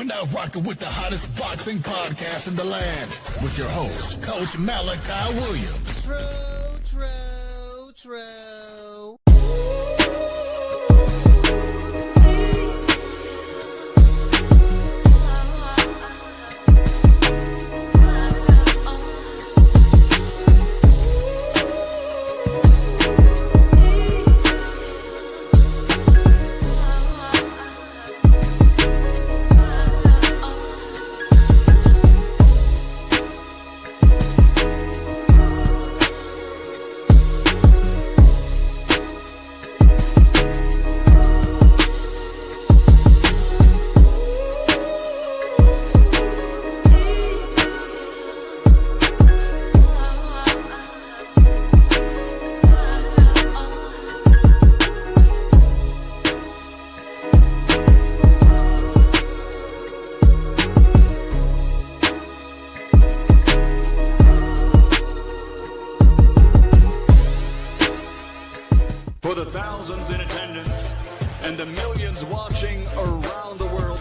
now rocking with the hottest boxing podcast in the land with your host, Coach Malachi Williams. True. For the thousands in attendance and the millions watching around the world,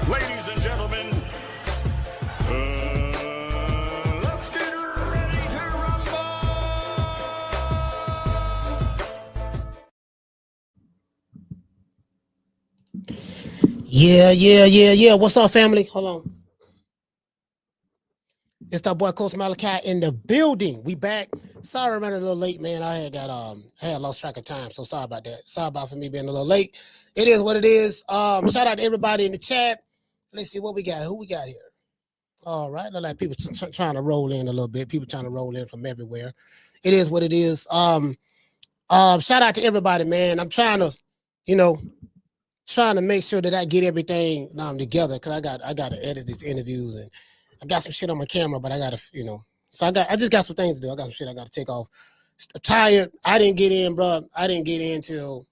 ladies and gentlemen, let's get ready to rumble! Yeah. What's up, family? Hold on. It's that boy Coach Malachi in the building. We back. Sorry, I ran a little late, man. I had lost track of time, so sorry about that. Sorry about for me being a little late. It is what it is. Shout out to everybody in the chat. Let's see what we got. Who we got here? All right, look like people trying to roll in a little bit. People trying to roll in from everywhere. It is what it is. Shout out to everybody, man. I'm trying to make sure that I get everything together because I got to edit these interviews and I got some shit on my camera, but I got to, so I just got some things to do. I got some shit I got to take off. I'm tired. I didn't get in, bro. I didn't get in until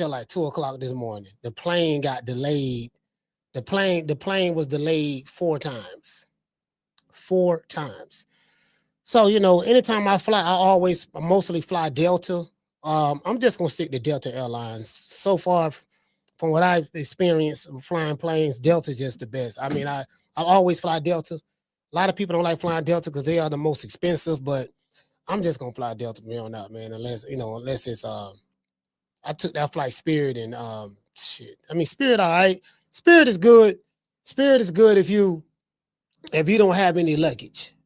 like 2:00 this morning. The plane got delayed. The plane was delayed 4 times. 4 times. So, anytime I fly, I mostly fly Delta. I'm just going to stick to Delta Airlines. So far, from what I've experienced flying planes, Delta just the best. I mean, I always fly Delta. A lot of people don't like flying Delta because they are the most expensive, but I'm just gonna fly Delta from here on out, man. Unless it's I took that flight Spirit and shit. I mean, Spirit, all right. Spirit is good. Spirit is good if you don't have any luggage.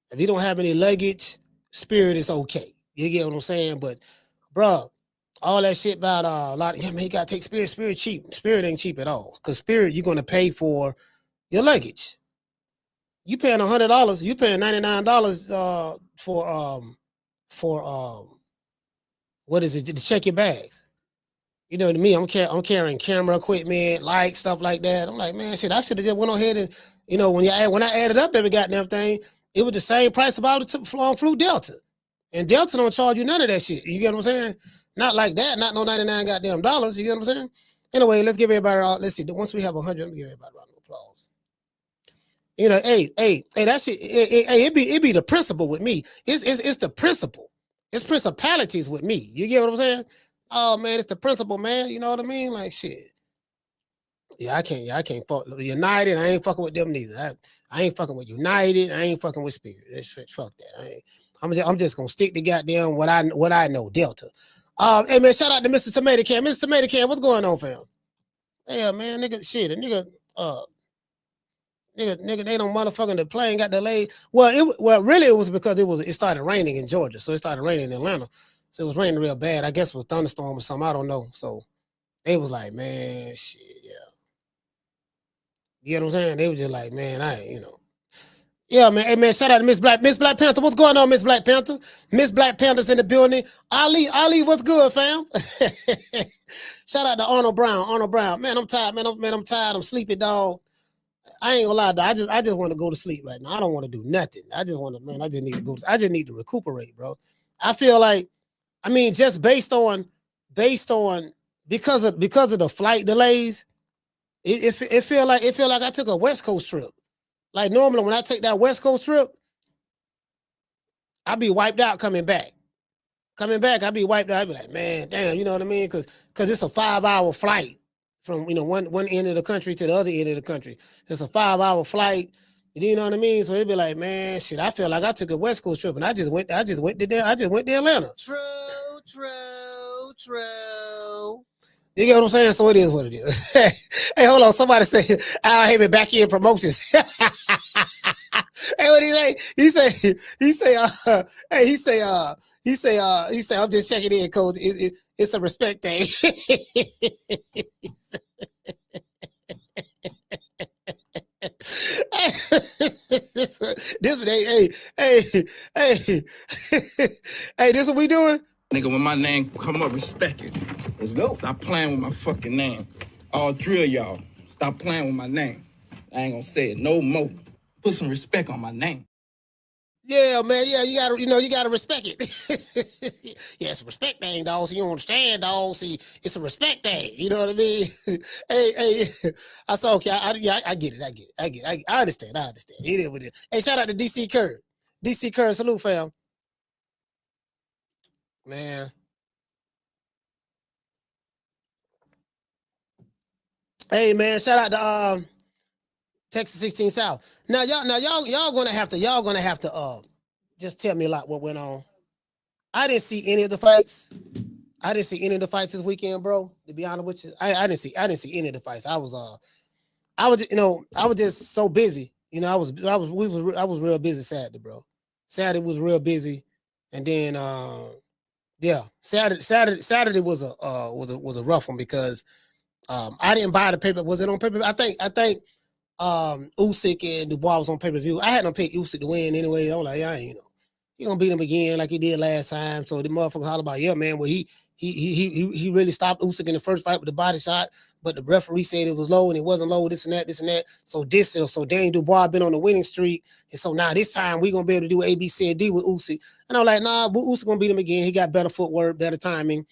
If you don't have any luggage, Spirit is okay. You get what I'm saying? But, bro, all that shit about you gotta take Spirit. Spirit cheap. Spirit ain't cheap at all. Because Spirit, you're gonna pay for your luggage. You paying $100. You paying $99 for what is it? To check your bags. You know what I mean? I'm carrying camera equipment, lights, stuff like that. I'm like, man, shit, I should have just went ahead and when I added up every goddamn thing, it was the same price if I would have flew Delta. And Delta don't charge you none of that shit. You get what I'm saying? Not like that. Not no 99 goddamn dollars. You get what I'm saying? Anyway, let's give everybody. Let's see. Once we have 100, let me give everybody a round of applause. Hey, that shit. It be the principle with me. It's the principle. It's principalities with me. You get what I'm saying? Oh man, it's the principle, man. You know what I mean? Like shit. Yeah, I can't fuck United. I ain't fucking with them neither. I ain't fucking with United. I ain't fucking with Spirit. Fuck that. I'm just gonna stick to goddamn what I know. Delta. Hey man, shout out to Mr. Tomato Can. Mr. Tomato Can, what's going on, fam? Yeah, man, nigga, shit, a nigga, they don't motherfucking the plane got delayed. Well, really it was because it started raining in Georgia, so it started raining in Atlanta, so it was raining real bad. I guess it was thunderstorm or something. I don't know. So they was like, man, shit, yeah. You get what I'm saying? They were just like, man, yeah, man. Hey, man, shout out to Miss Black Panther. What's going on, Miss Black Panther? Miss Black Panther's in the building. Ali, what's good, fam? Shout out to Arnold Brown. Man, I'm tired, man. I'm tired. I'm sleepy, dog. I ain't gonna lie, though. I just want to go to sleep right now. I don't want to do nothing. I just need to go. I just need to recuperate, bro. I feel like, I mean, just based on because of the flight delays, it feel like I took a West Coast trip. Like normally when I take that West Coast trip, I be wiped out coming back. I be wiped out. I be like, man, damn, you know what I mean? Cause it's a 5-hour flight. from one end of the country to the other end of the country. It's a 5-hour flight. You know what I mean? So it'd be like, man, shit, I feel like I took a West Coast trip and I just went to Atlanta. True. You get what I'm saying? So it is what it is. Hey, hold on. Somebody say Al Heyman back in promotions. Hey, what he say? He say, I'm just checking in, Coach. It's a respect thing. This is what we doing? Nigga, when my name come up, respect it. Let's go. Stop playing with my fucking name. I'll drill y'all. Stop playing with my name. I ain't gonna say it no more. Put some respect on my name. Yeah, man. Yeah, you gotta respect it. Yeah, it's a respect thing, dog. So you understand, dog. See, it's a respect thing. You know what I mean? hey, I saw. Okay, I get it. I understand. It is what it is. Hey, shout out to DC Curry. DC Curry, salute, fam. Man. Hey, man, shout out to Texas 16 South. Now y'all gonna have to just tell me a lot what went on. I didn't see any of the fights. This weekend, bro. To be honest with you, I didn't see any of the fights. I was just so busy. I was real busy Saturday, bro. Saturday was real busy, and then yeah, Saturday was a rough one because I didn't buy the paper. Was it on paper? I think Usyk and Dubois was on pay-per-view. I had no pick Usyk to win anyway. I was like, yeah, he gonna beat him again like he did last time. So the motherfuckers holler about, yeah, man, well he really stopped Usyk in the first fight with the body shot, but the referee said it was low and it wasn't low, this and that. So Daniel Dubois been on the winning streak. And so now this time we gonna be able to do A, B, C, and D with Usyk. And I'm like, nah, Usyk gonna beat him again. He got better footwork, better timing,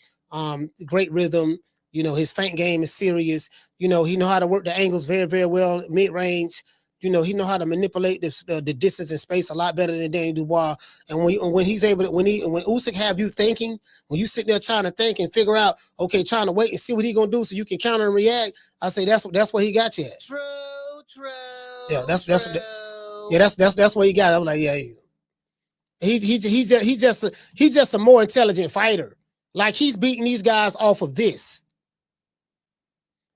great rhythm. His feint game is serious. He know how to work the angles very, very well, mid-range. He know how to manipulate the distance and space a lot better than Daniel Dubois. And when he's able to, when Usyk have you thinking, when you sit there trying to think and figure out, okay, trying to wait and see what he gonna do so you can counter and react, I say that's what he got you at. True. Yeah, that's what he got. I'm like, yeah, he's just a more intelligent fighter. Like he's beating these guys off of this.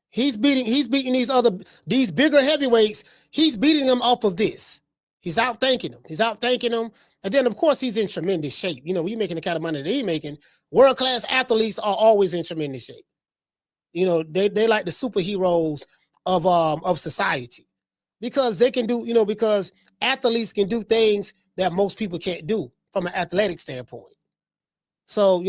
He's beating these bigger heavyweights. He's beating them off of this. He's outthinking them. And then, of course, he's in tremendous shape. When you're making the kind of money that he's making, world-class athletes are always in tremendous shape. They like the superheroes of society because they can do, because athletes can do things that most people can't do from an athletic standpoint. So,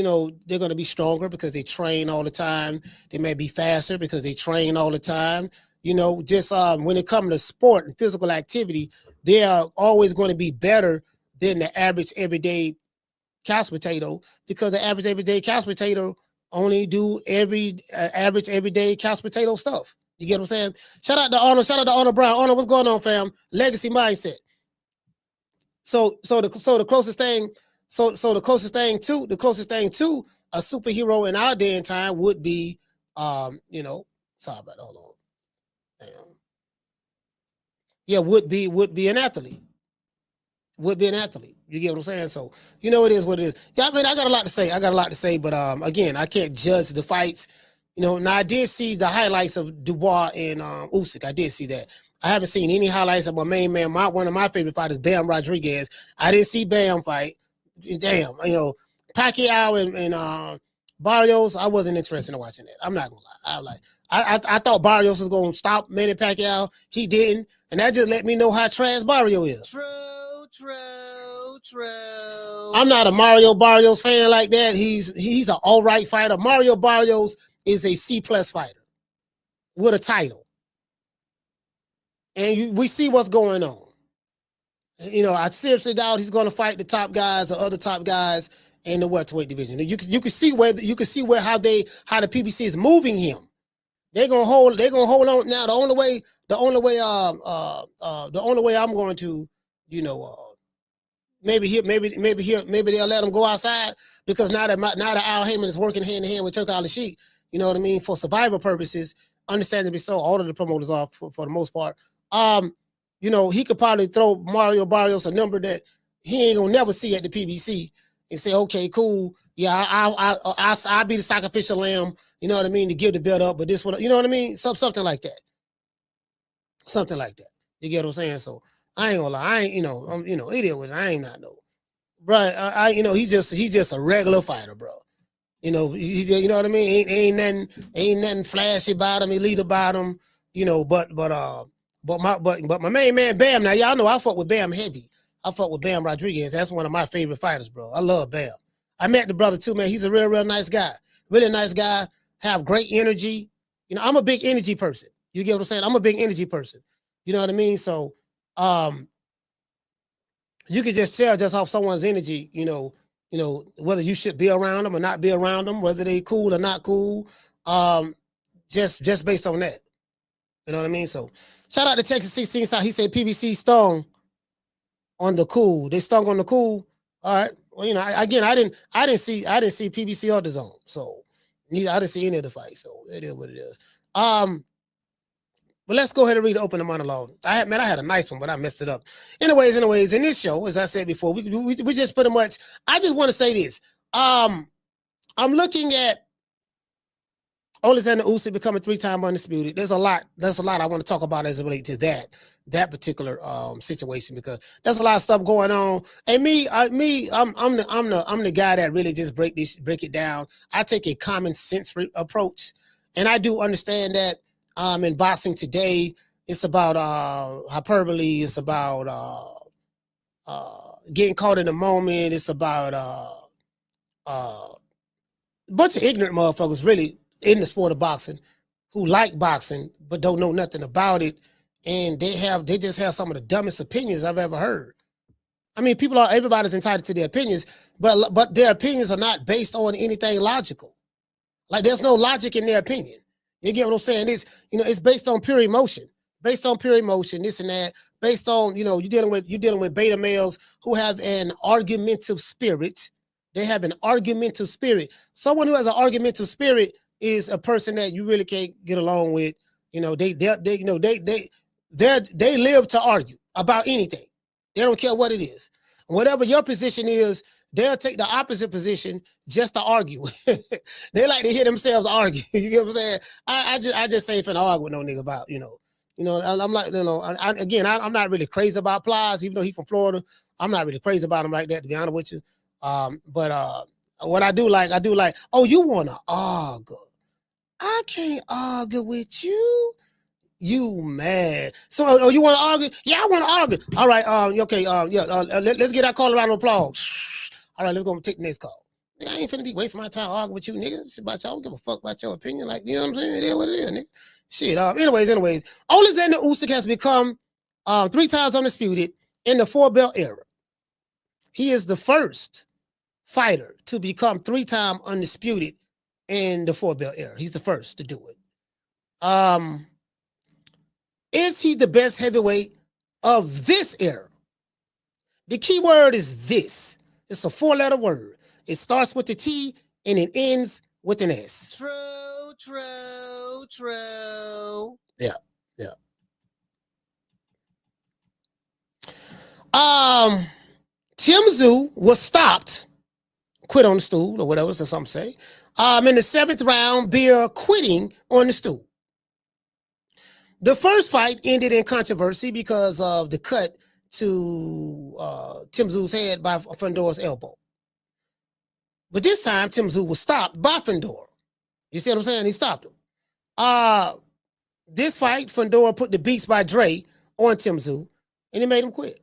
they're going to be stronger because they train all the time. They may be faster because they train all the time. Just when it comes to sport and physical activity, they are always going to be better than the average everyday couch potato because the average everyday couch potato only do average everyday couch potato stuff. You get what I'm saying? Shout out to Arnold. Shout out to Arnold Brown. Arnold, what's going on, fam? Legacy mindset. So the closest thing to a superhero in our day and time would be, sorry about that. Hold on. Damn. Yeah, would be an athlete. Would be an athlete. You get what I'm saying? So, it is what it is. Yeah, I mean, I got a lot to say, but again, I can't judge the fights. Now I did see the highlights of Dubois and Usyk. I did see that. I haven't seen any highlights of my main man. One of my favorite fighters, Bam Rodriguez. I didn't see Bam fight. Damn, Pacquiao and Barrios, I wasn't interested in watching that. I'm not gonna lie. I thought Barrios was gonna stop Manny Pacquiao. He didn't, and that just let me know how trash Barrio is. True. I'm not a Mario Barrios fan like that. He's an all right fighter. Mario Barrios is a C+ fighter with a title, and we see what's going on. I seriously doubt he's going to fight the top guys, the other top guys in the welterweight division. You can see how the PBC is moving him. They're gonna hold on now. The only way I'm going to, maybe they'll let him go outside because now that Al Heyman is working hand in hand with Turk Al Sheikh, you know what I mean, for survival purposes. understandably so. All of the promoters are for the most part. You know, he could probably throw Barrios a number that he ain't gonna never see at the PBC and say, okay, cool. Yeah, I'll be the sacrificial lamb, you know what I mean, to give the belt up, but this one, you know what I mean? Something like that. Something like that. You get what I'm saying? So I ain't gonna lie. I ain't, you know, it is what I ain't not know. Bro, you know, he's just a regular fighter, bro. You know, you know what I mean? Ain't nothing flashy about him, elite about him, you know, but my main man Bam, now y'all know I fuck with Bam heavy. I fuck with Bam Rodriguez. That's one of my favorite fighters, bro. I love Bam. I met the brother too, man. He's a real nice guy. Really nice guy. Have great energy. You know, I'm a big energy person. You get what I'm saying? I'm a big energy person. You know what I mean? So, you can just tell just off someone's energy, you know, whether you should be around them or not be around them, whether they cool or not cool. Just based on that. You know what I mean? So, shout out to Texas 16 South. He said PBC stung on the cool. They stung on the cool. All right. Well, you know, I didn't see PBC or the zone. So I didn't see any of the fights. So it is what it is. But let's go ahead and read the opening monologue. I had a nice one, but I messed it up. Anyways, in this show, as I said before, we just pretty much, I just want to say this. I'm looking at Oleksandr Usyk becoming 3-time undisputed. There's a lot I want to talk about as it relates to that particular situation, because there's a lot of stuff going on. And I'm the guy that really just break it down. I take a common sense approach, and I do understand that in boxing today, it's about hyperbole. It's about getting caught in the moment. It's about a bunch of ignorant motherfuckers really in the sport of boxing who like boxing but don't know nothing about it, and they just have some of the dumbest opinions I've ever heard. I mean, everybody's entitled to their opinions, but their opinions are not based on anything logical. Like, there's no logic in their opinion. You get what I'm saying? It's based on pure emotion, this and that, based on, you're dealing with beta males who have an argumentative spirit. They have an argumentative spirit. Someone who has an argumentative spirit is a person that you really can't get along with. They live to argue about anything. They don't care what it is. Whatever your position is, they'll take the opposite position just to argue. They like to hear themselves argue. You get what I'm saying? I just say finna argue with no nigga about, I'm like, I'm not really crazy about Plies, even though he's from Florida. I'm not really crazy about him like that, to be honest with you. But what I do like, oh, you want to argue? I can't argue with you. You mad? So, you want to argue? Yeah, I want to argue. All right. Okay. Let's get our call around of applause. All right, let's go and take the next call. I ain't finna be wasting my time arguing with you, nigga. It's about y'all. I don't give a fuck about your opinion. Like, you know what I'm saying? It is what it is, nigga. Shit. Anyways. Oleksandr Usyk has become 3 times undisputed in the 4-belt era. He is the first fighter to become 3-time undisputed in the 4-belt era. He's the first to do it. Is he the best heavyweight of this era? The key word is this. It's a 4-letter word. It starts with the T and it ends with an S. True. Yeah. Tim Tszyu was stopped, quit on the stool or whatever, so some say, in the 7th round, beer quitting on the stool. The first fight ended in controversy because of the cut to Tim Tszyu's head by Fundora's elbow. But this time, Tim Tszyu was stopped by Fundora. You see what I'm saying? He stopped him. This fight, Fundora put the Beats by Dre on Tim Tszyu, and he made him quit.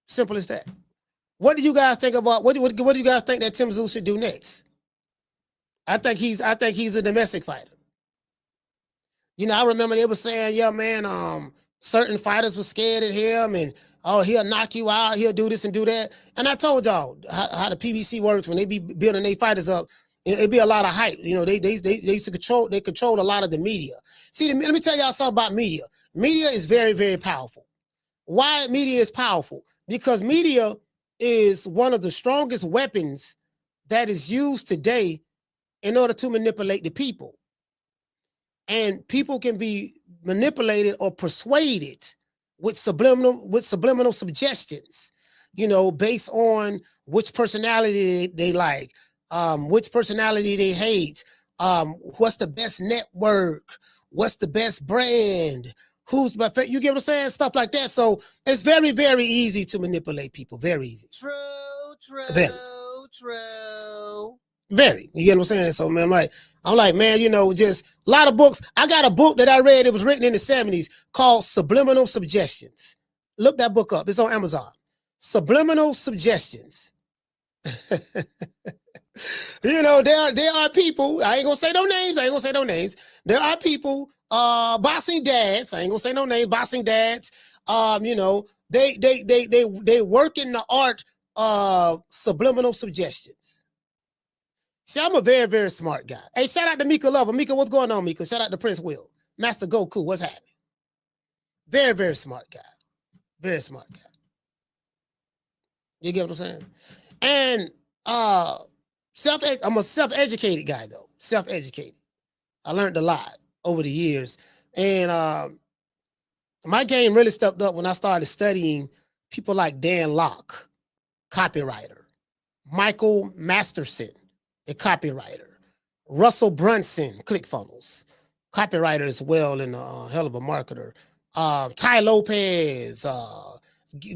Simple as that. What do you guys think about? What do you guys think that Tim Tszyu should do next? I think he's a domestic fighter. I remember they were saying, yeah, man, certain fighters were scared of him, and he'll knock you out, he'll do this and do that. And I told y'all how the PBC works when they be building their fighters up. It'd be a lot of hype. They control a lot of the media. See, let me tell y'all something about media. Media is very, very powerful. Why media is powerful? Because media is one of the strongest weapons that is used today in order to manipulate the people. And people can be manipulated or persuaded with subliminal suggestions, you know, based on which personality they like, which personality they hate, what's the best network, what's the best brand, who's my favorite, you get what I'm saying? Stuff like that. So it's very, very easy to manipulate people. Very easy. True. Very. You get what I'm saying? So man, I'm like, man, you know, just a lot of books. I got a book that I read. It was written in the 70s called Subliminal Suggestions. Look that book up. It's on Amazon. Subliminal Suggestions. You know, there are people, I ain't gonna say no names. There are people, boxing dads, I ain't gonna say no names, boxing dads, you know, they work in the art of subliminal suggestions. See, I'm a very, very smart guy. Hey, shout out to Mika Lover. Mika, what's going on, Mika? Shout out to Prince Will. Master Goku, what's happening? Very, very smart guy. Very smart guy. You get what I'm saying? And I'm a self-educated guy, though. Self-educated. I learned a lot over the years. And my game really stepped up when I started studying people like Dan Locke, copywriter. Michael Masterson, a copywriter. Russell Brunson, ClickFunnels, copywriter as well and a hell of a marketer. Ty Lopez,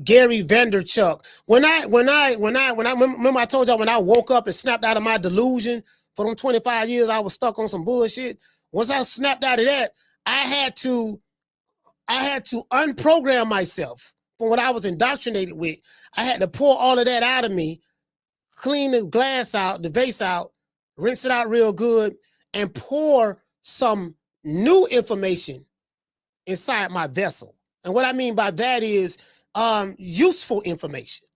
Gary Vaynerchuk. When I remember I told y'all when I woke up and snapped out of my delusion for them 25 years, I was stuck on some bullshit. Once I snapped out of that, I had to unprogram myself from what I was indoctrinated with. I had to pour all of that out of me, clean the glass out, the vase out, rinse it out real good, and pour some new information inside my vessel. And what I mean by that is useful information.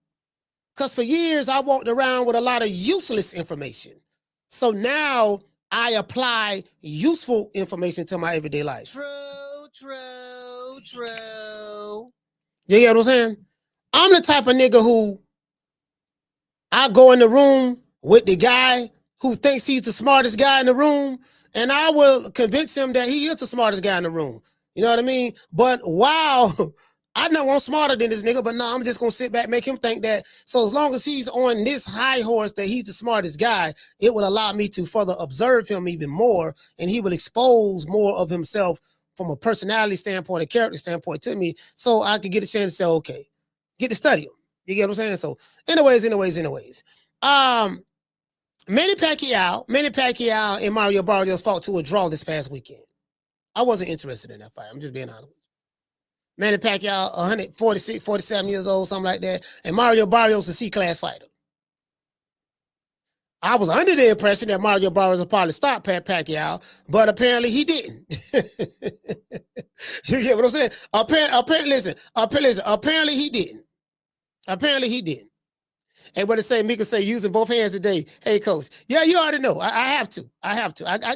Because for years, I walked around with a lot of useless information. So now I apply useful information to my everyday life. True. You get what I'm saying? I'm the type of nigga who I go in the room with the guy who thinks he's the smartest guy in the room, and I will convince him that he is the smartest guy in the room. You know what I mean? But wow, I know I'm smarter than this nigga, but no, I'm just gonna sit back, make him think that. So as long as he's on this high horse that he's the smartest guy, it will allow me to further observe him even more, and he will expose more of himself from a personality standpoint, a character standpoint to me, so I can get a chance to say, okay, get to study him. You get what I'm saying? So anyways. Manny Pacquiao and Marrio Barrios fought to a draw this past weekend. I wasn't interested in that fight. I'm just being honest. Manny Pacquiao, 146, 47 years old, something like that. And Marrio Barrios, a C-class fighter. I was under the impression that Marrio Barrios would probably stop Pacquiao, but apparently he didn't. You get what I'm saying? Apparently he didn't. Apparently he didn't. Hey, what it say? Mika say using both hands today. Hey, coach. Yeah, you already know. I have to. I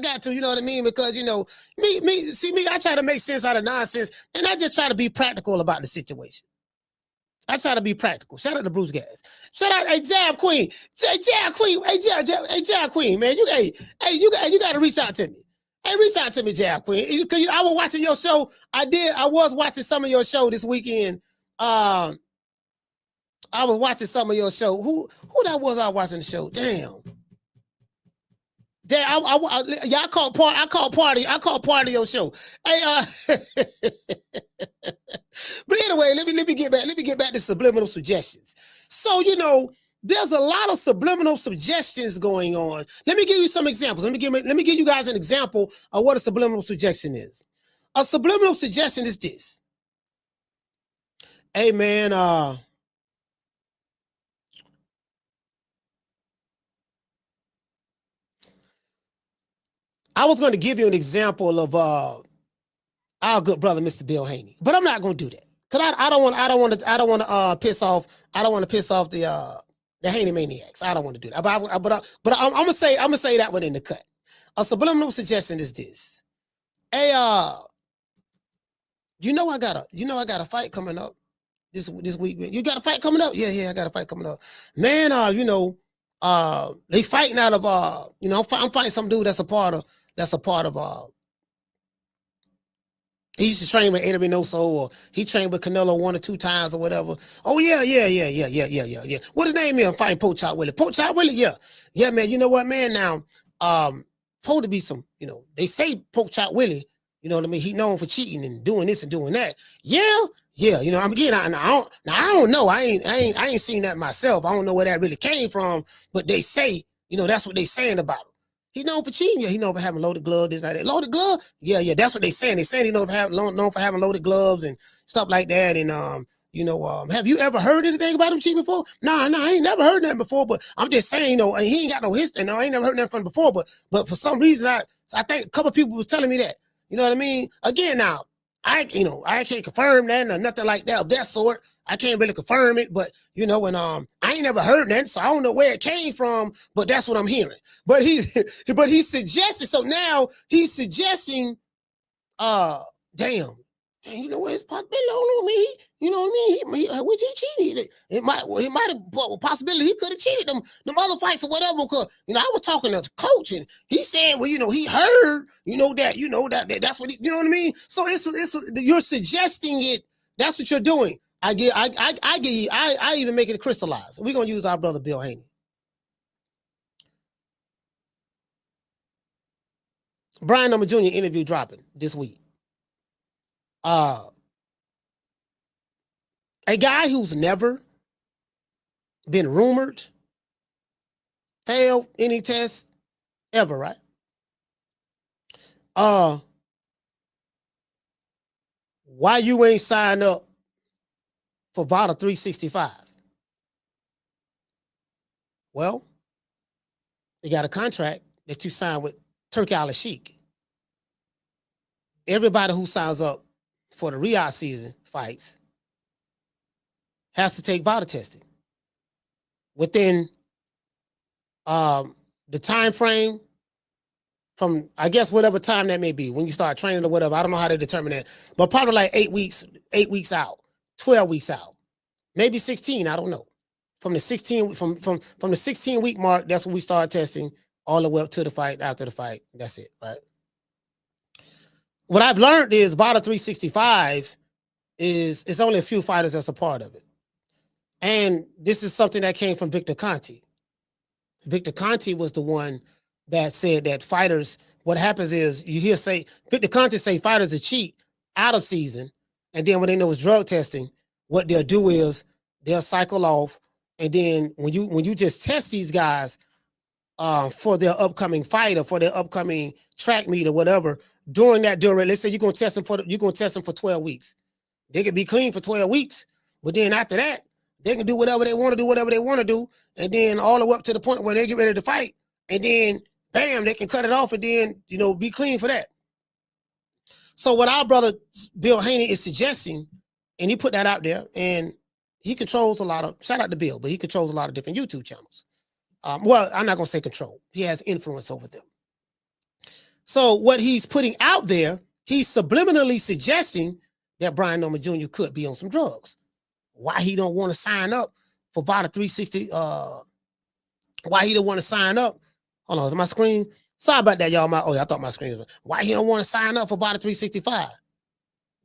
got to. You know what I mean? Because you know me. I try to make sense out of nonsense, and I just try to be practical about the situation. I try to be practical. Shout out to Bruce Gas. Shout out, hey, Jab Queen. Jab Queen. Hey, Jab Queen, man. You got to reach out to me. Hey, reach out to me, Jab Queen. Because I was watching your show. I was watching some of your show this weekend. I was watching some of your show. Who that was I watching the show? Damn. I called part of your show. Hey, but anyway, let me get back to subliminal suggestions. So, you know, there's a lot of subliminal suggestions going on. Let me give you some examples. Let me give you guys an example of what a subliminal suggestion is. A subliminal suggestion is this. Hey, man, I was going to give you an example of our good brother, Mr. Bill Haney, but I'm not going to do that because I don't want to piss off the Haney maniacs. I don't want to do that. But I'm gonna say that one in the cut. A subliminal suggestion is this. Hey, you know I got a fight coming up this week. You got a fight coming up? Yeah, I got a fight coming up. Man, they fighting out of I'm fighting some dude that's a part of He used to train with Eddie Reynoso, or he trained with Canelo 1 or 2 times or whatever. Oh, yeah. What his name is? Fighting Poach Chop Willie. Poach Chop Willie? Yeah. Yeah, man. You know what, man? Now, supposed to be some, they say Poach Chop Willie, you know what I mean? He known for cheating and doing this and doing that. Yeah. I'm again. I don't know. I ain't seen that myself. I don't know where that really came from, but they say, that's what they saying about him. He known for cheating. Yeah, he known for having loaded gloves, this, that. Loaded glove? Yeah, that's what they saying. They saying he known for having loaded gloves and stuff like that. And have you ever heard anything about him cheating before? No, I ain't never heard that before. But I'm just saying, he ain't got no history. No, I ain't never heard that from before. But for some reason, I think a couple of people was telling me that. You know what I mean? Again, now I can't confirm that or nothing like that of that sort. I can't really confirm it, but and I ain't never heard that, so I don't know where it came from, but that's what I'm hearing. But he's suggesting, so now he's suggesting, damn, you know what his possibility, I don't know, man, you know what I mean? Which he cheated. It might have possibility he could have cheated them other fights or whatever. Because I was talking to the coach and he said, well, he heard, that's what he, you know what I mean? So you're suggesting it. That's what you're doing. I even make it crystallize. We're gonna use our brother Bill Haney. Brian Number Jr. interview dropping this week. A guy who's never been rumored, failed any test ever, right? Why you ain't signed up for VADA 365? Well, they got a contract that you signed with Turki Al-Sheikh. Everybody who signs up for the Riyadh season fights has to take VADA testing within the time frame from, I guess, whatever time that may be when you start training or whatever. I don't know how they determine that, but probably like 8 weeks out, 12 weeks out, maybe 16. I don't know. From the 16-week mark, that's when we start testing all the way up to the fight. After the fight, that's it, right? What I've learned is VADA 365 it's only a few fighters that's a part of it. And this is something that came from Victor Conte. Victor Conte was the one that said that fighters, what happens is you hear Victor Conte say fighters are cheat out of season. And then when they know it's drug testing, what they'll do is they'll cycle off. And then when you just test these guys for their upcoming fight or for their upcoming track meet or whatever, let's say you're gonna test them for 12 weeks. They could be clean for 12 weeks, but then after that, they can do whatever they want to do, and then all the way up to the point where they get ready to fight, and then bam, they can cut it off and then be clean for that. So what our brother Bill Haney is suggesting, and he put that out there, and he controls shout out to Bill, but he controls a lot of different YouTube channels. Well, I'm not gonna say control. He has influence over them. So what he's putting out there, he's subliminally suggesting that Brian Norman Jr. could be on some drugs. Why he don't want to sign up for VADA 360? Why he don't want to sign up? Hold on, is my screen? Sorry about that, y'all. I thought my screen was. Why he don't want to sign up for VADA 365?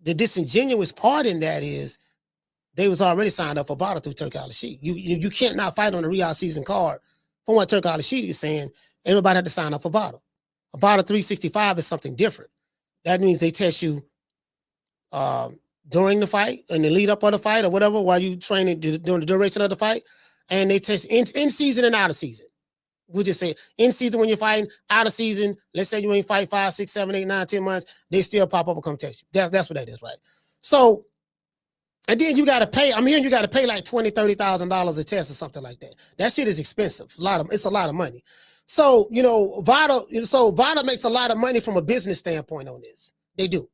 The disingenuous part in that is they was already signed up for VADA through Turki Al-Sheikh. You can't not fight on the Riyadh season card. From what Turki Al-Sheikh is saying, everybody had to sign up for VADA. A VADA 365 is something different. That means they test you during the fight, in the lead up of the fight or whatever, while you training during the duration of the fight, and they test in season and out of season. We just say in season when you're fighting, out of season. Let's say you ain't fight 5, 6, 7, 8, 9, 10 months. They still pop up and come test you. That's what that is, right? So, and then you got to pay. I'm hearing you got to pay like $20,000, $30,000 a test or something like that. That shit is expensive. It's a lot of money. So VADA makes a lot of money from a business standpoint on this. They do.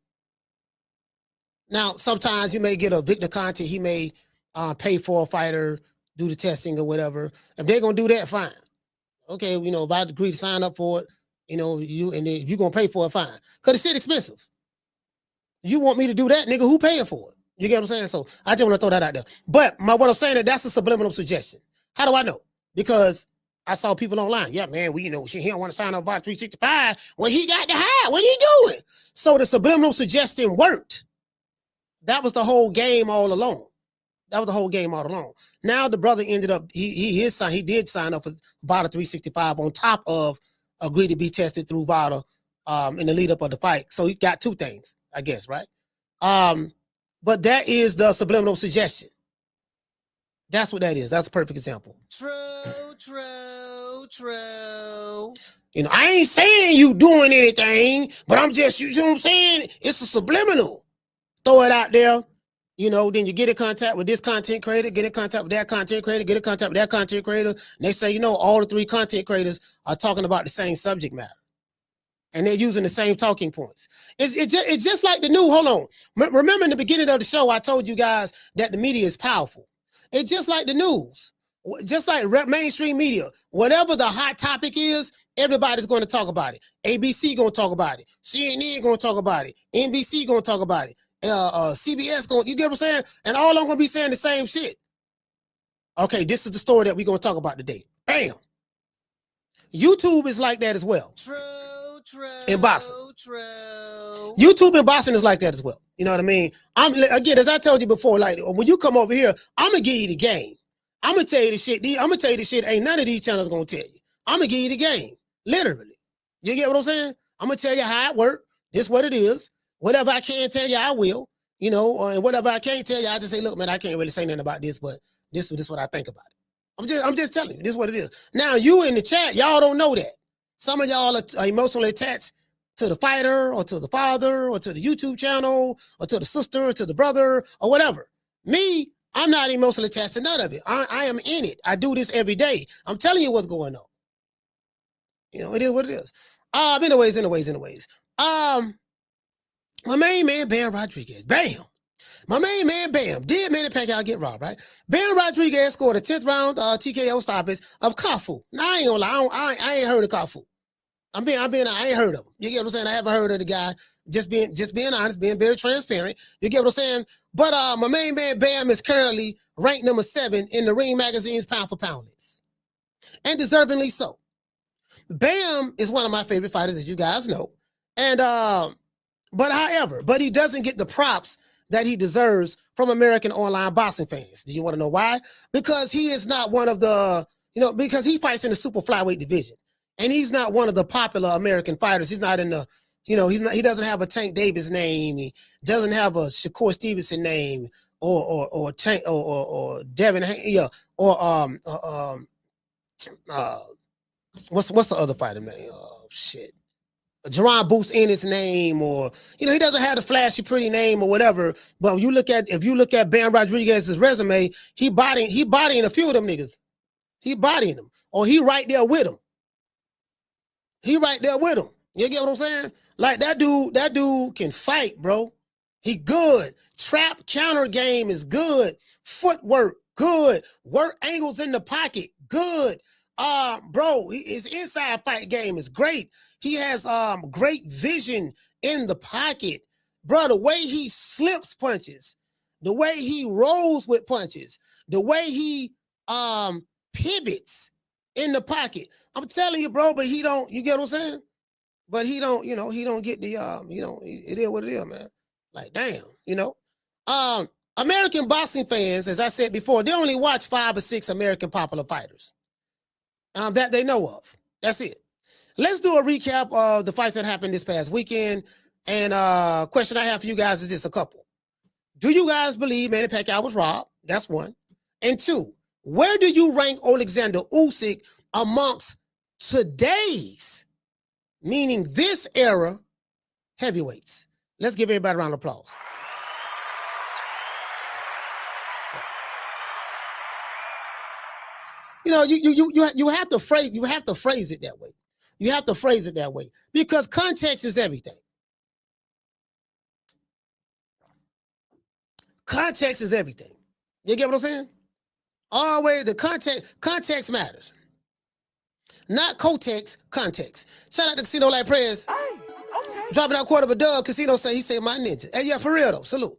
Now, sometimes you may get a Victor Conte. He may pay for a fighter, do the testing or whatever. If they're gonna do that, fine. Okay, if I agree to sign up for it, if you're gonna pay for it, fine. Cause the shit expensive. You want me to do that, nigga? Who paying for it? You get what I'm saying? So I just want to throw that out there. But what I'm saying that's a subliminal suggestion. How do I know? Because I saw people online. Yeah, man, he don't want to sign up about 365. Well, he got the high. What are you doing? So the subliminal suggestion worked. That was the whole game all along. Now the brother ended up, he did sign up for VADA 365 on top of agree to be tested through VADA in the lead up of the fight. So he got two things, I guess, right? But that is the subliminal suggestion. That's what that is. That's a perfect example. True. I ain't saying you doing anything, but I'm just, you know what I'm saying? It's a subliminal. Throw it out there. Then you get in contact with this content creator, get in contact with that content creator, get in contact with that content creator. And they say, all the three content creators are talking about the same subject matter. And they're using the same talking points. It's just like the new, hold on. Remember in the beginning of the show, I told you guys that the media is powerful. It's just like the news, just like mainstream media. Whatever the hot topic is, everybody's going to talk about it. ABC going to talk about it. CNN going to talk about it. NBC going to talk about it. CBS going, you get what I'm saying? And all I'm going to be saying the same shit. Okay, this is the story that we're going to talk about today. Bam. YouTube is like that as well. True. In boxing. YouTube and boxing is like that as well. You know what I mean? Again, as I told you before, like when you come over here, I'm gonna give you the game. I'm gonna tell you the shit. Ain't none of these channels gonna tell you. I'm gonna give you the game, literally. You get what I'm saying? I'm gonna tell you how it works. This what it is. Whatever I can tell you, I will. And whatever I can't tell you, I just say, look, man, I can't really say nothing about this, but this is what I think about it. I'm just telling you, this is what it is. Now you in the chat, y'all don't know that. Some of y'all are emotionally attached to the fighter or to the father or to the YouTube channel or to the sister or to the brother or whatever. Me, I'm not emotionally attached to none of it. I am in it. I do this every day. I'm telling you what's going on. It is what it is. Anyways. My main man, Bam Rodriguez. Bam. My main man, Bam. Did Manny Pacquiao get robbed, right? Bam Rodriguez scored a 10th round TKO stoppage of CAFU. Now, I ain't gonna lie. I ain't heard of CAFU. I ain't heard of him. You get what I'm saying? I haven't heard of the guy. Just being honest, being very transparent. You get what I'm saying? But my main man, Bam, is currently ranked number 7 in the Ring Magazine's pound for pound list. And deservingly so. Bam is one of my favorite fighters, as you guys know. And but he doesn't get the props that he deserves from American online boxing fans. Do you want to know why? Because he is not one of the, because he fights in the Super Flyweight Division. And he's not one of the popular American fighters. He doesn't have a Tank Davis name. He doesn't have a Shakur Stevenson name or Tank or Devin, what's the other fighter name? Shit. Jerron Booth's in his name, or he doesn't have the flashy pretty name or whatever. But if you look at Bam Rodriguez's resume, he bodying a few of them niggas. He bodying them, or he right there with them. You get what I'm saying? Like that dude can fight, bro. He good. Trap counter game is good. Footwork, good. Work angles in the pocket, good. Bro, his inside fight game is great. He has great vision in the pocket. Bro, the way he slips punches, the way he rolls with punches, the way he pivots in the pocket. I'm telling you, bro, but he don't, you get what I'm saying? But he don't, he don't get the it is what it is, man. Like, damn, American boxing fans, as I said before, they only watch 5 or 6 American popular fighters that they know of. That's it. Let's do a recap of the fights that happened this past weekend. And question I have for you guys is this, a couple. Do you guys believe Manny Pacquiao was robbed? That's one. And 2, where do you rank Oleksandr Usyk amongst today's, meaning this era, heavyweights? Let's give everybody a round of applause. You have to phrase it that way. You have to phrase it that way because context is everything. Context is everything. You get what I'm saying? Always the context matters. Not co-text, context. Shout out to Casino Like Prayers. Hey, okay. Dropping out $250. Casino say he said my ninja. Hey, yeah, for real though. Salute.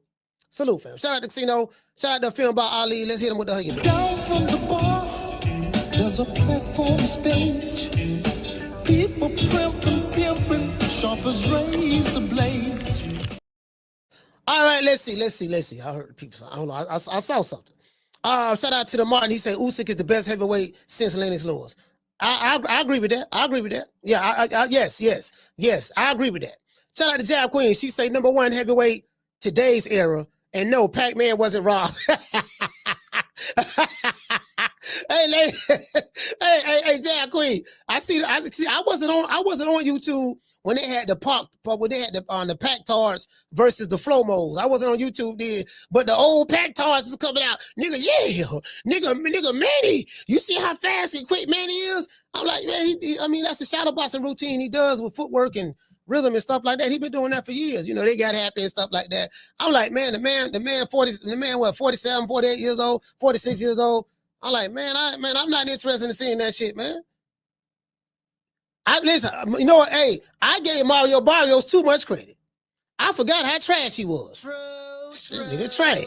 Fam. Shout out to Casino. Shout out to the film about Ali. Let's hit him with the huggy. Down from the bar, There's a platform stage. People pimping, sharp as razor blades. All right, let's see. I heard people. I don't know. I saw something. Shout out to the Martin. He said Usyk is the best heavyweight since Lennox Lewis. I agree with that. Yeah, yes. I agree with that. Shout out to Jab Queen. She say number one heavyweight today's era. And no, Pac-Man wasn't wrong. Hey, Jab Queen. I wasn't on YouTube when they had the Pac-Tards versus the Flow Modes. I wasn't on YouTube then, but the old Pac-Tards was coming out. Nigga, Manny, you see how fast and quick Manny is? I'm like, man, that's a shadow boxing routine he does with footwork and rhythm and stuff like that. He been doing that for years. You know, they got happy and stuff like that. I'm like, man, the man, 47, 48 years old, 46 years old. I'm like, man, I'm not interested in seeing that shit, man. Listen, you know what? Hey, I gave Marrio Barrios too much credit. I forgot how trash he was. Nigga, trash.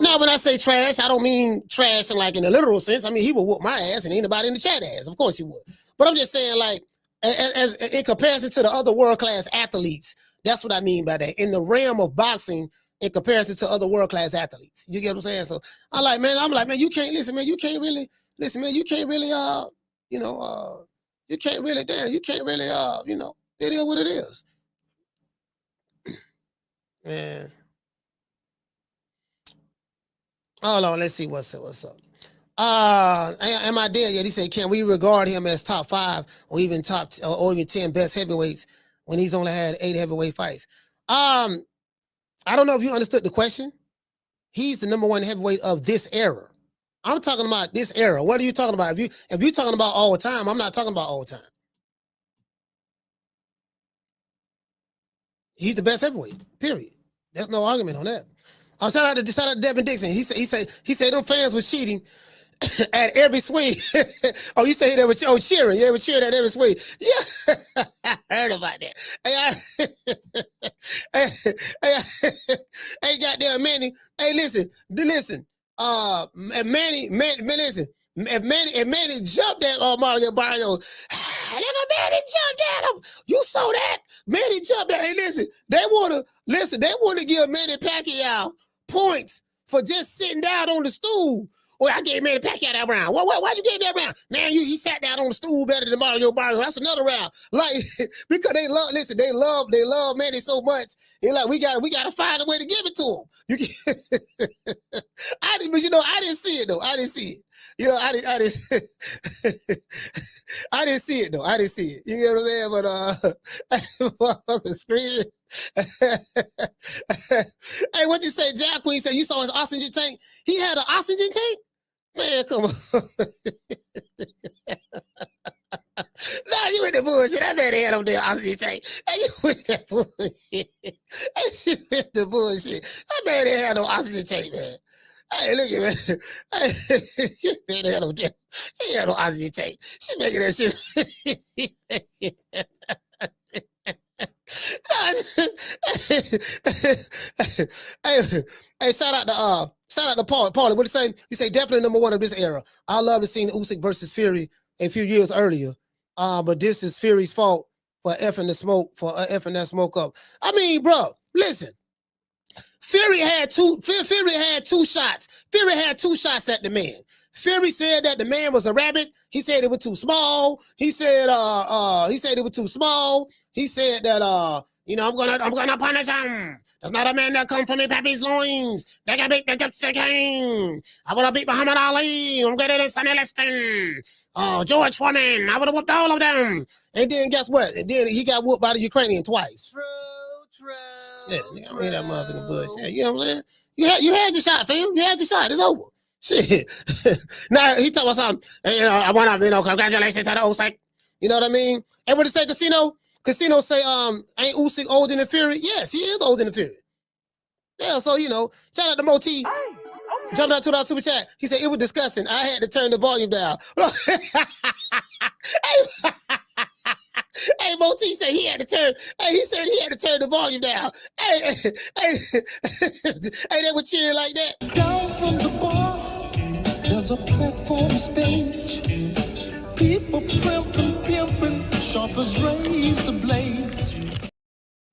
Now, when I say trash, I don't mean trash in a literal sense. I mean, he would whoop my ass and anybody in the chat ass. Of course he would. But I'm just saying, like, as in comparison to the other world-class athletes, that's what I mean by that. In the realm of boxing, in comparison to other world-class athletes. You get what I'm saying? So I'm like, man, you can't really, you can't really, it is what it is. Man. Hold on, let's see what's up. Am I there yet? He said, can we regard him as top 5 or even 10 best heavyweights when he's only had 8 heavyweight fights? I don't know if you understood the question. He's the number 1 heavyweight of this era. I'm talking about this era. What are you talking about? If you're talking about all the time, I'm not talking about all the time. He's the best heavyweight, period. There's no argument on that. Shout out to Devin Dixon. He said them fans were cheating at every swing. Oh, you say they were cheering. Yeah, they were cheering at every swing. Yeah, I heard about that. Hey, goddamn Manny. Hey, listen. Listen. Manny, listen. If Manny jumped at Mario Barrios, Manny jumped at him. You saw that? Manny jumped at him. Hey, listen. They want to give Manny Pacquiao points for just sitting down on the stool. Well, I gave Manny Pacquiao that round. Why'd you give that round? Man, he sat down on the stool better than Mario Barrios. That's another round. Like, because they love Manny so much. They're like, we gotta find a way to give it to him. I didn't see it though. I didn't see it. You know, I didn't see it though. I didn't see it. You get what I'm saying? But I'm screaming. Hey, what you say? Jack Queen said you saw his oxygen tank. He had an oxygen tank? Man, come on. Nah, you with the bullshit. That man had on there oxygen tank. Hey, you with that bullshit. Hey, you with the bullshit. That man ain't had no oxygen tank, man. Hey, look at me. Hey, you man had no tank. He had no oxygen tank. She making that shit. Hey, shout out to Paul. What he say? He say definitely number 1 of this era. I love to see Usyk versus Fury a few years earlier. But this is Fury's fault for effing that smoke up. I mean, bro, listen. Fury had two shots. Fury had 2 shots at the man. Fury said that the man was a rabbit. He said it was too small. He said it was too small. He said that I'm gonna punish him. That's not a man that come from a pappy's loins. They got beat the gypsy king. I would have beat Muhammad Ali. I'm greater than Sonny Liston. George Foreman. I would have whooped all of them. And then guess what? And then he got whooped by the Ukrainian twice. True. Yeah, you don't hear that motherfucking bullshit. You know what I'm saying? You had your shot, fam. You had your shot. It's over. Shit. Now he told us something. And, I want to, congratulations to the Usyk. You know what I mean? And what did say, Casino? Casino say, ain't Usyk older than Fury? Yes, he is older than Fury. Yeah, so, shout out to Moti. Jumped out to our super chat. He said, it was disgusting. I had to turn the volume down. Hey, Moti said he had to turn the volume down. Hey, they were cheering like that. Down from the bar, There's a platform stage. People pimping, sharp as razor blades.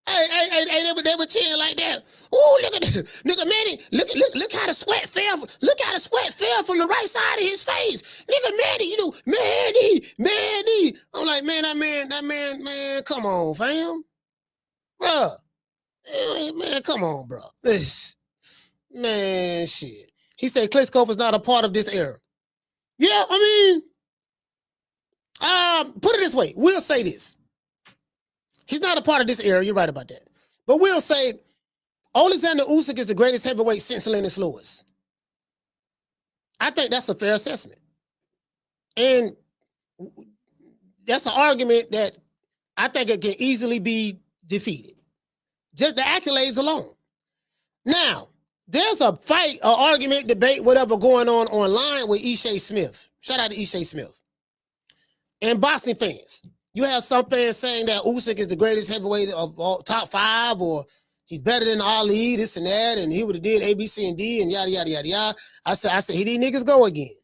Hey, they were cheering like that. Ooh, look at this. Nigga, Manny, look how the sweat fell. Look how the sweat fell from the right side of his face. Nigga, Manny, Manny. I'm like, man, that man, come on, fam. Bruh. Man, come on, bro. Man, shit. He said Klitschko is not a part of this era. Yeah, I mean, put it this way. We'll say this. He's not a part of this era. You're right about that. But we'll say Oleksandr Usyk is the greatest heavyweight since Lennox Lewis. I think that's a fair assessment. And that's an argument that I think it can easily be defeated. Just the accolades alone. Now, there's a fight, an argument, debate, whatever going on online with Ishe Smith. Shout out to Ishe Smith. And boxing fans. You have some fans saying that Usyk is the greatest heavyweight of all, top 5, or he's better than Ali, this and that, and he would have did A, B, C, and D, and yada, yada, yada, yada. I said, here these niggas go again.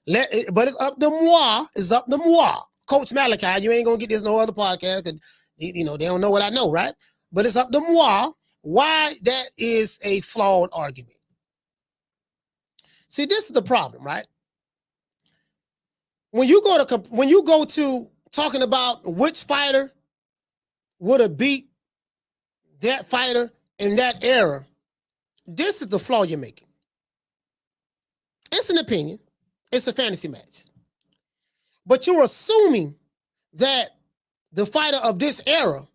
But it's up to moi. It's up to moi. Coach Malachi, you ain't going to get this no other podcast because, they don't know what I know, right? But it's up to moi why that is a flawed argument. See, this is the problem, right? When you go to talking about which fighter would have beat that fighter in that era, this is the flaw you're making. It's an opinion. It's a fantasy match. But you're assuming that the fighter of this era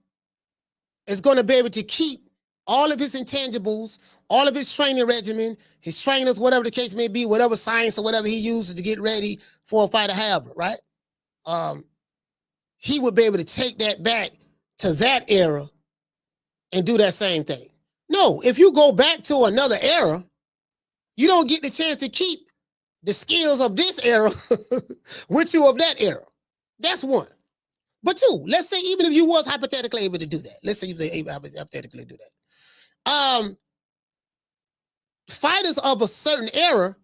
is going to be able to keep all of his intangibles, all of his training regimen, his trainers, whatever the case may be, whatever science or whatever he uses to get ready for a fighter, however, right? He would be able to take that back to that era and do that same thing. No, if you go back to another era, you don't get the chance to keep the skills of this era with you of that era. That's one. But two, let's say even if you was hypothetically able to do that, let's say you were able to hypothetically do that. Fighters of a certain era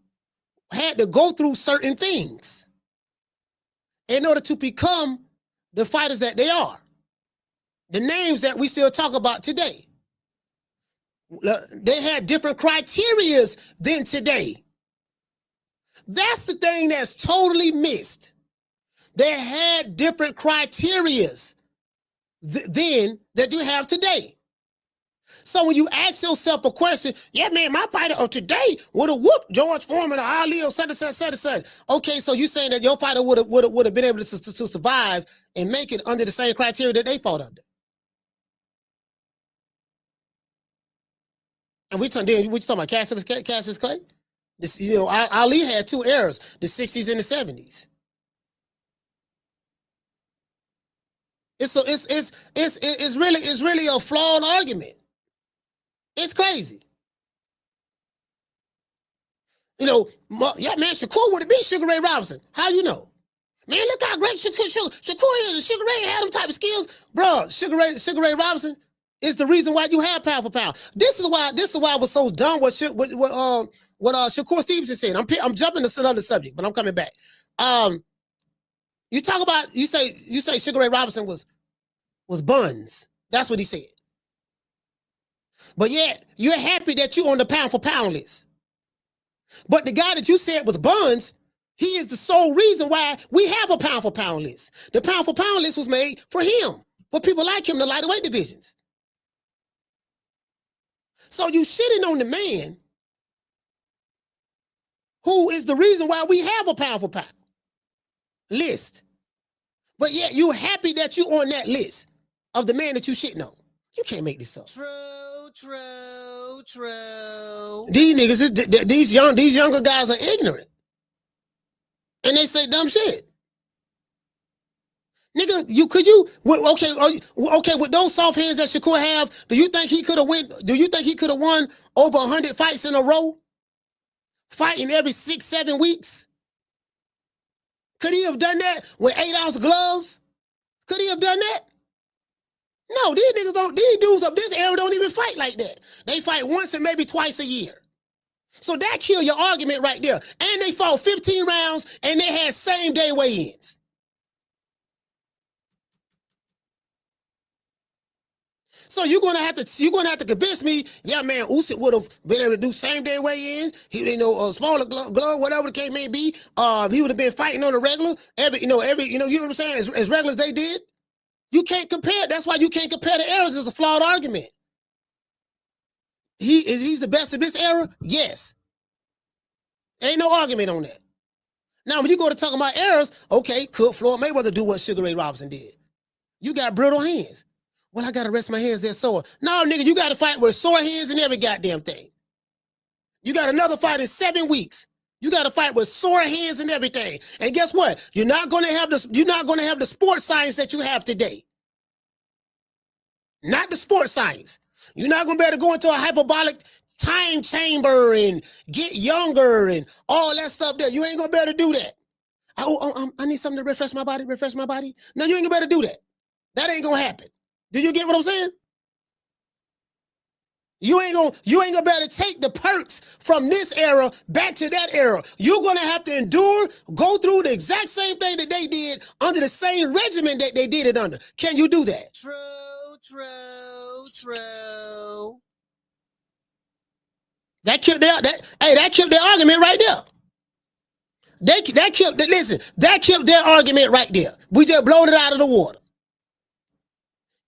had to go through certain things in order to become the fighters that they are. The names that we still talk about today. They had different criterias than today. That's the thing that's totally missed. They had different criterias then that you have today. So when you ask yourself a question, yeah, man, my fighter of today would have whooped George Foreman or Ali or such and such, such and such. Okay, so you're saying that your fighter would have been able to survive and make it under the same criteria that they fought under. And we talking about Cassius Clay? This, Ali had 2 eras, the 60s and the 70s. It's really a flawed argument. It's crazy. Yeah, man, Shakur would have beat Sugar Ray Robinson. How you know? Man, look how great Shakur is. Sugar Ray had them type of skills. Bro, Sugar Ray Robinson is the reason why you have pound for pound. This is why I was so done what Shakur Stevenson said. I'm jumping to another subject, but I'm coming back. You talk about you say Sugar Ray Robinson was buns. That's what he said. But yet you're happy that you're on the pound for pound list. But the guy that you said was buns, he is the sole reason why we have a pound for pound list. The pound for pound list was made for him, for people like him, the lighter weight divisions. So you shitting on the man who is the reason why we have a pound for pound list. But yet you're happy that you're on that list of the man that you shitting on. You can't make this up. True. These niggas, these younger guys are ignorant. And they say dumb shit. Nigga, okay, with those soft hands that Shakur have, do you think he could have won over 100 fights in a row? Fighting every 6-7 weeks? Could he have done that with 8-ounce gloves? Could he have done that? No, these dudes of this era don't even fight like that. They fight once and maybe twice a year. So that killed your argument right there. And they fought 15 rounds and they had same day weigh-ins. So you're gonna have to convince me, yeah, man, Usyk would have been able to do same day weigh-in. He, smaller glove, whatever the case may be. He would have been fighting on the regular, you know what I'm saying, as regular as they did. You can't compare. That's why you can't compare the eras. It's a flawed argument. He's the best of this era? Yes. Ain't no argument on that. Now, when you go to talk about eras, okay, could Floyd Mayweather do what Sugar Ray Robinson did? You got brittle hands. Well, I got to rest my hands, they're sore. No, nigga, you got to fight with sore hands and every goddamn thing. You got another fight in 7 weeks. You got to fight with sore hands and everything. And guess what? You're not going to have the sports science that you have today. Not the sports science. You're not going to be able to go into a hyperbolic time chamber and get younger and all that stuff there. You ain't going to be able to do that. I need something to refresh my body. No, you ain't going to be able to do that. That ain't going to happen. Do you get what I'm saying? You ain't gonna be able to take the perks from this era back to that era. You're gonna have to endure, go through the exact same thing that they did under the same regimen that they did it under. Can you do that? True. That killed their argument right there. That killed their argument right there. We just blowed it out of the water.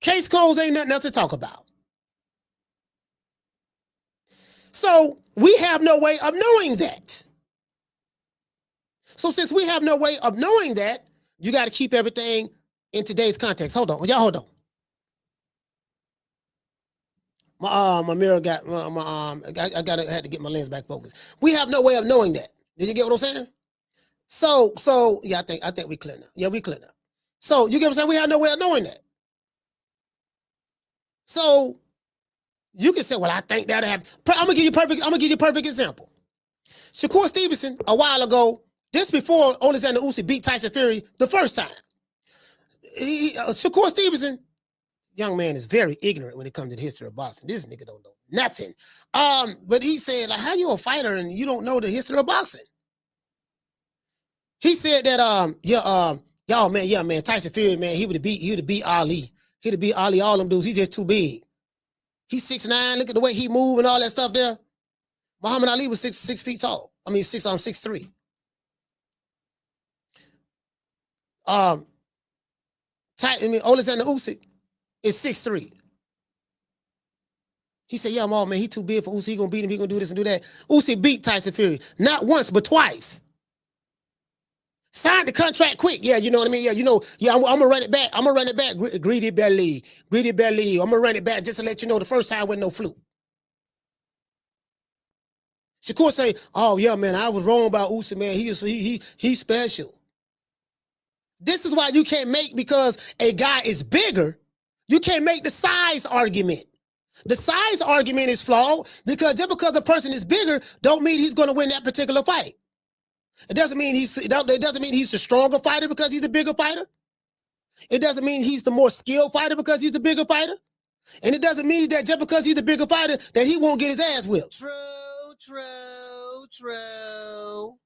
Case closed, ain't nothing else to talk about. So we have no way of knowing that. So since we have no way of knowing that, you got to keep everything in today's context. Hold on, y'all, hold on. My mirror got I had to get my lens back focused. We have no way of knowing that. Did you get what I'm saying? So yeah, I think we clear now. Yeah, we clear now. So you get what I'm saying? We have no way of knowing that. So you can say, well, I think that'll happen. I'm gonna give you a perfect example. Shakur Stevenson, a while ago, this before Oleksandr Usyk beat Tyson Fury the first time. Shakur Stevenson, young man, is very ignorant when it comes to the history of boxing. This nigga don't know nothing. But he said, like, how you a fighter and you don't know the history of boxing? He said that y'all, man, Tyson Fury, man, he would have beat Ali. He'd have beat Ali, all them dudes. He's just too big. He's 6'9". Look at the way he move and all that stuff there. Muhammad Ali was 6 feet tall. I mean, 6'3". Oleksandr Usyk is 6'3". He said, yeah, man, he too big for Usyk. He gonna beat him. He gonna do this and do that. Usyk beat Tyson Fury. Not once, but twice. Signed the contract quick. Yeah, you know what I mean? Yeah, I'm gonna run it back. Greedy belly. I'm gonna run it back just to let you know the first time with no fluke. Shakur say, oh yeah, man, I was wrong about Usyk, man. He's special. This is why you can't make, because a guy is bigger, you can't make the size argument. The size argument is flawed because just because a person is bigger don't mean he's gonna win that particular fight. It doesn't mean he's the stronger fighter because he's the bigger fighter. It doesn't mean he's the more skilled fighter because he's the bigger fighter. And it doesn't mean that just because he's the bigger fighter that he won't get his ass whipped. True.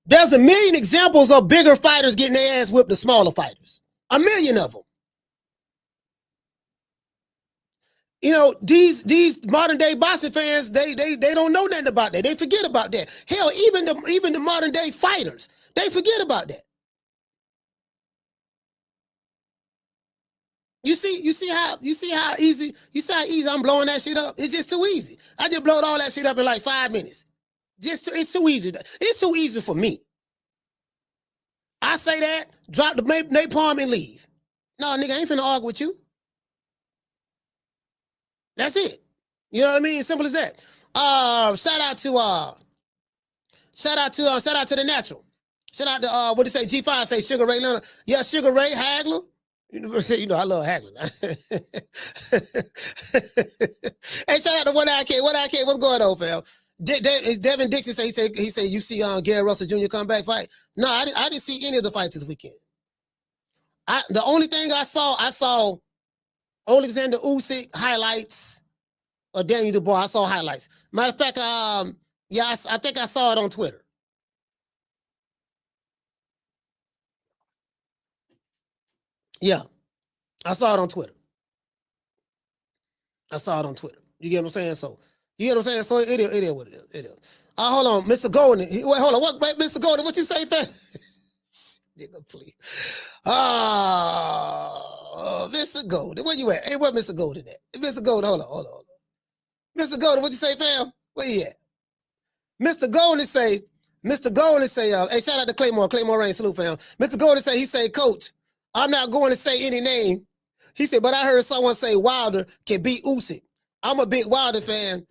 There's a million examples of bigger fighters getting their ass whipped than smaller fighters. A million of them. You know, these modern day boxing fans, they don't know nothing about that. They forget about that. Hell, even the modern day fighters, they forget about that. You see how easy I'm blowing that shit up? It's just too easy. I just blowed all that shit up in like 5 minutes. It's too easy. It's too easy for me. I say that, drop the napalm and leave. No, nigga, I ain't finna argue with you. That's it. You know what I mean? Simple as that. Shout out to the natural. Shout out to what did it say? G5 say Sugar Ray Leonard. Yeah, Sugar Ray Hagler. You know, I love Hagler. Hey, shout out to What I Can't. What's going on, fam? Devin Dixon said he said you see Gary Russell Jr. comeback fight. No, I didn't see any of the fights this weekend. The only thing I saw Oleksandr Usyk highlights or Daniel Dubois. I saw highlights. Matter of fact, Yeah, I think I saw it on Twitter. Yeah, I saw it on Twitter. I saw it on Twitter. You get what I'm saying? So, you get what I'm saying? So, it is what it is. It is. Hold on, Mr. Golden. Wait, hold on. What, Mr. Golden, what you say, fam? Nigga, please. Mr. Golden, where you at? Hey, where Mr. Golden at? Mr. Golden, hold on. Mr. Golden, what you say, fam? Where you at? Mr. Golden say, hey, shout out to Claymore Rain, salute, fam. Mr. Golden say, he say, Coach, I'm not going to say any name. He said, but I heard someone say Wilder can beat Usyk. I'm a big Wilder fan,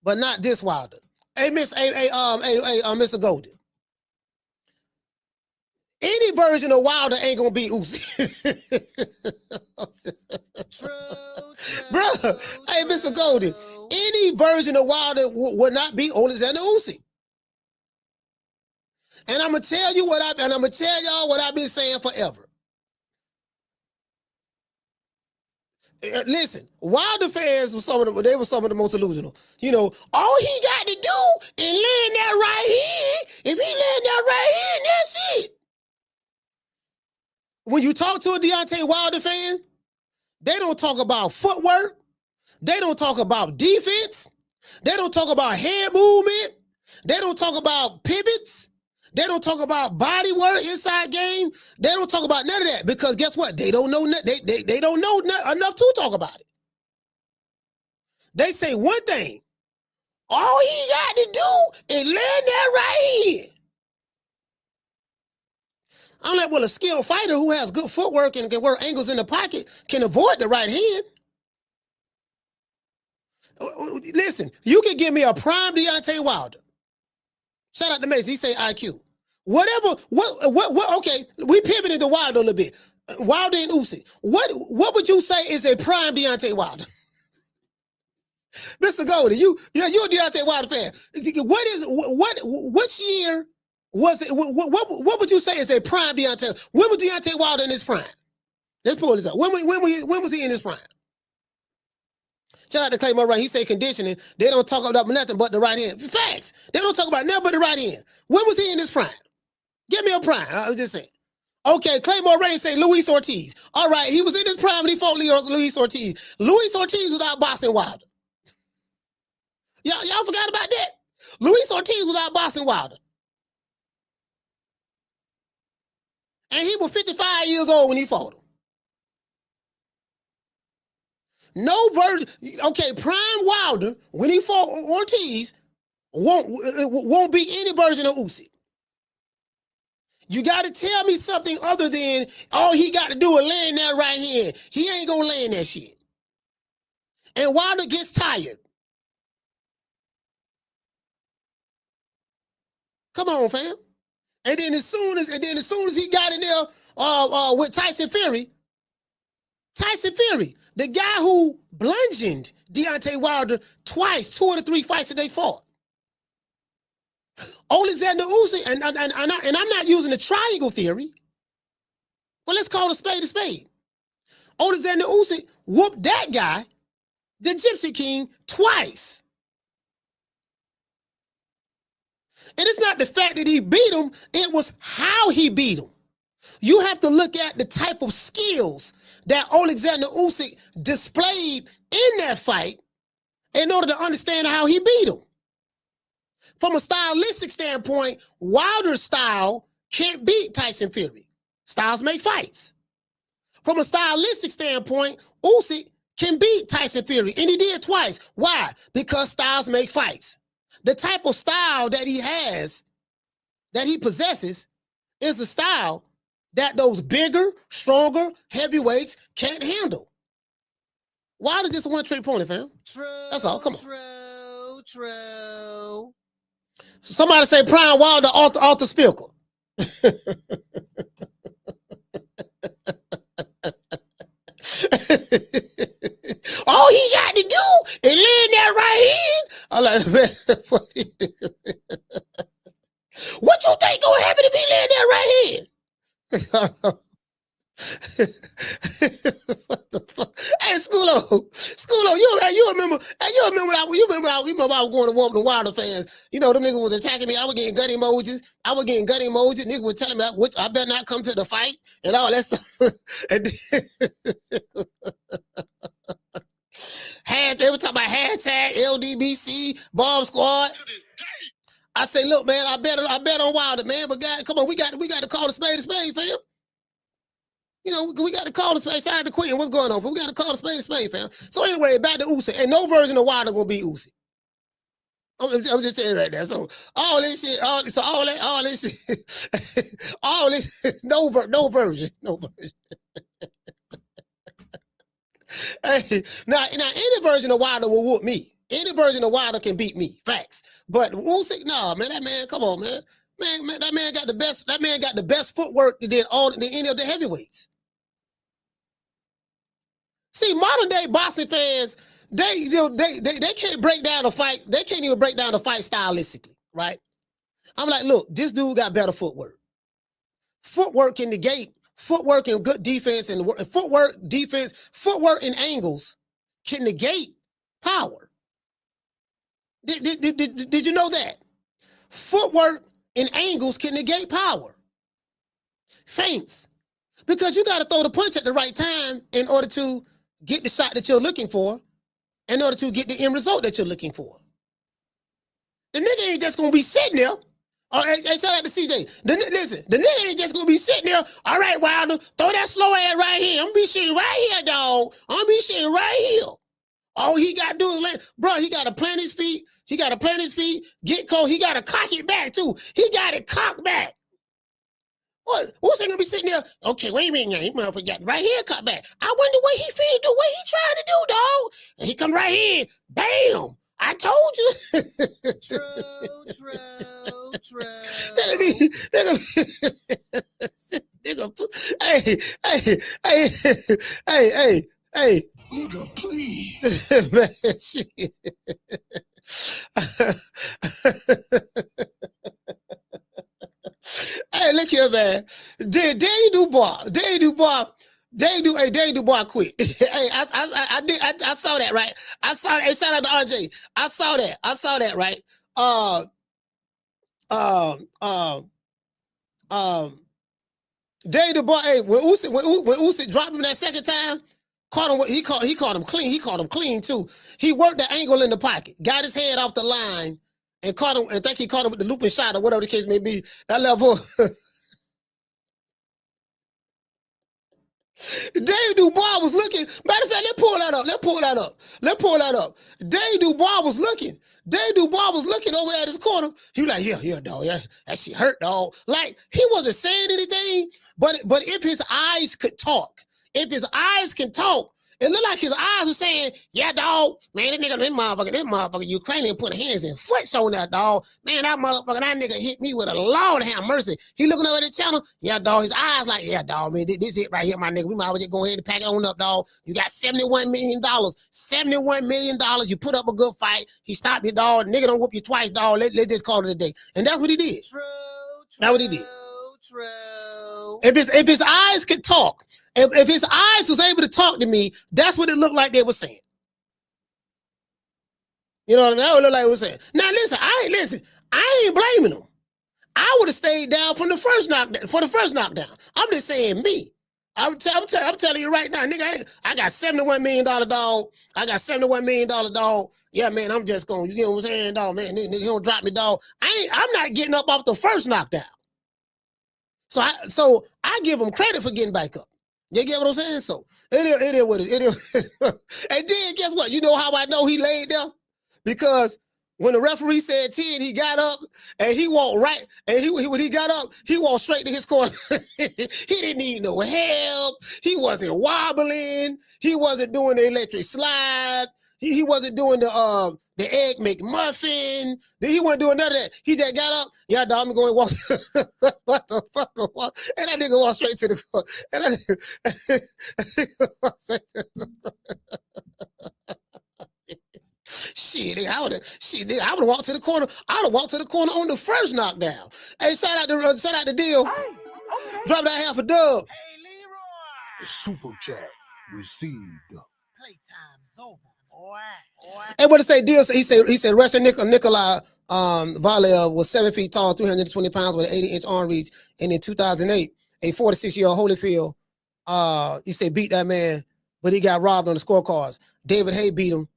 but not this Wilder. Hey, Mr. Golden. Any version of Wilder ain't gonna beat Usyk. Bro, hey, Mr. Golden. Any version of Wilder would not beat Oleksandr Usyk. And I'm gonna tell you what I've been saying forever. Listen, Wilder fans were some of the most delusional. You know, all he got to do is land that right here. If he land that right here, that's it. When you talk to a Deontay Wilder fan, they don't talk about footwork. They don't talk about defense. They don't talk about head movement. They don't talk about pivots. They don't talk about body work, inside game. They don't talk about none of that because guess what? They don't know. They don't know enough to talk about it. They say one thing. All he got to do is land that right here. I'm like, well, a skilled fighter who has good footwork and can work angles in the pocket can avoid the right hand. Listen, you can give me a prime Deontay Wilder. Shout out to Mace. He say IQ. Whatever. What? Okay, we pivoted to Wilder a little bit. Wilder and Usyk. What would you say is a prime Deontay Wilder? Mr. Goldie, you're a Deontay Wilder fan. Which year was it? What would you say is a prime Deontay? When was Deontay Wilder in his prime? Let's pull this up. When was he in his prime? Shout out to Claymore Right. He say conditioning. They don't talk about nothing but the right hand. Facts. They don't talk about nothing but the right hand. When was he in his prime? Give me a prime. I'm just saying. Okay, Claymore Ray say Luis Ortiz. All right, he was in his prime and he fought Luis Ortiz. Luis Ortiz was out boxing Wilder. Y'all forgot about that? Luis Ortiz was out boxing Wilder. And he was 55 years old when he fought him. No version. Okay, prime Wilder, when he fought Ortiz, won't be any version of Usyk. You got to tell me something other than all he got to do is land that right hand. He ain't going to land that shit. And Wilder gets tired. Come on, fam. And then as soon as he got in there with Tyson Fury, the guy who bludgeoned Deontay Wilder twice, 2 of the 3 fights that they fought. Oleksandr Usyk, and I'm not using the triangle theory, but let's call a spade a spade. Oleksandr Usyk whooped that guy, the Gypsy King, twice. And it's not the fact that he beat him, it was how he beat him. You have to look at the type of skills that Oleksandr Usyk displayed in that fight in order to understand how he beat him. From a stylistic standpoint, Wilder's style can't beat Tyson Fury. Styles make fights. From a stylistic standpoint, Usyk can beat Tyson Fury, and he did twice. Why? Because styles make fights. The type of style that he has, that he possesses, is a style that those bigger, stronger heavyweights can't handle. Wilder's just a one-trick pony, fam. True. That's all. Come on. True. So somebody say Prime Wilder Alter Spilker. All he got to do is land that right hand. I'm like, man, what you think gonna happen if he land that right hand? What the fuck? Hey, Schoolo, you remember I was going to war with the Wilder fans. You know, them niggas was attacking me. I was getting gun emojis. Niggas was telling me which I better not come to the fight and all that stuff. And they were talking about hashtag LDBC, Bomb Squad. I say, look, man, I bet on Wilder, man. But God, come on, we got to call the spade, fam. You know, we got to call the spade. Shout out to Queen. What's going on? We got to call the spade, fam. So anyway, back to Usyk. And no version of Wilder gonna beat Usyk. I'm just saying right there. So all this shit, no version. Hey, now any version of Wilder will whoop me. Any version of Wilder can beat me. Facts. But Usyk, nah, man, that man, come on, man. Man, that man got the best. That man got the best footwork than any of the heavyweights. See, modern day boxing fans, they can't break down a fight. They can't even break down a fight stylistically, right? I'm like, look, this dude got better footwork. Footwork in the gate, footwork and good defense, and footwork and angles can negate power. Did you know that? Footwork and angles can negate power. Feints. Because you got to throw the punch at the right time in order to get the shot that you're looking for, in order to get the end result that you're looking for. The nigga ain't just going to be sitting there. Hey, shout out to CJ. Listen, the nigga ain't just going to be sitting there. All right, Wilder, throw that slow ass right here. I'm going to be shooting right here, dog. I'm going to be shooting right here. All he got to do is, bro, he got to plant his feet. Get cold. He got to cock it back, too. He got it cocked back. What? Who's gonna be sitting there? Okay, wait a minute. He motherfucker got right here, cut back. I wonder what he finna do, what he trying to do, dog. And he come right here. Bam! I told you. True. Hey. Nigga, please. Man, shit. Hey, look here, man. Dubois quit. Hey, I saw that, right? Hey, shout out to RJ. I saw that, right? Dubois, hey, when Usyk dropped him that second time, he caught him clean. He caught him clean too. He worked the angle in the pocket, got his head off the line, and caught him. I think he caught him with the looping shot or whatever the case may be. That level. Dave Dubois was looking. Matter of fact, let's pull that up. Dave Dubois was looking. Over at his corner. He was like, yeah, dog. Yeah, that shit hurt, dog. Like, he wasn't saying anything, but if his eyes could talk, it looked like his eyes were saying, yeah, dog, man, this motherfucker, Ukrainian put hands and foots on that, dog. Man, that nigga hit me with a Lord have mercy. He looking over at the channel, yeah, dog, his eyes like, yeah, dog, man, this it right here, my nigga. We might as well just go ahead and pack it on up, dog. You got $71 million. $71 million. You put up a good fight. He stopped you, dog. Nigga don't whoop you twice, dog. Let's just call it a day. And that's what he did. That's what he did. True. If his eyes could talk, if his eyes was able to talk to me, that's what it looked like they were saying. You know what I mean? That would look like they were saying. Now listen, I ain't blaming them. I would have stayed down from the first knockdown. I'm just saying me. I'm telling you right now, nigga, I got $71 million, dog. Yeah, man, I'm just going, you get what I'm saying, dog, man, nigga, he don't drop me, dog. I'm not getting up off the first knockdown. So I give him credit for getting back up. You get what I'm saying? So it is what it is. And then guess what? You know how I know he laid there? Because when the referee said 10, he got up and he walked right. And when he got up, he walked straight to his corner. He didn't need no help. He wasn't wobbling. He wasn't doing the electric slide. He wasn't doing the egg McMuffin. He wasn't doing none of that. He just got up. Yeah, dog, I'm going to walk. What the fuck? And that nigga walked straight to the corner. And that walked straight to the Shit, I would have walked to the corner. I would have walked to the corner on the first knockdown. Hey, shout out to Deon. Drop that half a dub. Hey, Leroy. Super chat received. Playtime's over, boy. Hey, what to say? Deal? He said Russian Nikolai Valiev was 7 feet tall, 320 pounds with an 80-inch arm reach, and in 2008, a 46-year-old Holyfield, you say beat that man, but he got robbed on the scorecards. David Hay beat him.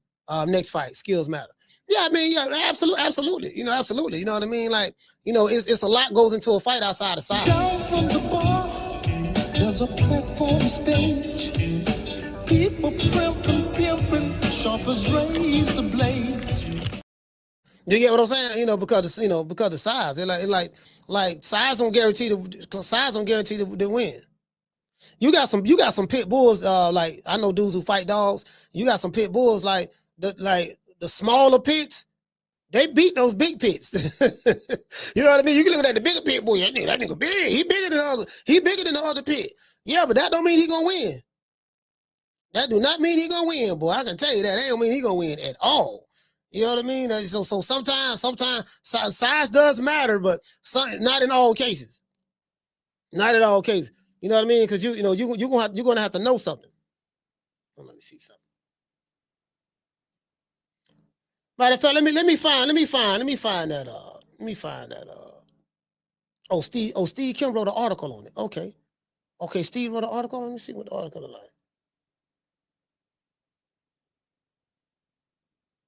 Next fight, skills matter. Yeah, I mean, yeah, absolutely. You know, absolutely. You know what I mean? Like, you know, it's a lot goes into a fight outside of size. Down from the bar, there's a platform stage. People pimping, sharp as razor blades. You get what I'm saying? You know, because of size. Like size don't guarantee the win. You got some pit bulls. Like I know dudes who fight dogs. You got some pit bulls like the smaller pits. They beat those big pits. You know what I mean? You can look at the bigger pit bull. That nigga big. He bigger than the other pit. Yeah, but that don't mean he gonna win. That do not mean he gonna win, boy. I can tell you that. That don't mean he gonna win at all. You know what I mean? So sometimes size does matter, but not in all cases. Not in all cases. You know what I mean? Because you're gonna have to know something. Oh, let me see something. Matter of fact, let me find that. Oh, Steve Kim wrote an article on it. Okay, Steve wrote an article. Let me see what the article is like.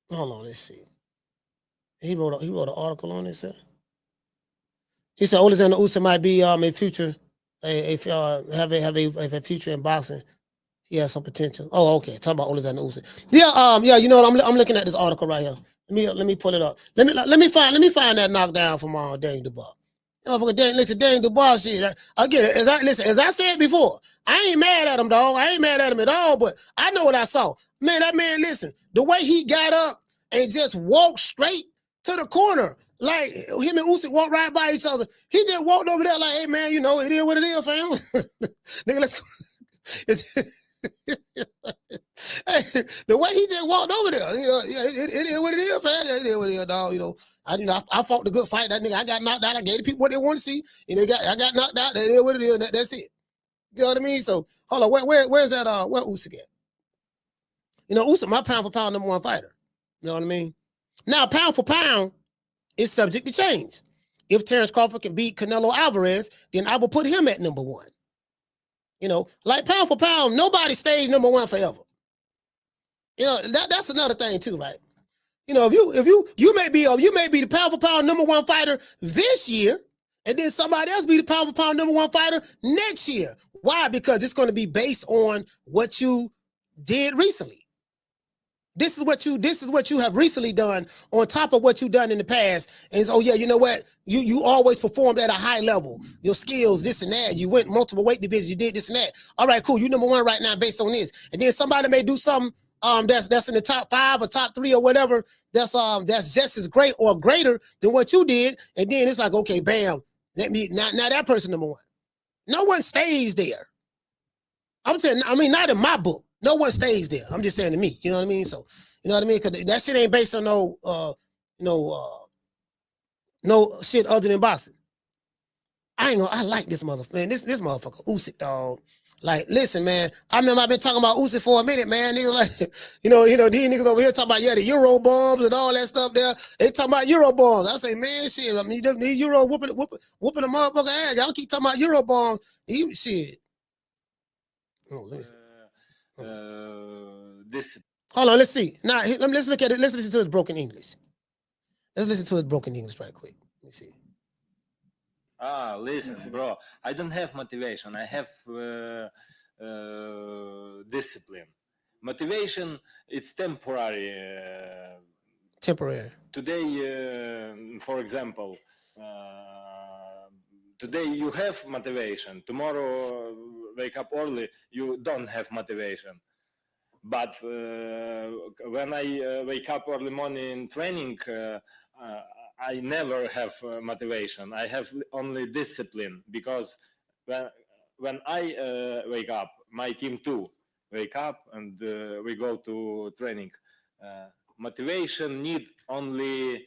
Hold on, let's see. He wrote an article on this. He said Oleksandr Usyk might be a future, have a future in boxing. He has some potential. Oh, okay. Talking about Oleksandr Usyk. Yeah. You know what? I'm looking at this article right here. Let me pull it up. Let me find that knockdown from Daniel Dubois. Daniel Dubois shit. Again, as I said before, I ain't mad at him, dog. I ain't mad at him at all. But I know what I saw. Man, that man, listen, the way he got up and just walked straight to the corner, like him and Usyk walked right by each other. He just walked over there like, hey, man, you know, it is what it is, fam. Nigga, let's go. Hey, the way he just walked over there, you know, it is what it is, man. It is what it is, dog. You know, I fought the good fight. That nigga, I got knocked out. I gave the people what they want to see, and I got knocked out. It is what it is. That's it. You know what I mean? So hold on, where's that? Where Usyk at? You know, Usyk, my pound for pound number one fighter. You know what I mean? Now, pound for pound is subject to change. If Terrence Crawford can beat Canelo Alvarez, then I will put him at number one. You know, like pound for pound, nobody stays number one forever. You know, that's another thing too, right? You know, if you may be the pound for pound number one fighter this year, and then somebody else be the pound for pound number one fighter next year. Why? Because it's going to be based on what you did recently. This is what you have recently done on top of what you've done in the past. And so, yeah, you know what? You always performed at a high level. Your skills, this and that. You went multiple weight divisions. You did this and that. All right, cool. You number one right now based on this. And then somebody may do something that's in the top 5 or top 3 or whatever. That's just as great or greater than what you did. And then it's like, okay, bam. Now that person number one. No one stays there. I'm saying, not in my book. No one stays there. I'm just saying to me. You know what I mean? So, you know what I mean? Because that shit ain't based on no shit other than boxing. I like this motherfucker, man. This motherfucker, Usyk, dog. Like, listen, man. I remember I've been talking about Usyk for a minute, man. Niggas like, you know, these niggas over here talking about, the Euro bombs and all that stuff there. They talking about Euro bombs. I say, man, shit. I mean, these Euro whooping the motherfucker ass. Y'all keep talking about Euro bombs. Shit. Oh, let me see. This. Hold on, let's see. Now, let's look at it. Let's listen to his broken English. Let's listen to his broken English right quick. Let me see. Listen, bro. I don't have motivation. I have discipline. Motivation, it's temporary. Temporary. Today, for example, today you have motivation. Tomorrow, wake up early, you don't have motivation. But when I wake up early morning training, I never have motivation. I have only discipline, because when I wake up, my team too wake up and we go to training. Motivation need only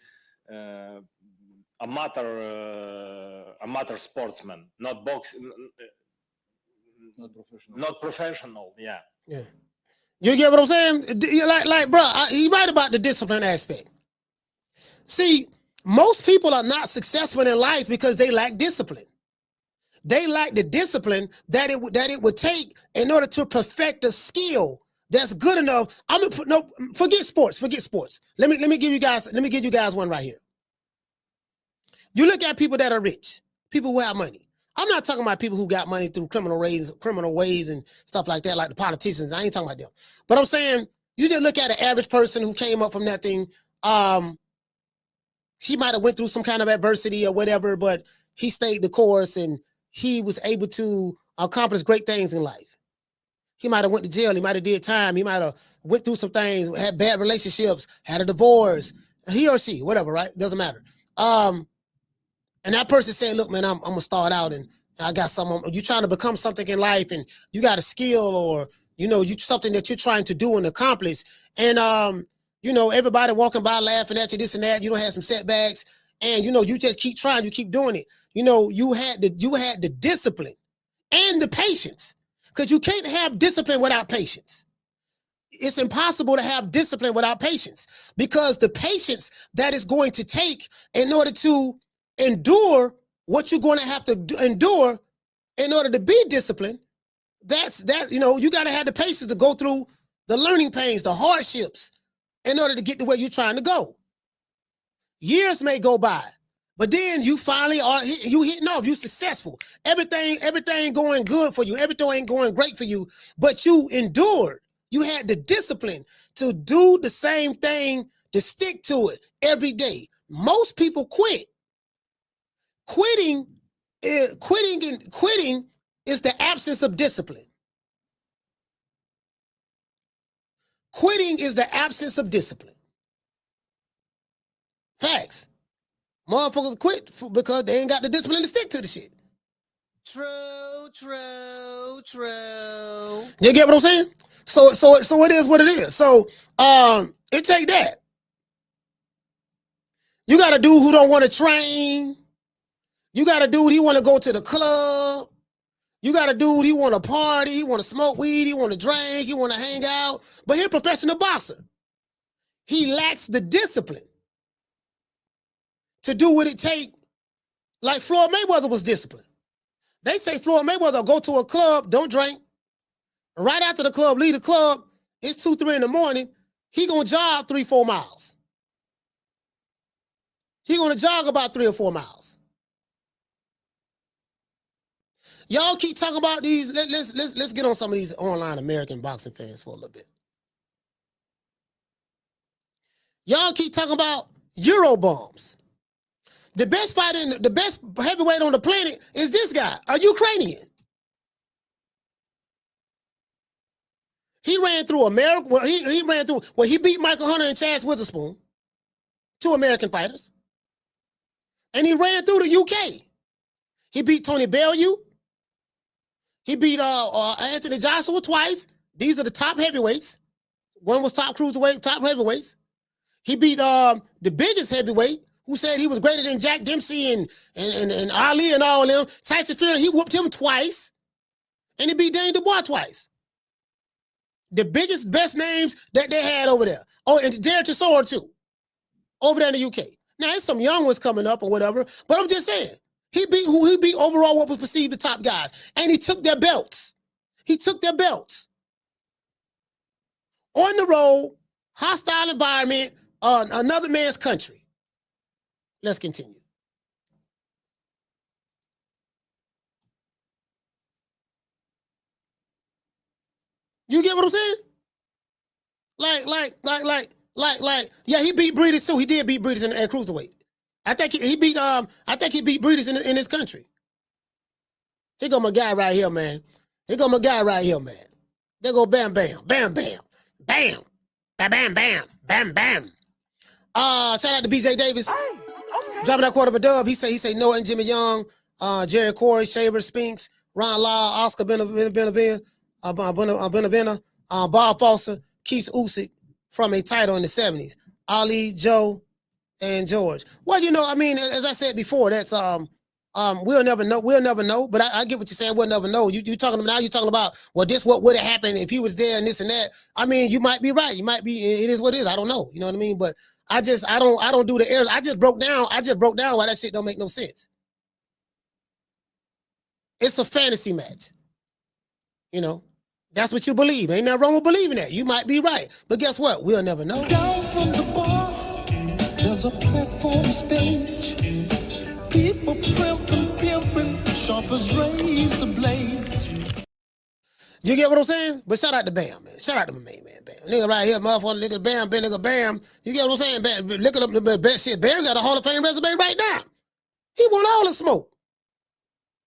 amateur sportsman, not not professional. Yeah. Yeah. You get what I'm saying? Like, bro, he right about the discipline aspect. See, most people are not successful in life because they lack discipline. They lack the discipline that it would take in order to perfect a skill that's good enough. Forget sports. Let me give you guys one right here. You look at people that are rich, people who have money. I'm not talking about people who got money through criminal ways and stuff like that, like the politicians. I ain't talking about them. But I'm saying you just look at an average person who came up from nothing. He might have went through some kind of adversity or whatever, but he stayed the course and he was able to accomplish great things in life. He might have went to jail. He might have did time. He might have went through some things, had bad relationships, had a divorce, he or she, whatever, right? Doesn't matter. And that person saying, look, man, I'm going to start out and I got something. You're trying to become something in life and you got a skill or, something that you're trying to do and accomplish. And, everybody walking by laughing at you, this and that. You don't have some setbacks and, you just keep trying. You keep doing it. You had the discipline and the patience because you can't have discipline without patience. It's impossible to have discipline without patience because the patience that is going to take in order to endure what you're going to have to endure in order to be disciplined. You got to have the patience to go through the learning pains, the hardships in order to get to where you're trying to go. Years may go by, but then you finally are hitting off. You successful. Everything going good for you. Everything ain't going great for you, but you endured. You had the discipline to do the same thing, to stick to it every day. Most people quit. Quitting is the absence of discipline. Quitting is the absence of discipline. Facts. Motherfuckers quit because they ain't got the discipline to stick to the shit. True. You get what I'm saying? So it is what it is. So it take that. You got a dude who don't want to train. You got a dude, he want to go to the club. You got a dude, he want to party. He want to smoke weed. He want to drink. He want to hang out. But he's a professional boxer. He lacks the discipline to do what it takes. Like Floyd Mayweather was disciplined. They say Floyd Mayweather go to a club, don't drink. Right after the club, leave the club. It's 2, 3 in the morning. He gonna jog 3, 4 miles. He gonna jog about 3 or 4 miles. Y'all keep talking about these. Let's get on some of these online American boxing fans for a little bit. Y'all keep talking about Euro bombs. The best fighter, the best heavyweight on the planet is this guy, a Ukrainian. He ran through America. Well, he beat Michael Hunter and Chaz Witherspoon, 2 American fighters. And he ran through the UK. He beat Tony Bellew. He beat Anthony Joshua twice. These are the top heavyweights. One was top cruiserweight, top heavyweights. He beat the biggest heavyweight, who said he was greater than Jack Dempsey and Ali and all of them. Tyson Fury, he whooped him twice. And he beat Dane Dubois twice. The biggest, best names that they had over there. Oh, and Derek Chisora too. Over there in the UK. Now, there's some young ones coming up or whatever, but I'm just saying. He beat overall what was perceived the top guys. And he took their belts. On the road, hostile environment, another man's country. Let's continue. You get what I'm saying? Yeah, he beat Breeders too. He did beat Breeders in cruiserweight. I think he beat Breeders in his country. Here go my guy right here, man. There go bam, bam, bam, bam, bam, bam, bam, bam, bam, bam. Shout out to BJ Davis. Hey, okay. Dropping that quarter of a dub. He say Norton, Jimmy Young, Jerry Corey, Shaver, Spinks, Ron Law, Oscar Benavena, Bob Foster keeps Usyk from a title in the 70s. Ali, Joe, and George. Well, I mean, as I said before, that's We'll never know. We'll never know. But I get what you're saying. We'll never know. You talking now? You talking about well, this what would have happened if he was there and this and that. I mean, you might be right. You might be. It is what it is. I don't know. You know what I mean? But I don't do the errors. I just broke down why that shit don't make no sense. It's a fantasy match. You know, that's what you believe. Ain't nothing wrong with believing that. You might be right. But guess what? We'll never know. Down from the bar, there's a platform stage. People pimping, sharp as razor blades. You get what I'm saying? But shout out to Bam, man. Shout out to my main man, Bam. Nigga right here, motherfucker, nigga Bam, nigga Bam. You get what I'm saying? Bam, look at the shit. Bam got a Hall of Fame resume right now. He want all the smoke.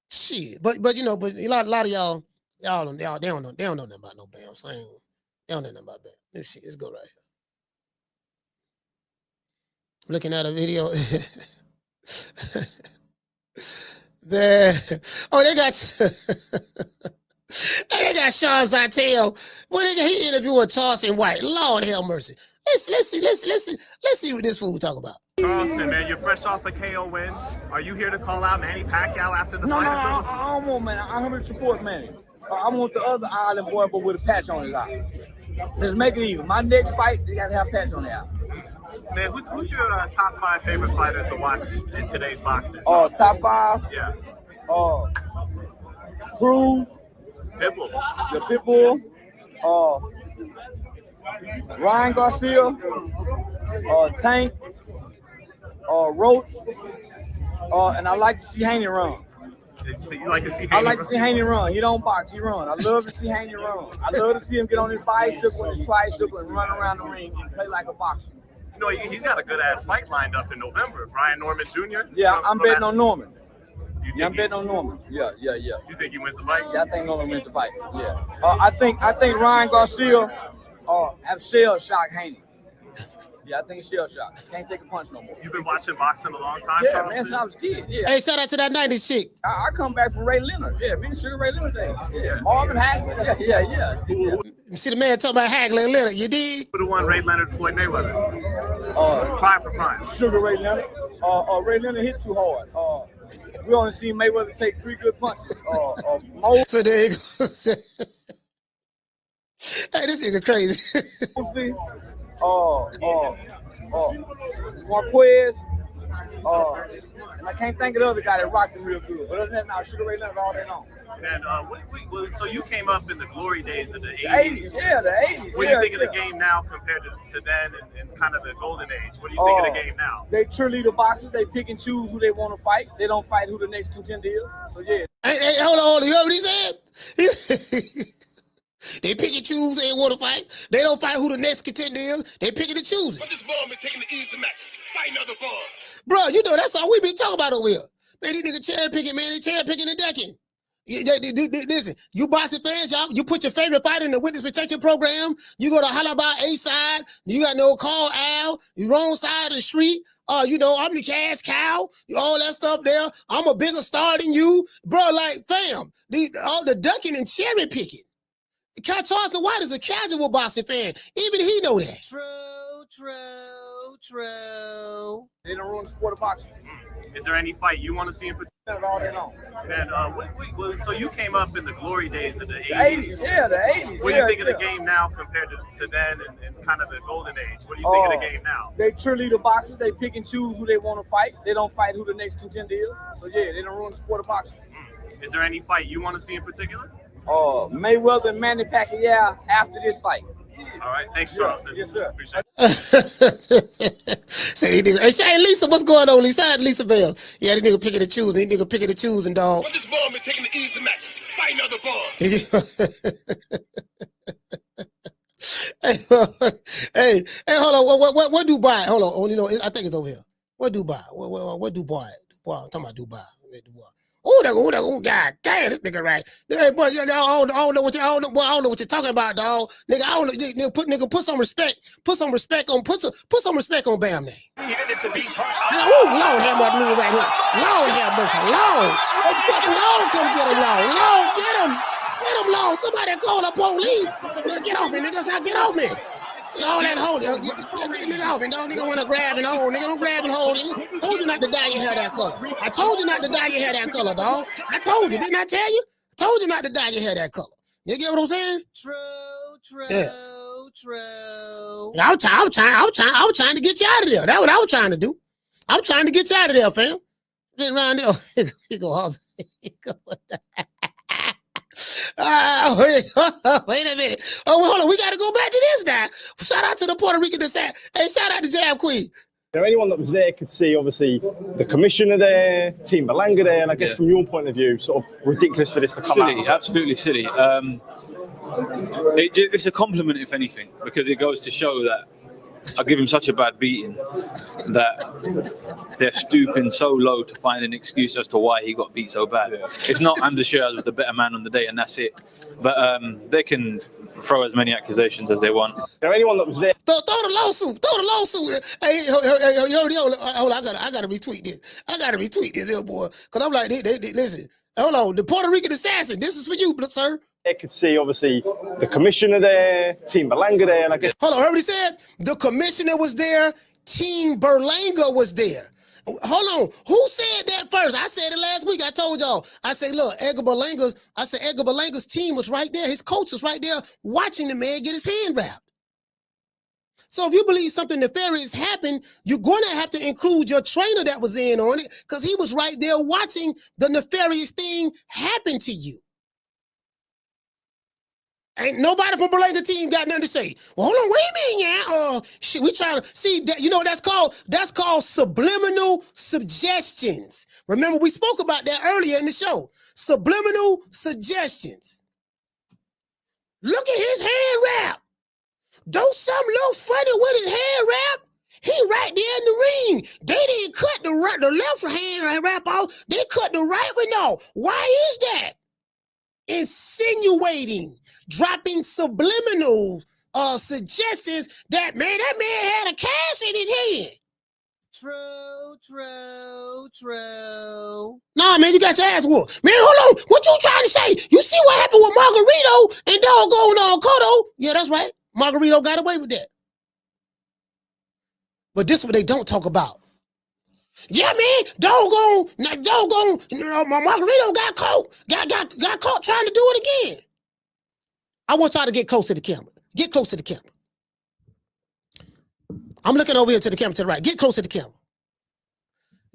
Shit. But you know, but a lot of y'all they don't know nothing about no Bam. So they don't know nothing about Bam. Let me see. Let's go right here. Looking at a video. They got Sean Zytel. Well, he interviewing Charleston White. Lord have mercy. Let's see what this fool talk about. Charleston, man, you're fresh off the KO win. Are you here to call out Manny Pacquiao after the fight? I don't want Manny. I'm here to support Manny. I want the other island boy, but with a patch on his eye. Let's make it even. My next fight, they got to have a patch on their eye. Man, who's your top 5 favorite fighters to watch in today's boxing? Top 5? Yeah. Cruz. Pitbull. The Pitbull. Ryan Garcia. Tank. Roach. And I like to see Haney run. So you like to see Haney I like to see Haney run. He don't box, he run. I love to see Haney run. I love to see him get on his bicycle and his tricycle and run around the ring and play like a boxer. You know, he's got a good-ass fight lined up in November. Brian Norman Jr.? Yeah, I'm betting on Norman. I'm betting on Norman. Yeah. You think he wins the fight? Yeah, I think Norman wins the fight. Yeah. I think Ryan Garcia have shell shock Haney. Yeah, I think shell shock. Can't take a punch no more. You've been watching boxing a long time, Yeah, Charles? man, since I was a kid. Yeah. Hey, shout out to that 90s chick. I come back from Ray Leonard. Yeah, me and Sugar Ray Leonard thing. Yeah. Marvin Hackett. Yeah. You see the man talking about Hagler and Leonard, you dig? Who the one, Ray Leonard, Floyd Mayweather? Prime for prime. Sugar Ray Leonard. Ray Leonard hit too hard. We only seen Mayweather take 3 good punches. So there you go. Hey, this nigga crazy. Marquez. And I can't think of the other guy that rocked him real good. But other than that, now Sugar Ray Leonard all day long. And so you came up in the glory days of the 80s. 80s, yeah, the 80s. What do you think of the game now compared to then and kind of the golden age? What do you think of the game now? They cheerleader boxers. They pick and choose who they want to fight. They don't fight who the next contender is. So, yeah. Hey, hold on. You heard what he said? They pick and choose they want to fight. They don't fight who the next contender is. They picking and choosing. But this ball been taking the easy matches. Fighting other balls. Bro, you know that's all we been talking about over here. Man, these niggas cherry picking, man. They cherry picking and decking. Listen, you boxing fans, y'all, you put your favorite fighter in the witness protection program. You go to Halabah A side. You got no call Al. You wrong side of the street. You know, I'm the cash cow. All that stuff there. I'm a bigger star than you. Bro, like, fam, all the ducking and cherry picking. Charleston White is a casual boxing fan. Even he know that. True. They don't ruin the sport of boxing. Is there any fight you want to see in particular? All day long. And so you came up in the glory days of the 80s. The 80s, yeah, the 80s. What do you think of the game now compared to then and kind of the golden age? What do you think of the game now? They cheerleader boxers. They pick and choose who they want to fight. They don't fight who the next contender is. So, yeah, they don't ruin the sport of boxing. Is there any fight you want to see in particular? Mayweather and Manny Pacquiao after this fight. All right, thanks, Charleston. Yes, sir. Appreciate it. Say, hey, Lisa, what's going on, Lisa? Shout out to Lisa Bell. Yeah, that nigga picking and choosing. That nigga picking and choosing, dog. But this ball been taking the easy matches. Fighting other balls. Hey, hold on. What Dubois? Hold on. You know, I think it's over here. What Dubois? What Dubois? I'm talking about Dubois. Oh, God damn, this nigga right. Hey, boy, I don't know what you're talking about, dog. Nigga, I don't know. Put some respect. Put some respect on Bam name. Oh, Lord have my knees right here. Lord have mercy. Lord, come get him, Lord. Lord, get him. Get him, Lord. Somebody call the police. Get off me, nigga. Get off me. all that holding. Nigga off, nigga want to grab and hold. Nigga don't grab and hold. I told you not to dye your hair that color. I told you not to dye your hair that color, dog. I told you, didn't I tell you? I told you not to dye your hair that color. You get what I'm saying? True. I was trying to get you out of there. That's what I was trying to do. I'm trying to get you out of there, fam. Been around there. He go off. Wait a minute. Oh, well, hold on. We got to go back to this now. Shout out to the Puerto Rican descent. Hey, shout out to Jab Queen. Anyone that was there could see, obviously, the commissioner there, Team Malanga there, and I guess from your point of view, sort of ridiculous for this to come out. Absolutely silly. It's a compliment, if anything, because it goes to show that I give him such a bad beating that they're stooping so low to find an excuse as to why he got beat so bad. It's not Anders Shiraz was the better man on the day, and that's it. But they can throw as many accusations as they want. Anyone that was there. Throw the lawsuit. Throw the lawsuit. Hey, hold on. I gotta retweet this. I gotta retweet this, little boy, because I'm like, listen. Hold on. The Puerto Rican assassin. This is for you, sir. They could see, obviously, the commissioner there, Team Berlanga there, and I guess. Hold on, heard what he said? The commissioner was there, Team Berlanga was there. Hold on, who said that first? I said it last week. I told y'all. I said, look, Edgar Berlanga's team was right there. His coach was right there watching the man get his hand wrapped. So if you believe something nefarious happened, you're going to have to include your trainer that was in on it, because he was right there watching the nefarious thing happen to you. Ain't nobody from Berlanga team got nothing to say. Well, hold on, what do you mean, yeah? Shit, we trying to see that. You know what that's called subliminal suggestions. Remember, we spoke about that earlier in the show. Subliminal suggestions. Look at his hand wrap. Don't something look funny with his hand wrap? He right there in the ring. They didn't cut the left hand wrap off. They cut the right one off. Why is that? Insinuating, dropping subliminal suggestions that man had a cash in his hand. True. Nah, man, you got your ass whooped. Man, hold on. What you trying to say? You see what happened with Margarito and doggone Cotto? Yeah, that's right. Margarito got away with that. But this is what they don't talk about. Yeah, man, doggone, Margarito got caught trying to do it again. I want y'all to get close to the camera. Get close to the camera. I'm looking over here to the camera to the right. Get close to the camera.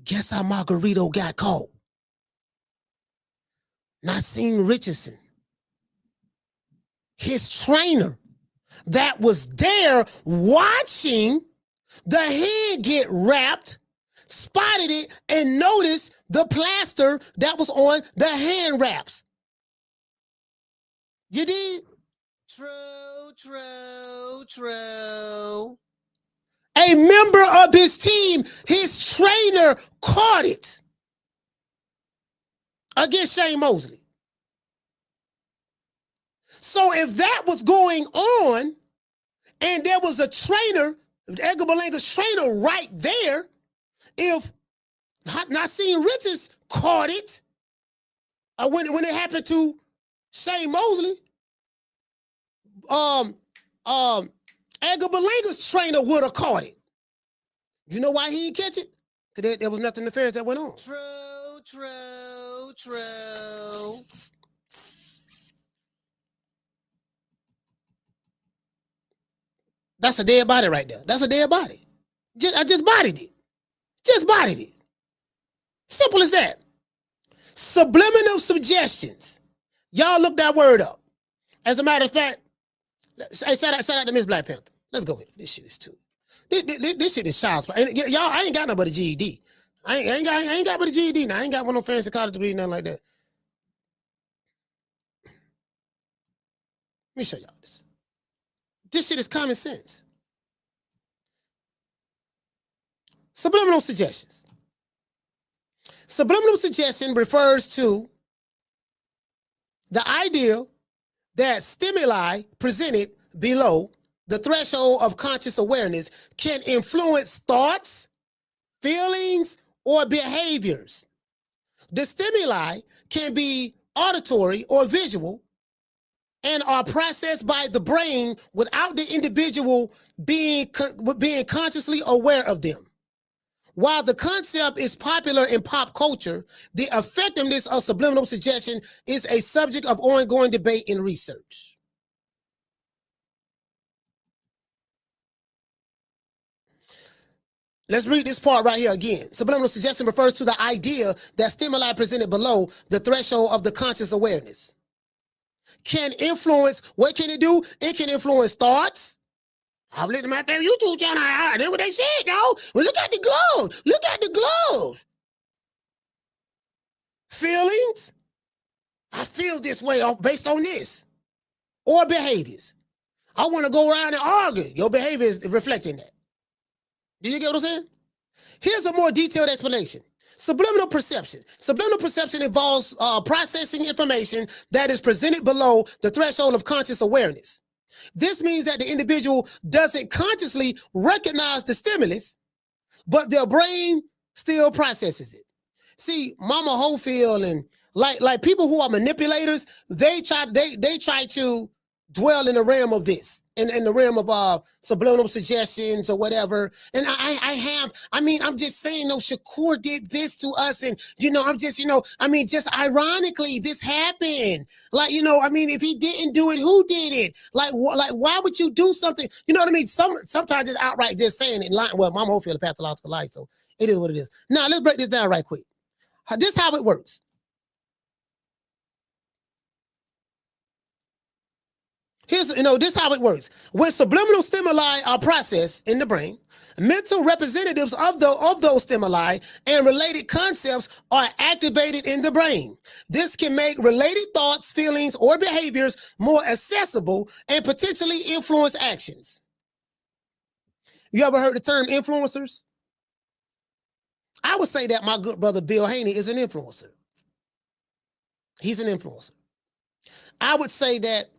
Guess how Margarito got caught? Nassim Richardson, his trainer that was there watching the hand get wrapped, spotted it and noticed the plaster that was on the hand wraps. You did? True. A member of his team, his trainer, caught it against Shane Mosley. So if that was going on and there was a trainer, Edgar Berlanga's trainer right there, if Nassim Richards caught it when it happened to Shane Mosley, Edgar Berlanga's trainer would have caught it. You know why he didn't catch it? Because there was nothing nefarious that went on. True. That's a dead body right there. That's a dead body. I just bodied it. Just bodied it. Simple as that. Subliminal suggestions. Y'all look that word up. As a matter of fact, hey, shout out to Miss Black Panther. Let's go with it. This shit is too. This shit is child's play. Y'all, I ain't got nothing but a GED. I ain't got but a GED now. I ain't got one of them fancy college degree, nothing like that. Let me show y'all this. This shit is common sense. Subliminal suggestions. Subliminal suggestion refers to the idea that stimuli presented below the threshold of conscious awareness can influence thoughts, feelings, or behaviors. The stimuli can be auditory or visual, and are processed by the brain without the individual being consciously aware of them. While the concept is popular in pop culture, the effectiveness of subliminal suggestion is a subject of ongoing debate in research. Let's read this part right here again. Subliminal suggestion refers to the idea that stimuli presented below the threshold of the conscious awareness can influence, what can it do? It can influence thoughts. I'm listening to my favorite YouTube channel. That's what they said, yo. Well, look at the gloves. Look at the gloves. Feelings. I feel this way based on this. Or behaviors. I want to go around and argue. Your behavior is reflecting that. Do you get what I'm saying? Here's a more detailed explanation. Subliminal perception. Subliminal perception involves processing information that is presented below the threshold of conscious awareness. This means that the individual doesn't consciously recognize the stimulus, but their brain still processes it. See, Mama Hofield and like people who are manipulators, they try to dwell in the realm of this, in the realm of subliminal suggestions or whatever. And I'm just saying, Shakur did this to us, and just ironically, this happened. If he didn't do it, who did it? Why would you do something? You know what I mean? Sometimes it's outright just saying it. Well, Mama Hofield a pathological life, so it is what it is. Now let's break this down right quick. This is how it works. This is how it works. When subliminal stimuli are processed in the brain, mental representatives of those stimuli and related concepts are activated in the brain. This can make related thoughts, feelings, or behaviors more accessible and potentially influence actions. You ever heard the term influencers? I would say that my good brother Bill Haney is an influencer. He's an influencer. I would say that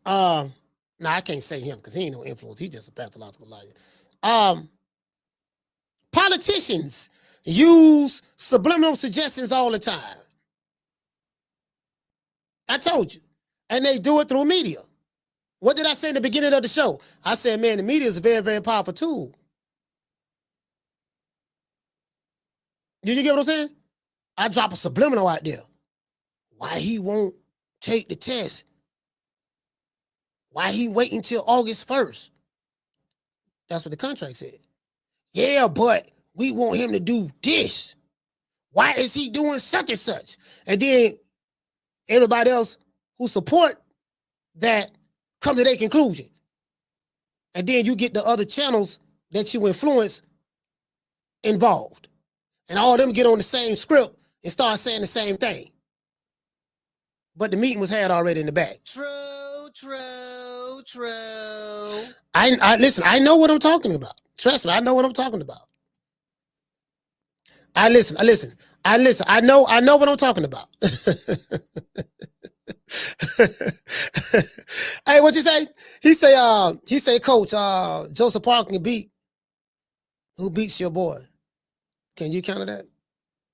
I can't say him because he ain't no influence. He's just a pathological liar. Politicians use subliminal suggestions all the time. I told you. And they do it through media. What did I say in the beginning of the show? I said, man, the media is a very, very powerful tool. Did you get what I'm saying? I drop a subliminal out there. Why he won't take the test? Why he waiting until August 1st? That's what the contract said. Yeah, but we want him to do this. Why is he doing such and such? And then everybody else who support that come to their conclusion. And then you get the other channels that you influence involved. And all of them get on the same script and start saying the same thing. But the meeting was had already in the back. True. Listen, I know what I'm talking about. Trust me, I know what I'm talking about. I listen. I know what I'm talking about. Hey, what you say? He say, Coach, Joseph Parker can beat. Who beats your boy? Can you counter that?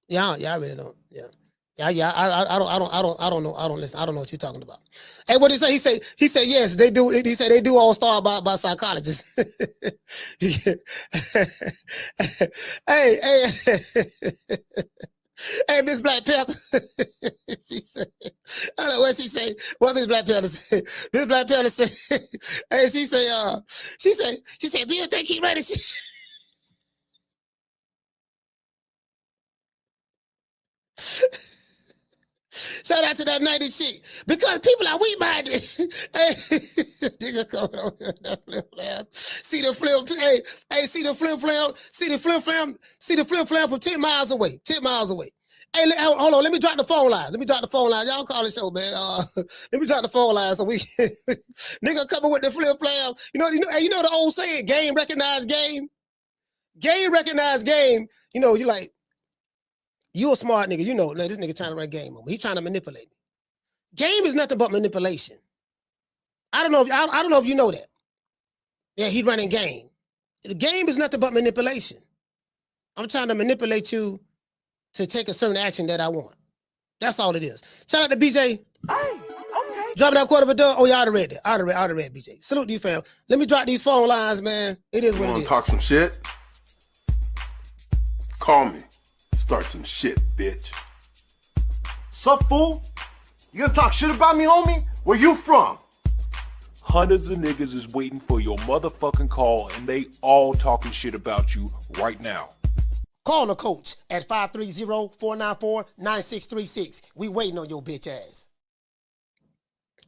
Yeah, I really don't. Yeah. I don't know. I don't listen. I don't know what you're talking about. Hey, what did he say? He said yes, they do. He said they do all star by psychologists. Hey, Miss Black Panther. She said, I don't know what she say. What Miss Black Panther say? Miss Black Panther say, hey, she said, Bill think he ready. Shout out to that 90 chick. Because people are weak-minded. Hey, nigga coming on here. See the flip, hey, see the flip flam from 10 miles away. 10 miles away. Hey, hold on, let me drop the phone line. Y'all call the show, man. Let me drop the phone line so we nigga coming with the flip flam. You know the old saying, game recognize game? Game recognize game. You know, you like, you a smart nigga. You know, like, this nigga trying to run game on me. He trying to manipulate me. Game is nothing but manipulation. I don't know if you know that. Yeah, he running game. The game is nothing but manipulation. I'm trying to manipulate you to take a certain action that I want. That's all it is. Shout out to BJ. Dropping that quarter of a dub. Oh, yeah, I already read that. I already read, BJ. Salute to you, fam. Let me drop these phone lines, man. It is what it is. Talk some shit? Call me. Start some shit, bitch. Sup, fool? You gonna talk shit about me, homie? Where you from? Hundreds of niggas is waiting for your motherfucking call, and they all talking shit about you right now. Call the coach at 530-494-9636. We waiting on your bitch ass.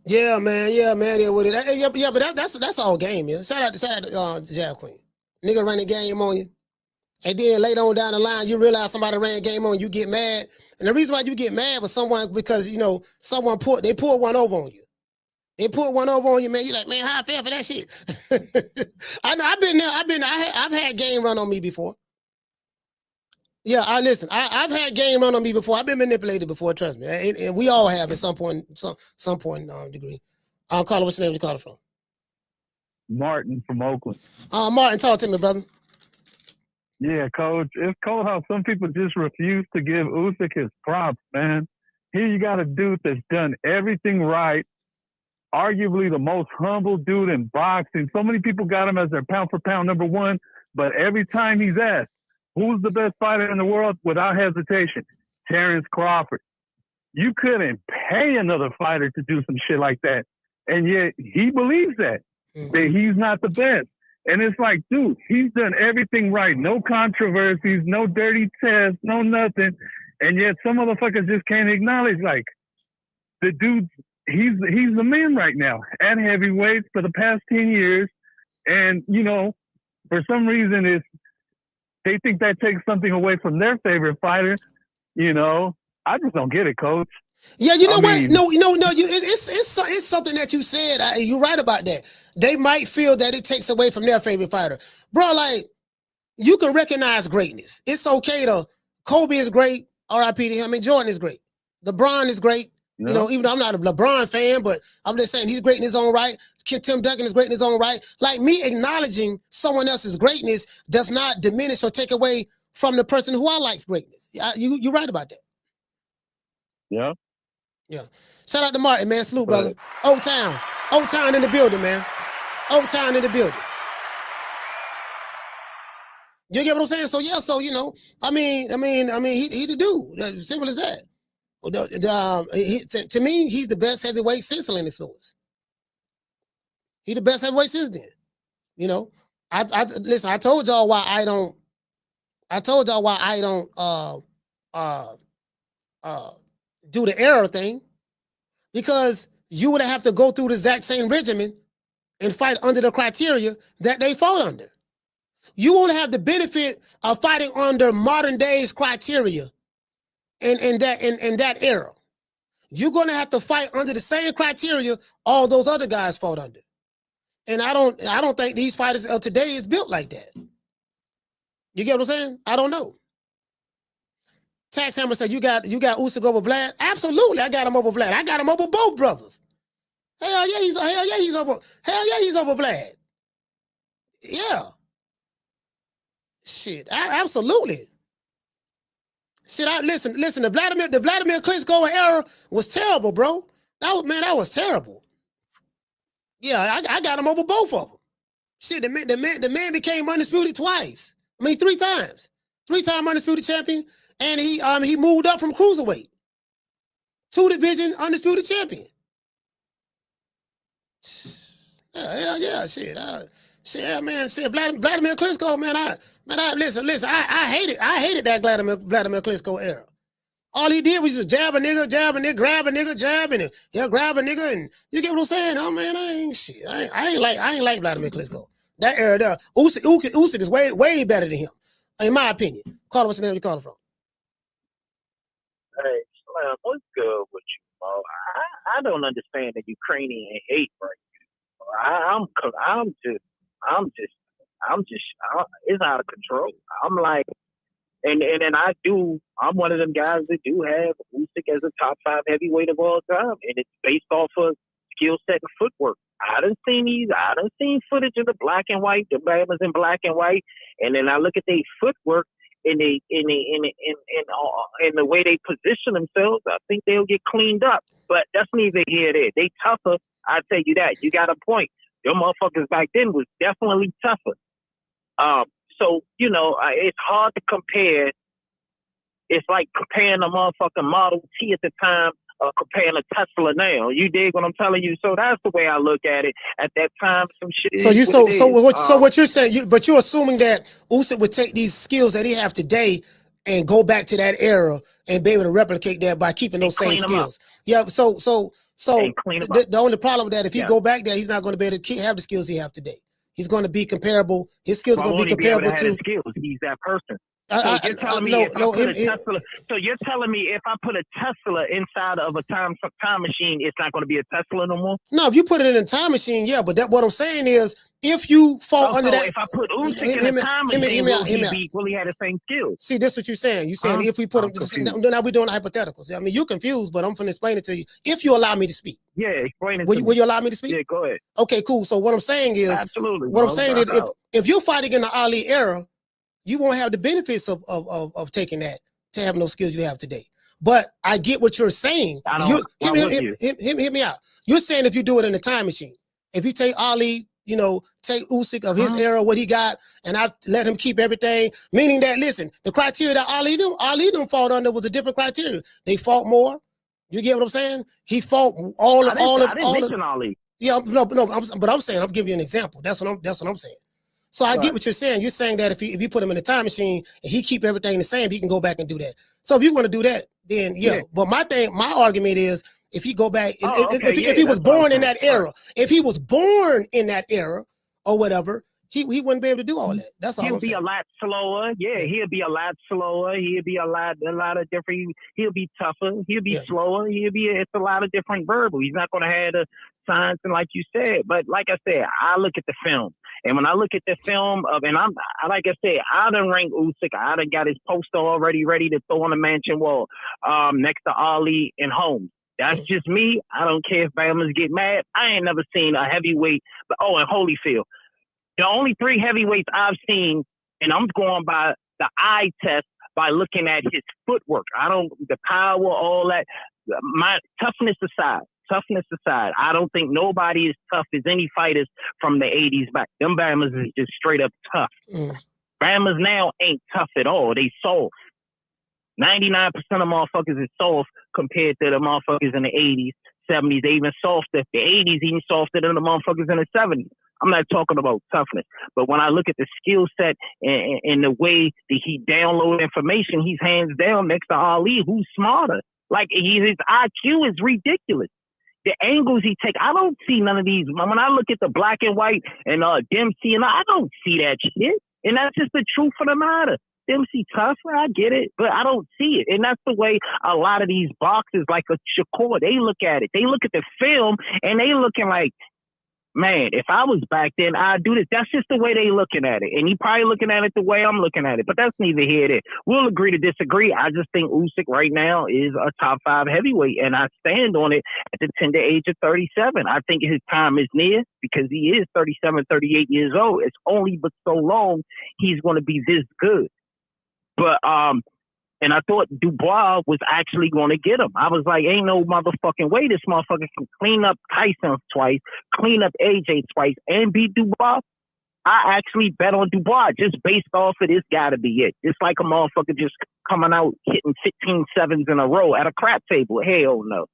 Yeah, man. Yeah, with it. Yeah, but that's all game, man. Shout out to Jab Queen. Nigga run the game on you. And then later on down the line, you realize somebody ran a game on you, get mad. And the reason why you get mad with someone because, you know, they pulled one over on you. They pulled one over on you, man. You're like, man, how I feel for that shit? I know, I've been there. I've had game run on me before. Yeah, listen. I've had game run on me before. I've been manipulated before. Trust me, and we all have at some point degree. Caller, what's your name? You call it from? Martin from Oakland. Martin, talk to me, brother. Yeah, coach. It's cold how some people just refuse to give Usyk his props, man. Here you got a dude that's done everything right. Arguably the most humble dude in boxing. So many people got him as their pound for pound number one, but every time he's asked, who's the best fighter in the world? Without hesitation, Terrence Crawford. You couldn't pay another fighter to do some shit like that. And yet he believes that he's not the best. And it's like, dude, he's done everything right. No controversies, no dirty tests, no nothing. And yet some motherfuckers just can't acknowledge, like, the dude's, he's the man right now at heavyweight for the past 10 years. And, you know, for some reason they think that takes something away from their favorite fighter. You know, I just don't get it, coach. Yeah, you know what? No. It's something that you said. You're right about that. They might feel that it takes away from their favorite fighter, bro. Like, you can recognize greatness. It's okay to. Kobe is great. R.I.P. to him. I mean, Jordan is great. LeBron is great. Yeah. You know, even though I'm not a LeBron fan, but I'm just saying he's great in his own right. Tim Duncan is great in his own right. Like, me acknowledging someone else's greatness does not diminish or take away from the person who I like's greatness. You're right about that. Yeah. Yeah. Shout out to Martin, man. Salute, brother. Old Town in the building, man. Old Town in the building. You get what I'm saying? So yeah, so you know, I mean, he the dude. Simple as that. To me, he's the best heavyweight since Lennox Lewis. He the best heavyweight since then. You know, listen. I told y'all why I don't do the error thing, because you would have to go through the exact same regimen and fight under the criteria that they fought under. You won't have the benefit of fighting under modern days criteria in that era. You're going to have to fight under the same criteria all those other guys fought under. And I don't think these fighters of today is built like that. You get what I'm saying? I don't know. Tax Hammer said, you got Usyk over Vlad? Absolutely, I got him over Vlad. I got him over both brothers. Hell yeah, he's over Vlad. Yeah. Shit, absolutely. Shit, listen, the Vladimir Klitschko era was terrible, bro. That was terrible. Yeah, I got him over both of them. Shit, the man became undisputed twice. I mean, 3 times. 3-time undisputed champion. And he moved up from cruiserweight. 2-division undisputed champion. Yeah, shit. Man, shit. Vladimir Klitschko, man. Listen. I hated that Vladimir Klitschko era. All he did was just jab a nigga, grab a nigga, jab, and he'll grab a nigga, and you get what I'm saying? Oh man, I ain't like Vladimir Klitschko. That era there, Usyk is way better than him, in my opinion. Call what's your name? You calling from? Hey, Slim, what's good with you, bro? I don't understand the Ukrainian hate right now. I'm just, it's out of control. I'm like, and I'm one of them guys that do have Usyk as a top 5 heavyweight of all time, and it's based off of skill set and footwork. I done seen footage of the black and white, the Bama's in black and white, and then I look at their footwork and the way they position themselves. I think they'll get cleaned up. But that's neither here nor there. They tougher. I tell you that. You got a point. Your motherfuckers back then was definitely tougher. So you know, it's hard to compare. It's like comparing a motherfucking Model T at the time or comparing a Tesla now. You dig what I'm telling you? So that's the way I look at it. At that time, some shit. So what you're saying? But you're assuming that Usyk would take these skills that he have today and go back to that era and be able to replicate that by keeping those same skills. Yeah. So the only problem with that, if you go back there, he's not going to be able to have the skills he have today. He's going to be comparable. His skills are going to be comparable to. He's that person. So you're telling me if I put a Tesla inside of a time machine, it's not going to be a Tesla no more? No, if you put it in a time machine, yeah. But what I'm saying is, if you fall under that, if I put Usyk in a time machine, will he have the same skills? See, that's what you're saying. You're saying if we put him, now we're doing hypotheticals. I mean, you're confused, but I'm going to explain it to you. If you allow me to speak. Yeah, explain it. Will you allow me to speak? Yeah, go ahead. Okay, cool. So what I'm saying is, absolutely. What I'm saying is, if you're fighting in the Ali era, you won't have the benefits of taking that to have no skills you have today. But I get what you're saying. Hear me out. You're saying if you do it in a time machine, if you take Ali, you know, take Usyk of his era, what he got, and I let him keep everything, meaning that, listen, the criteria that Ali them fought under was a different criteria. They fought more. You get what I'm saying? He fought all of Ali. Yeah, but I'm saying, I'm giving you an example. That's what I'm saying. So I get what you're saying. You're saying that if you put him in a time machine and he keep everything the same, he can go back and do that. So if you want to do that, then yeah. But my argument is, if he go back, if he was born in that era, if he was born in that era or whatever, he wouldn't be able to do all that. That's all. He'll be a lot slower. Yeah, he'll be a lot slower. He'll be a lot of different. He'll be tougher. He'll be slower. It's a lot of different verbal. He's not going to have the science and like you said. But like I said, I look at the film. And when I look at the film like I said, I done ranked Usyk. I done got his poster already ready to throw on the mansion wall next to Ali and Holmes. That's just me. I don't care if Bama's get mad. I ain't never seen a heavyweight. And Holyfield. The only 3 heavyweights I've seen, and I'm going by the eye test by looking at his footwork. The power, all that. My toughness aside, I don't think nobody is tough as any fighters from the 80s back. Them Bamas is just straight up tough. Bamas now ain't tough at all. They soft. 99% of motherfuckers is soft compared to the motherfuckers in the 80s, 70s. They even softer. The 80s even softer than the motherfuckers in the 70s. I'm not talking about toughness. But when I look at the skill set and the way that he download information, he's hands down next to Ali, who's smarter. Like, his IQ is ridiculous. The angles he take, I don't see none of these. When I look at the black and white and Dempsey, and I don't see that shit. And that's just the truth of the matter. Dempsey tough, I get it, but I don't see it. And that's the way a lot of these boxers, like a Shakur, they look at it. They look at the film, and they looking like, man, if I was back then, I'd do this. That's just the way they looking at it. And he probably looking at it the way I'm looking at it. But that's neither here nor there. We'll agree to disagree. I just think Usyk right now is a top 5 heavyweight. And I stand on it at the tender age of 37. I think his time is near because he is 37, 38 years old. It's only but so long he's going to be this good. But, and I thought Dubois was actually going to get him. I was like, ain't no motherfucking way this motherfucker can clean up Tyson twice, clean up AJ twice, and beat Dubois. I actually bet on Dubois just based off of this gotta be it. It's like a motherfucker just coming out hitting 15 sevens in a row at a crap table. Hell no.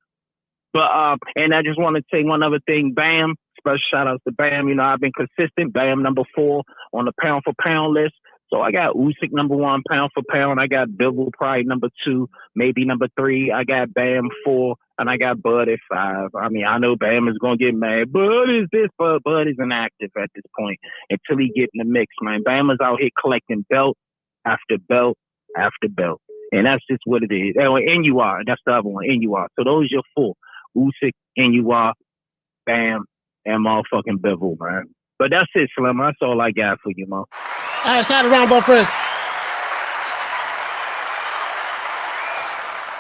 But, and I just want to say one other thing. Bam, special shout outs to Bam. You know, I've been consistent. Bam, number 4 on the pound for pound list. So I got Usyk number 1, pound for pound. I got Bivol probably number 2, maybe number 3. I got Bam 4, and I got Bud at 5. I mean, I know Bam is gonna get mad. Bud is this, but Bud is inactive at this point until he get in the mix, man. Bam is out here collecting belt after belt after belt, and that's just what it is. Oh, NUR, that's the other one, NUR. So those are your 4: Usyk, NUR, Bam, and motherfucking Bivol, man. But that's it, Slim. That's all I got for you, man. All right, shout out to round ball first.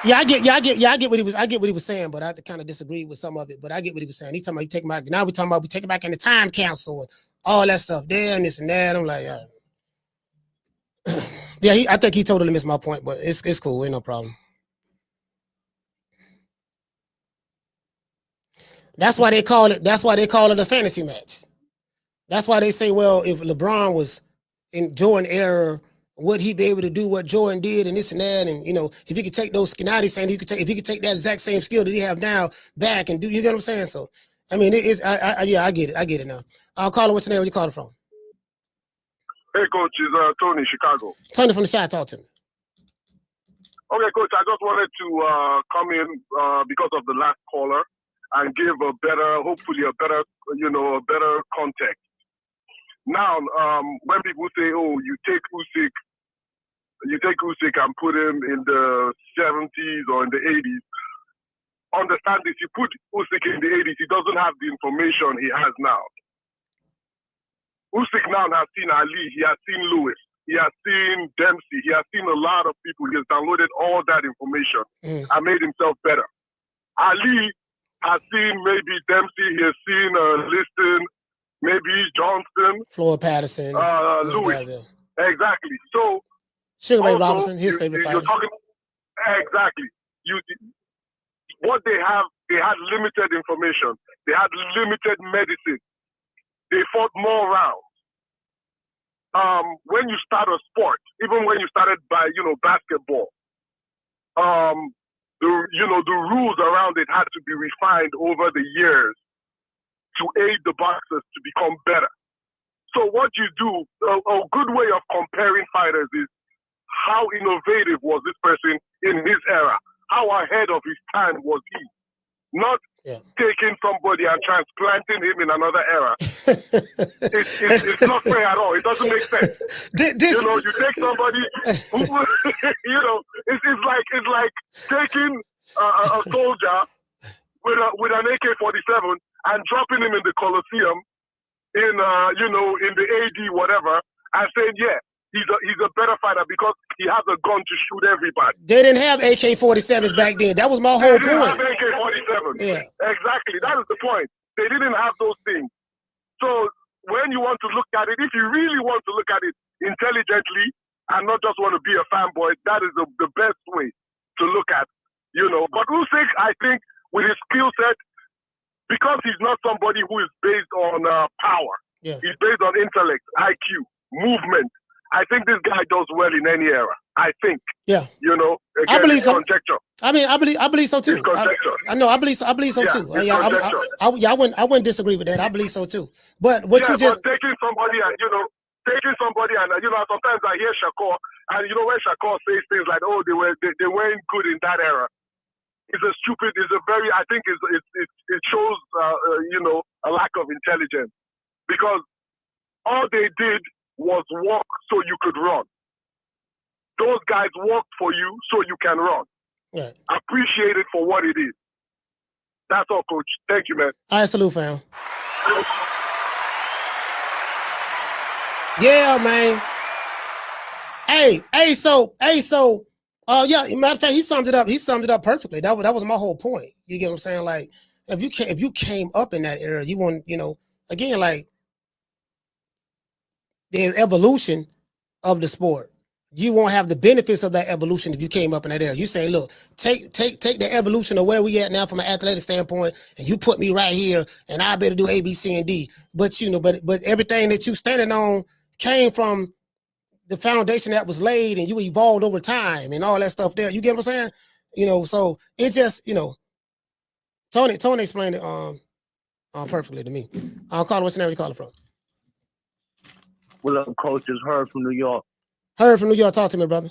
I get what he was saying, but I kind of disagree with some of it. But I get what he was saying. He's talking about you take back. Now we're talking about we take it back in the time capsule and all that stuff there and this and that. I'm like, yeah, I think he totally missed my point, but it's cool. Ain't no problem. That's why they call it a fantasy match. That's why they say, well, if LeBron was in Jordan era, would he be able to do what Jordan did and this and that? And if he could take those Skinati saying if he could take that exact same skill that he have now back and do, you get what I'm saying? So I mean, it is I get it now. I'll call him. What's your name? Where you calling from? Hey, Coach, it's Tony, Chicago. Tony from the Chi, talk to me. Okay, Coach, I just wanted to come in because of the last caller and give hopefully a better context. Now, when people say, "Oh, you take Usyk and put him in the 70s or in the 80s," understand this: you put Usyk in the 80s, he doesn't have the information he has now. Usyk now has seen Ali, he has seen Lewis, he has seen Dempsey, he has seen a lot of people. He has downloaded all that information and made himself better. Ali has seen maybe Dempsey, he has seen Liston, maybe Johnson, Floyd Patterson, Lewis. Exactly. So Sugar Ray Robinson, his favorite fighter. Exactly. What they had limited information. They had limited medicine. They fought more rounds. When you start a sport, even when you started by basketball, the rules around it had to be refined over the years to aid the boxers to become better. So what you do, a good way of comparing fighters is how innovative was this person in his era? How ahead of his time was he? Not taking somebody and transplanting him in another era. It's not fair at all. It doesn't make sense. You take somebody who, it's like taking a soldier with an AK-47 and dropping him in the Coliseum in the AD whatever and saying, he's a better fighter because he has a gun to shoot everybody. They didn't have AK-47s back then. That was my whole point. They didn't have AK-47s. Yeah. Exactly. That is the point. They didn't have those things. So when you want to look at it, if you really want to look at it intelligently and not just want to be a fanboy, that is the best way to look at, But Usyk, I think, with his skill set, because he's not somebody who is based on power. Yeah. He's based on intellect, IQ, movement. I think this guy does well in any era. I think. Yeah. Again, I believe so. Conjecture. I believe so too. I know. I believe so too. I wouldn't disagree with that. I believe so too. But what you just taking somebody and sometimes I hear Shakur and when Shakur says things like, "Oh, they weren't good in that era." I think it shows a lack of intelligence because all they did was walk so you could run. Those guys walked for you so you can run. Yeah. Appreciate it for what it is. That's all, Coach. Thank you, man. All right, salute, fam. Yeah, man. So, matter of fact, he summed it up. He summed it up perfectly. That was my whole point. You get what I'm saying? Like, if you came up in that era, you want, again, like the evolution of the sport. You won't have the benefits of that evolution if you came up in that era. You say, look, take the evolution of where we at now from an athletic standpoint, and you put me right here, and I better do A, B, C, and D. But but everything that you standing on came from the foundation that was laid, and you evolved over time and all that stuff there. You get what I'm saying? So it just, Tony explained it perfectly to me. Carter, what's your name? Where you calling from? What up, Coach? It's Herb from New York. Herb from New York. Talk to me, brother.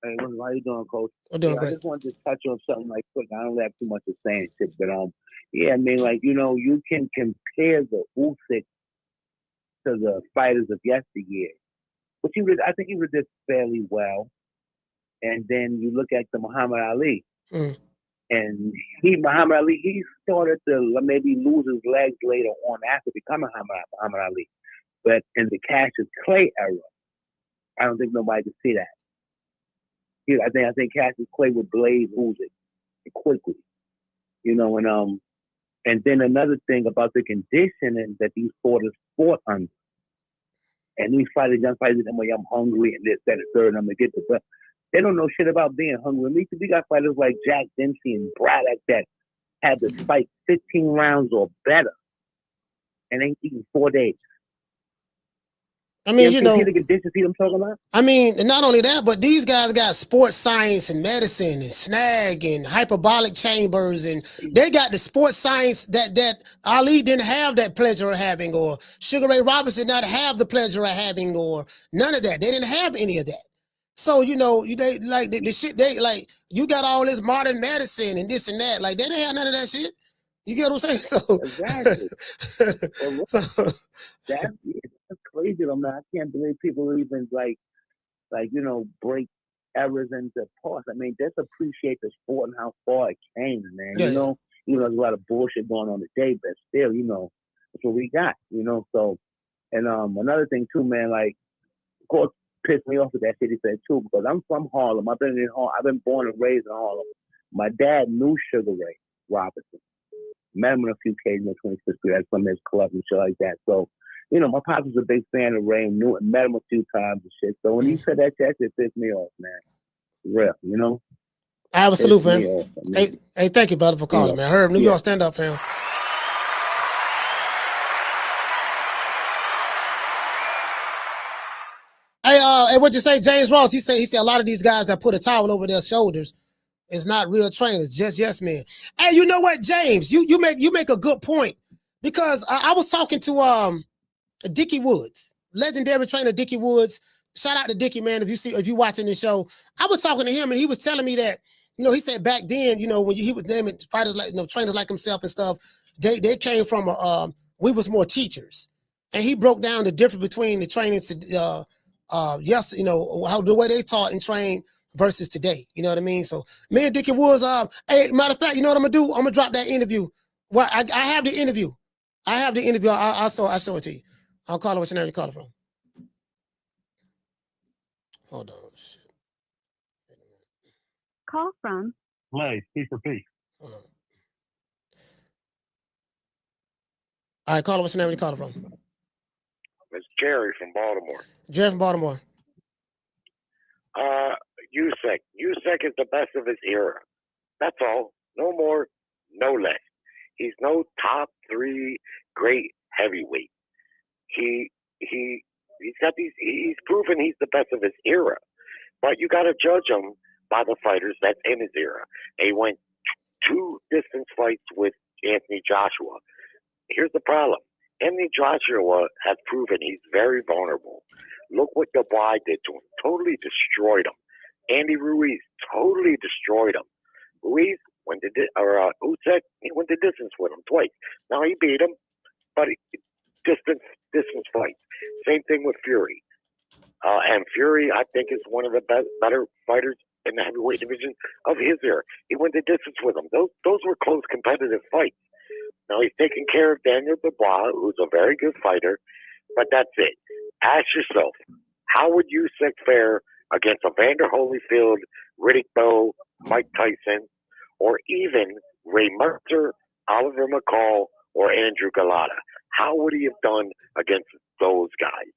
Hey, how you doing, Coach? I'm doing great. I just wanted to touch on something like quick. I don't have too much to say and shit, but you can compare the Usyk to the fighters of yesteryear. But I think he was just fairly well. And then you look at the Muhammad Ali. And Muhammad Ali, he started to maybe lose his legs later on after becoming Muhammad Ali. But in the Cassius Clay era, I don't think nobody could see that. I think Cassius Clay would blaze Usyk quickly. And then another thing about the conditioning that these fighters fought under. And these young fighters, I'm hungry and this, that, and third, and I'm gonna get the best. They don't know shit about being hungry. We got fighters like Jack Dempsey and Braddock that had to fight 15 rounds or better and ain't eating 4 days. I mean, you know, I'm talking about. I mean, and not only that, but these guys got sports science and medicine and snag and hyperbolic chambers, and they got the sports science that Ali didn't have that pleasure of having, or Sugar Ray Robinson did not have the pleasure of having, or none of that. They didn't have any of that. So, you know, they like the shit, they like, you got all this modern medicine and this and that. Like, they didn't have none of that shit. You get what I'm saying? So, exactly. That's crazy. I can't believe people even like, you know, break errors into parts. I mean, just appreciate the sport and how far it came, man. Yeah. You know, there's a lot of bullshit going on today, but still, you know, that's what we got, you know. So, and another thing too, man, like, of course, pissed me off with that shit he said too, because I'm from Harlem. I've been born and raised in Harlem. My dad knew Sugar Ray Robinson. Met him on a few occasions in 26th Street at some of his clubs and shit like that. So, you know, my pops was a big fan of Ray, knew and met him a few times and shit. So when he said that shit pissed me off, man. Real, you know? I have a salute, man. Hey, thank you, brother, for calling, man. Herb, New York, stand up, fam. Hey, what you say, James Ross? He said a lot of these guys that put a towel over their shoulders is not real trainers, just yes men. Hey, you know what, James? You make a good point, because I was talking to Dickie Woods, legendary trainer Dickie Woods. Shout out to Dickie, man. If you watching this show, I was talking to him and he was telling me that, you know, he said back then, you know, when he was naming fighters like, you know, trainers like himself and stuff, they came from we was more teachers, and he broke down the difference between the training to yes, you know, how the way they taught and trained versus today. You know what I mean? So me and Dickie Woods, hey, matter of fact, you know what I'm gonna do? I'm gonna drop that interview. Well, I have the interview. I'll show it to you. I'll call it. What's your name? You call it from? Hold on. Shit. Call from Play P for P. Hold on. All right, call it. What's your name? You call it from? It's Jerry from Baltimore. Jerry from Baltimore. Usyk. Usyk is the best of his era. That's all. No more, no less. He's no top 3 great heavyweight. He's proven he's the best of his era. But you got to judge him by the fighters that's in his era. He went 2 distance fights with Anthony Joshua. Here's the problem. Anthony Joshua has proven he's very vulnerable. Look what Dubois did to him. Totally destroyed him. Andy Ruiz totally destroyed him. Ruiz Usyk, he went the distance with him twice. Now he beat him, but distance fights. Same thing with Fury. And Fury, I think, is one of the better fighters in the heavyweight division of his era. He went the distance with him. Those were close, competitive fights. Now he's taking care of Daniel Dubois, who's a very good fighter, but that's it. Ask yourself, how would Usyk fare against Evander Holyfield, Riddick Bowe, Mike Tyson, or even Ray Mercer, Oliver McCall, or Andrew Galata? How would he have done against those guys?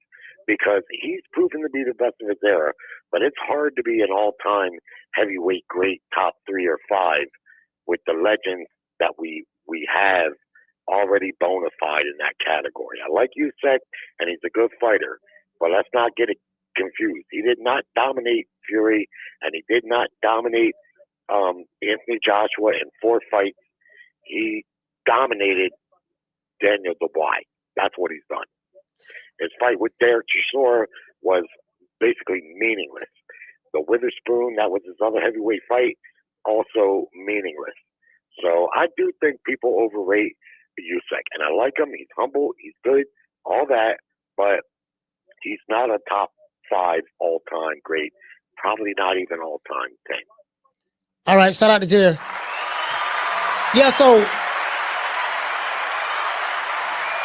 Because he's proven to be the best of his era, but it's hard to be an all-time heavyweight great top 3 or 5 with the legends that we have already bona fide in that category. I like Usyk, and he's a good fighter, but let's not get it confused. He did not dominate Fury, and he did not dominate Anthony Joshua in 4 fights. He dominated Daniel Dubois. That's what he's done. His fight with Derek Chisora was basically meaningless. The Witherspoon, that was his other heavyweight fight, also meaningless. So I do think people overrate Usyk, and I like him. He's humble, he's good, all that, but he's not a top 5 all-time great, probably not even all-time 10. All right, shout out to Jerry. Yeah, so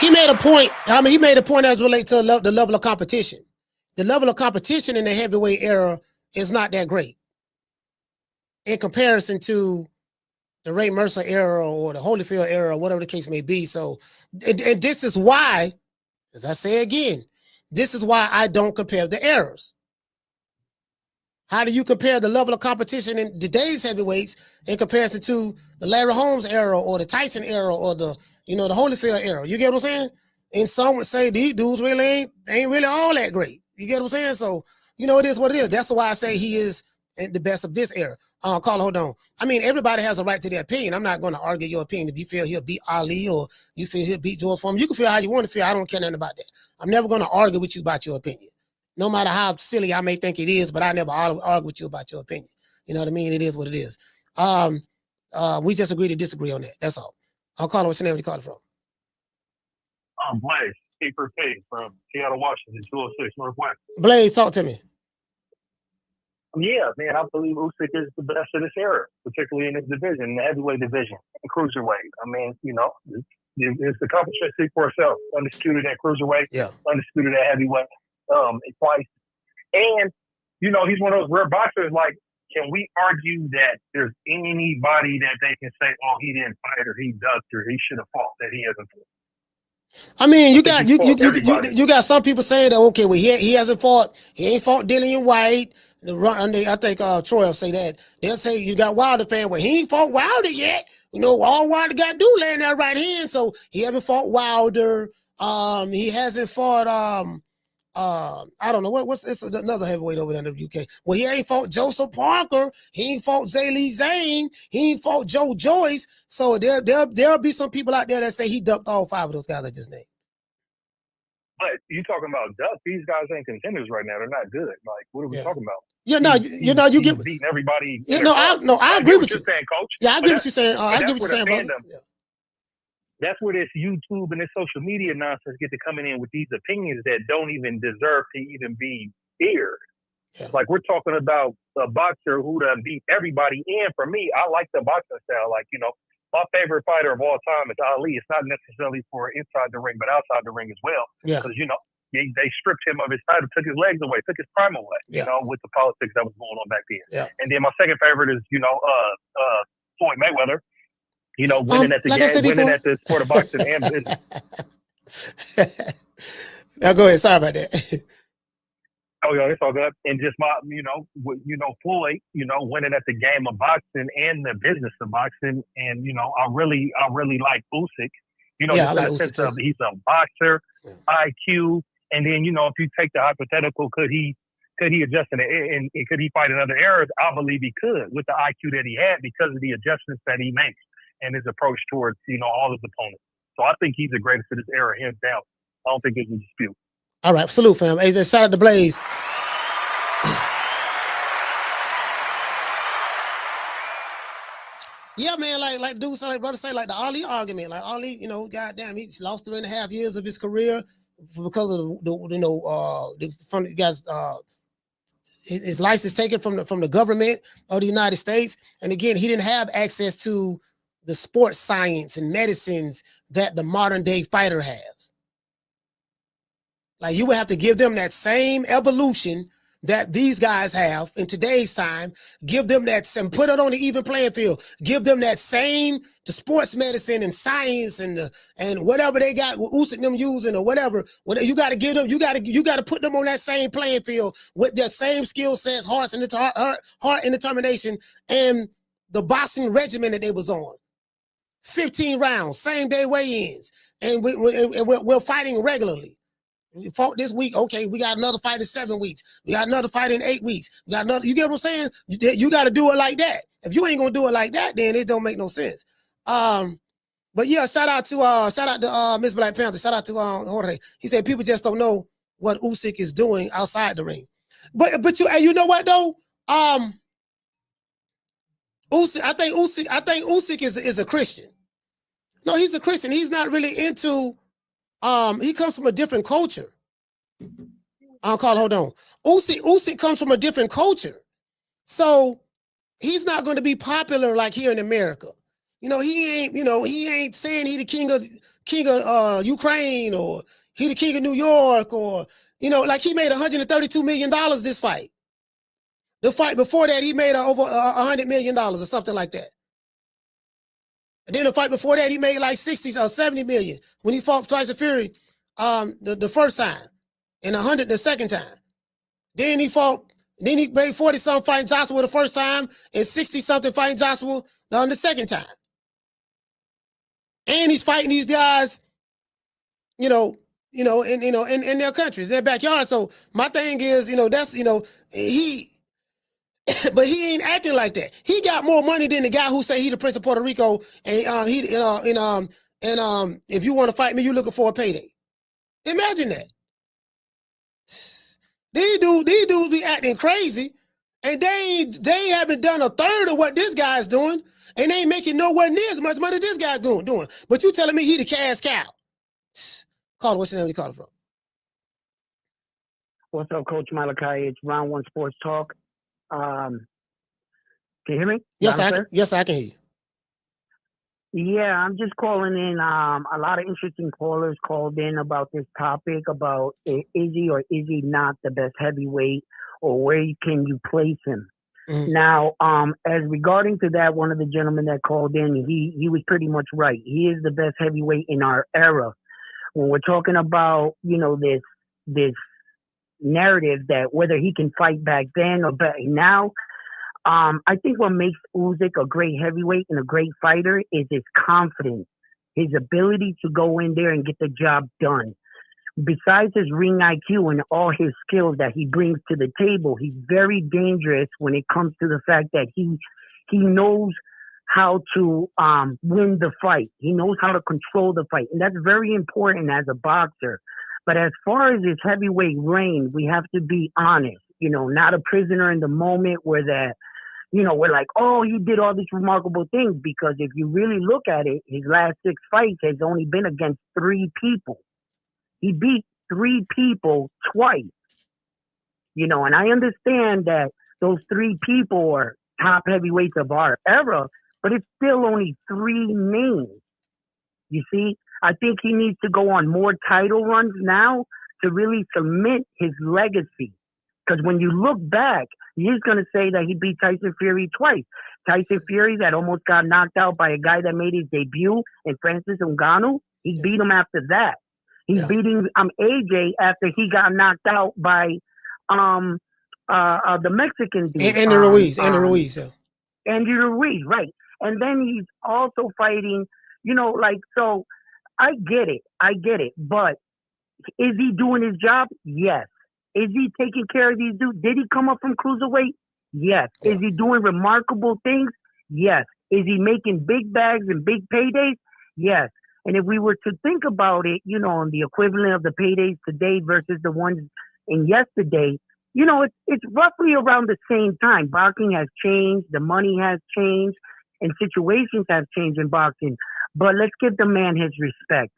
he made a point. I mean, he made a point as relates to the level of competition. The level of competition in the heavyweight era is not that great in comparison to the Ray Mercer era or the Holyfield era, or whatever the case may be. So, and this is why, as I say again, this is why I don't compare the eras. How do you compare the level of competition in today's heavyweights in comparison to the Larry Holmes era or the Tyson era or the the Holyfield era? You get what I'm saying? And some would say these dudes really ain't really all that great. You get what I'm saying? So it is what it is. That's why I say he is the best of this era. Carl, hold on. I mean, everybody has a right to their opinion. I'm not going to argue your opinion. If you feel he'll beat Ali or you feel he'll beat George Foreman, you can feel how you want to feel. I don't care nothing about that. I'm never going to argue with you about your opinion. No matter how silly I may think it is, but I never argue with you about your opinion. You know what I mean? It is what it is. We just agree to disagree on that. That's all. I'll call him. What's your name? Where you call it from? Blaze, Keeper P from Seattle, Washington, 206 Northwest. Blaze, talk to me. Yeah, man, I believe Usyk is the best of this era, particularly in this division, the heavyweight division, and cruiserweight. I mean, it's the competition for itself. Undisputed at cruiserweight, undisputed at heavyweight, twice. And, he's one of those rare boxers, like, can we argue that there's anybody that they can say, oh, he didn't fight or he ducked or he should have fought that he hasn't fought? I mean, you got some people saying that, okay, well, he hasn't fought. He ain't fought Dillian White. I think Troy will say that. They'll say you got Wilder fan. Well, he ain't fought Wilder yet. All Wilder got to do land that right hand. So he haven't fought Wilder. He hasn't fought I don't know it's another heavyweight over there in the UK. Well, he ain't fought Joseph Parker. He ain't fought Zaylee Zane. He ain't fought Joe Joyce. So there'll be some people out there that say he ducked all 5 of those guys I just named. But you talking about duck? These guys ain't contenders right now. They're not good. Like, what are we talking about? Yeah, no, you get beating everybody. I agree with you, saying, Coach. Yeah, I agree with you saying. I agree with you saying, brother. That's where this YouTube and this social media nonsense get to coming in with these opinions that don't even deserve to even be aired. Yeah. Like, we're talking about a boxer who done beat everybody. And for me, I like the boxing style. Like, my favorite fighter of all time is Ali. It's not necessarily for inside the ring, but outside the ring as well. Yeah. Because, they stripped him of his title, took his legs away, took his prime away, with the politics that was going on back then. Yeah. And then my second favorite is, Floyd Mayweather. Winning at the game, winning at the sport of boxing and business. Now go ahead. Sorry about that. Oh yeah, it's all good. And just my, Floyd, winning at the game of boxing and the business of boxing. And I really like Usyk. I like Usyk. He's a boxer, IQ, and then if you take the hypothetical, could he adjust and could he fight another era? I believe he could with the IQ that he had because of the adjustments that he makes and his approach towards, all his opponents. So I think he's the greatest of this era, hands down. I don't think there's a dispute. All right, salute, fam. Hey, shout out to Blaze. Yeah, man, like dudes say, like brother say, like the Ali argument. Like Ali, goddamn, he's lost 3.5 years of his career because of his license taken from the government of the United States. And again, he didn't have access to the sports science and medicines that the modern day fighter has. Like, you would have to give them that same evolution that these guys have in today's time. Give them that and put it on the even playing field. Give them that same the sports medicine and science and whatever they got with Usyk them using or whatever. You got to give them. You got to put them on that same playing field with their same skill sets, heart and determination, and the boxing regimen that they was on. 15 rounds, same day weigh-ins, and we're fighting regularly. We fought this week. Okay, we got another fight in 7 weeks. We got another fight in 8 weeks. We got another. You get what I'm saying? You got to do it like that. If you ain't gonna do it like that, then it don't make no sense. But yeah, shout out to Miss Black Panther. Shout out to Jorge. He said people just don't know what Usyk is doing outside the ring. But you know what though? Usyk, I think Usyk is a Christian. No, he's a Christian. He's not really into. He comes from a different culture. Hold on. Usyk comes from a different culture. So he's not going to be popular like here in America. He ain't saying he the king of Ukraine or he the king of New York or, like he made $132 million this fight. The fight before that, he made over $100 million or something like that. And then the fight before that, he made like 60 or 70 million when he fought Tyson Fury the first time and 100 the second time. Then he fought Then he made 40-something fighting Joshua the first time and 60-something fighting Joshua on the second time. And he's fighting these guys, in their countries, their backyard. So my thing is, that's, he, but he ain't acting like that. He got more money than the guy who say he the Prince of Puerto Rico, and if you want to fight me, you're looking for a payday. Imagine that. These dudes be acting crazy, and they haven't done a third of what this guy's doing, and they ain't making nowhere near as much money this guy's doing. But you telling me he the cash cow? Caller, what's your name? You calling from? What's up, Coach Malachi? It's Round One Sports Talk. Can you hear me? Yes, I can hear you. Yeah, I'm just calling in. A lot of interesting callers called in about this topic about is he or is he not the best heavyweight, or where can you place him? Mm-hmm. Now, as regarding to that, one of the gentlemen that called in, he was pretty much right. He is the best heavyweight in our era. When we're talking about, this narrative that whether he can fight back then or back now, I think what makes Usyk a great heavyweight and a great fighter is his confidence, his ability to go in there and get the job done. Besides his ring IQ and all his skills that he brings to the table, he's very dangerous when it comes to the fact that he knows how to win the fight. He knows how to control the fight. And that's very important as a boxer. But as far as his heavyweight reign, we have to be honest, not a prisoner in the moment where that, we're like, oh, he did all these remarkable things. Because if you really look at it, his last 6 fights has only been against 3 people. He beat 3 people twice. And I understand that those 3 people are top heavyweights of our era, but it's still only 3 names. You see, I think he needs to go on more title runs now to really cement his legacy. Because when you look back, he's going to say that he beat Tyson Fury twice. Tyson Fury that almost got knocked out by a guy that made his debut in Francis Ngannou. He beat him after that. He's beating AJ after he got knocked out by the Mexican dude. Andy Ruiz. Andy Ruiz, right. And then he's also fighting, so I get it. But is he doing his job? Yes. Is he taking care of these dudes? Did he come up from cruiserweight? Yes. Is he doing remarkable things? Yes. Is he making big bags and big paydays? Yes. And if we were to think about it, on the equivalent of the paydays today versus the ones in yesterday, it's roughly around the same time. Boxing has changed, the money has changed, and situations have changed in boxing. But let's give the man his respect,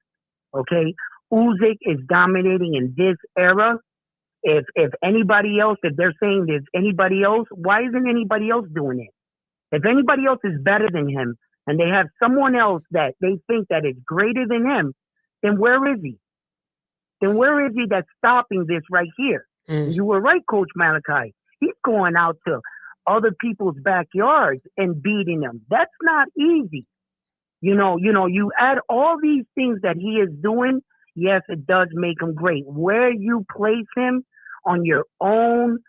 okay? Usyk is dominating in this era. If anybody else, if they're saying there's anybody else, why isn't anybody else doing it? If anybody else is better than him and they have someone else that they think that is greater than him, then where is he? Then where is he that's stopping this right here? You were right, Coach Malachi. He's going out to other people's backyards and beating them. That's not easy. You add all these things that he is doing, yes, it does make him great. Where you place him on your own,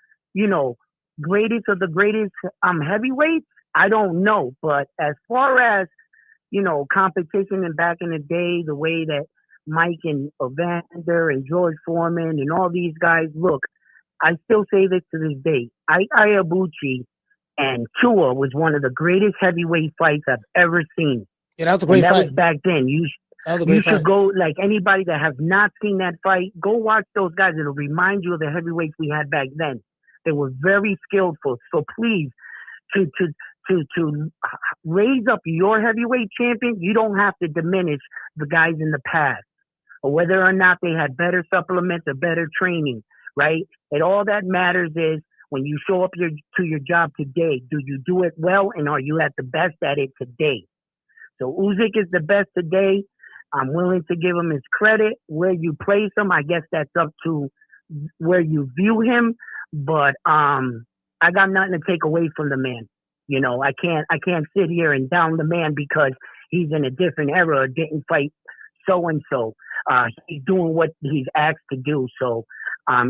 greatest of the greatest heavyweights, I don't know. But as far as, competition and back in the day, the way that Mike and Evander and George Foreman and all these guys look, I still say this to this day. Ayabuchi and Tua was one of the greatest heavyweight fights I've ever seen. Yeah, that was a great fight. That was back then. You should go, like anybody that has not seen that fight, go watch those guys. It'll remind you of the heavyweights we had back then. They were very skillful. So please, to raise up your heavyweight champion, you don't have to diminish the guys in the past, or whether or not they had better supplements or better training, right? And all that matters is when you show up to your job today, do you do it well, and are you at the best at it today? So Usyk is the best today. I'm willing to give him his credit. Where you place him, I guess that's up to where you view him. But I got nothing to take away from the man. I can't sit here and down the man because he's in a different era or didn't fight so and so. He's doing what he's asked to do. So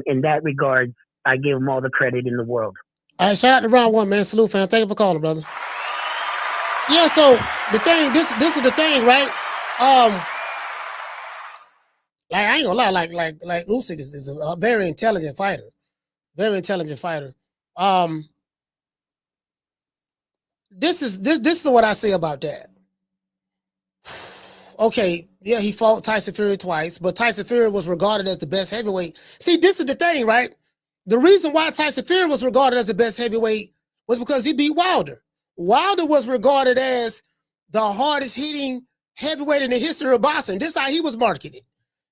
in that regard, I give him all the credit in the world. All right, shout out to round one, man. Salute, fam. Thank you for calling, brother. Yeah, so the thing, this is the thing, right? Like I ain't gonna lie, like Usyk is a very intelligent fighter. Very intelligent fighter. This is what I say about that. Okay, yeah, he fought Tyson Fury twice, but Tyson Fury was regarded as the best heavyweight. See, this is the thing, right? The reason why Tyson Fury was regarded as the best heavyweight was because he beat Wilder. Wilder was regarded as the hardest hitting heavyweight in the history of boxing. This is how he was marketed.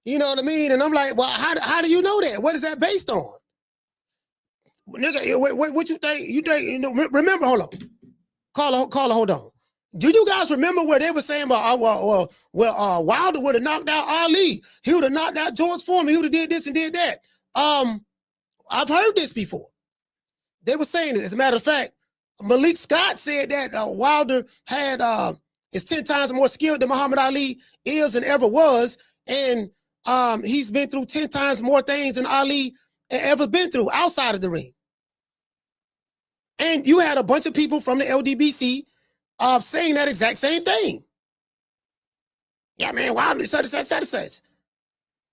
You know what I mean? And I'm like, well, how do you know that? What is that based on? Nigga, what you think? You think, you know, remember, hold on. Caller, hold on. Do you guys remember where they were saying about, Wilder would have knocked out Ali. He would have knocked out George Foreman. He would have did this and did that. I've heard this before. They were saying it. As a matter of fact, Malik Scott said that Wilder had is 10 times more skilled than Muhammad Ali is and ever was. And he's been through 10 times more things than Ali ever been through outside of the ring. And you had a bunch of people from the LDBC saying that exact same thing. Yeah, man, Wilder, such.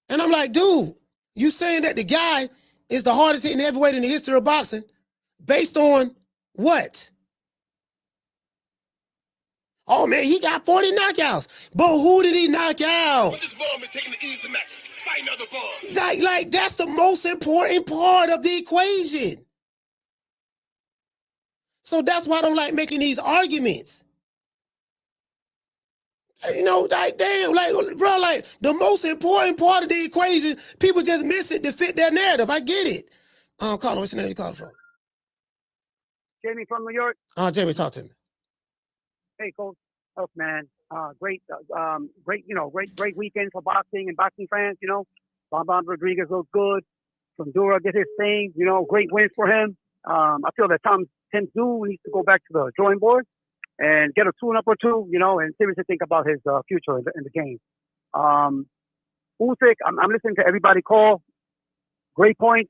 And I'm like, dude, you saying that the guy is the hardest hitting heavyweight in the history of boxing based on what? Oh, man, he got 40 knockouts. But who did he knock out? But this ball been taking the easy matches, fighting other balls. Like that's the most important part of the equation. So that's why I don't like making these arguments. You know, like, damn, like, bro, like, the most important part of the equation, people just miss it to fit their narrative. I get it. Caller, what's your name you calling from? Jamie from New York. Jamie, talk to me. Hey, Coach. Oh, man. Great weekend for boxing and boxing fans, you know. Bob Rodriguez looked good. Fundora did his thing, you know, great wins for him. I feel that Tim Tszyu needs to go back to the drawing board and get a tune-up or two, you know, and seriously think about his future in the game. Usyk, I'm listening to everybody call. Great point.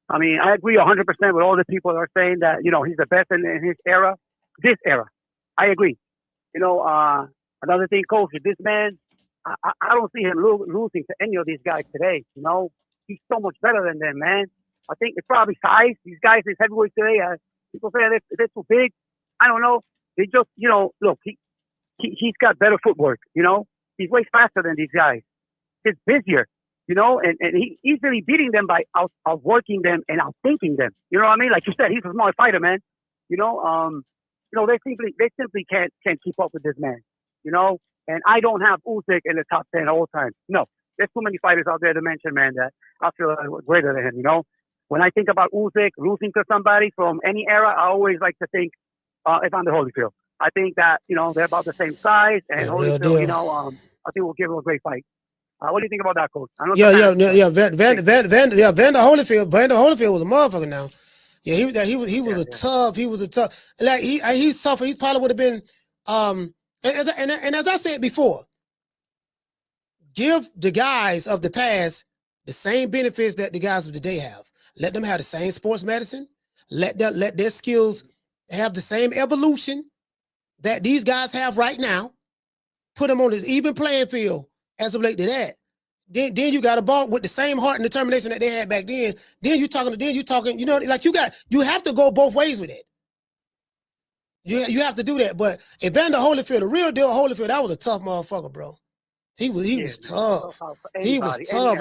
I mean, I agree 100% with all the people that are saying that, you know, he's the best in his era, this era. I agree. You know, another thing, Coach, this man, I don't see him losing to any of these guys today. You know, he's so much better than them, man. I think it's probably size. These guys, these heavyweights today, people say they're too big. I don't know. They just, you know, look, he's got better footwork, you know. He's way faster than these guys. He's busier, you know, and he's easily beating them by outworking them and outthinking them. You know what I mean? Like you said, he's a smart fighter, man. You know, they simply can't keep up with this man, you know. And I don't have Usyk in the top 10 all time. No, there's too many fighters out there to mention, man, that I feel are greater than him, you know. When I think about Usyk losing to somebody from any era, I always like to think Evander Holyfield. I think that, you know, they're about the same size, and Holyfield, you know, I think we'll give him a great fight. What do you think about that, Coach? Vander Holyfield. Vander Holyfield was a motherfucker now. Yeah, he was a tough. Like he's tough. He probably would have been. And as I said before, give the guys of the past the same benefits that the guys of today have. Let them have the same sports medicine. Let their skills have the same evolution that these guys have right now. Put them on this even playing field as of late to that. Then you got a ball with the same heart and determination that they had back then. Then you talking, you know, like you have to go both ways with it. You have to do that. But Evander Holyfield, the real deal Holyfield, that was a tough motherfucker, bro. He was tough. He was tough.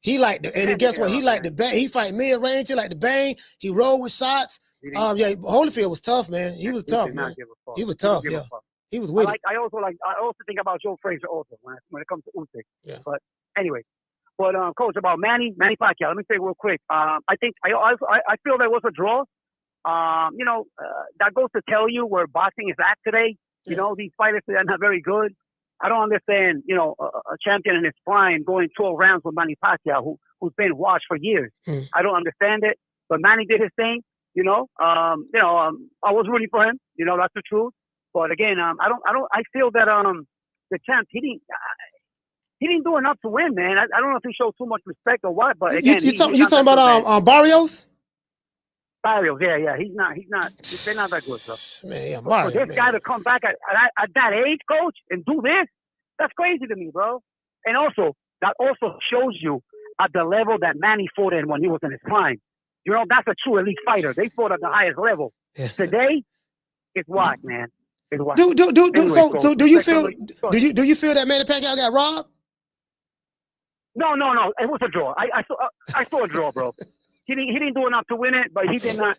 He liked the, and guess what? He liked the bang. He fight mid-range. He liked the bang. He rolled with shots. Holyfield was tough, man. He was tough, man. He was tough, yeah. He was with it. I also think about Joe Frazier also when it comes to Usyk. Yeah. But anyway, Coach, about Manny Pacquiao. Let me say real quick. I think I feel there was a draw. You know, that goes to tell you where boxing is at today. You know, these fighters are not very good. I don't understand, you know, a champion in his prime going 12 rounds with Manny Pacquiao, who's been washed for years. I don't understand it. But Manny did his thing, you know. I was rooting for him. You know, that's the truth. But again, I feel that the champ, he didn't do enough to win, man. I don't know if he showed too much respect or what. But again, you talking about Barrios? Barrios, yeah. He's not. They're not that good, bro. Man, yeah, For Mario, this guy to come back at that age, coach, and do this, that's crazy to me, bro. And also, that also shows you at the level that Manny fought in when he was in his prime. You know, that's a true elite fighter. They fought at the highest level. Today, it's whack, man. It's whack. So do you feel that Manny Pacquiao got robbed? No. It was a draw. I saw a draw, bro. He didn't do enough to win it, but he did not.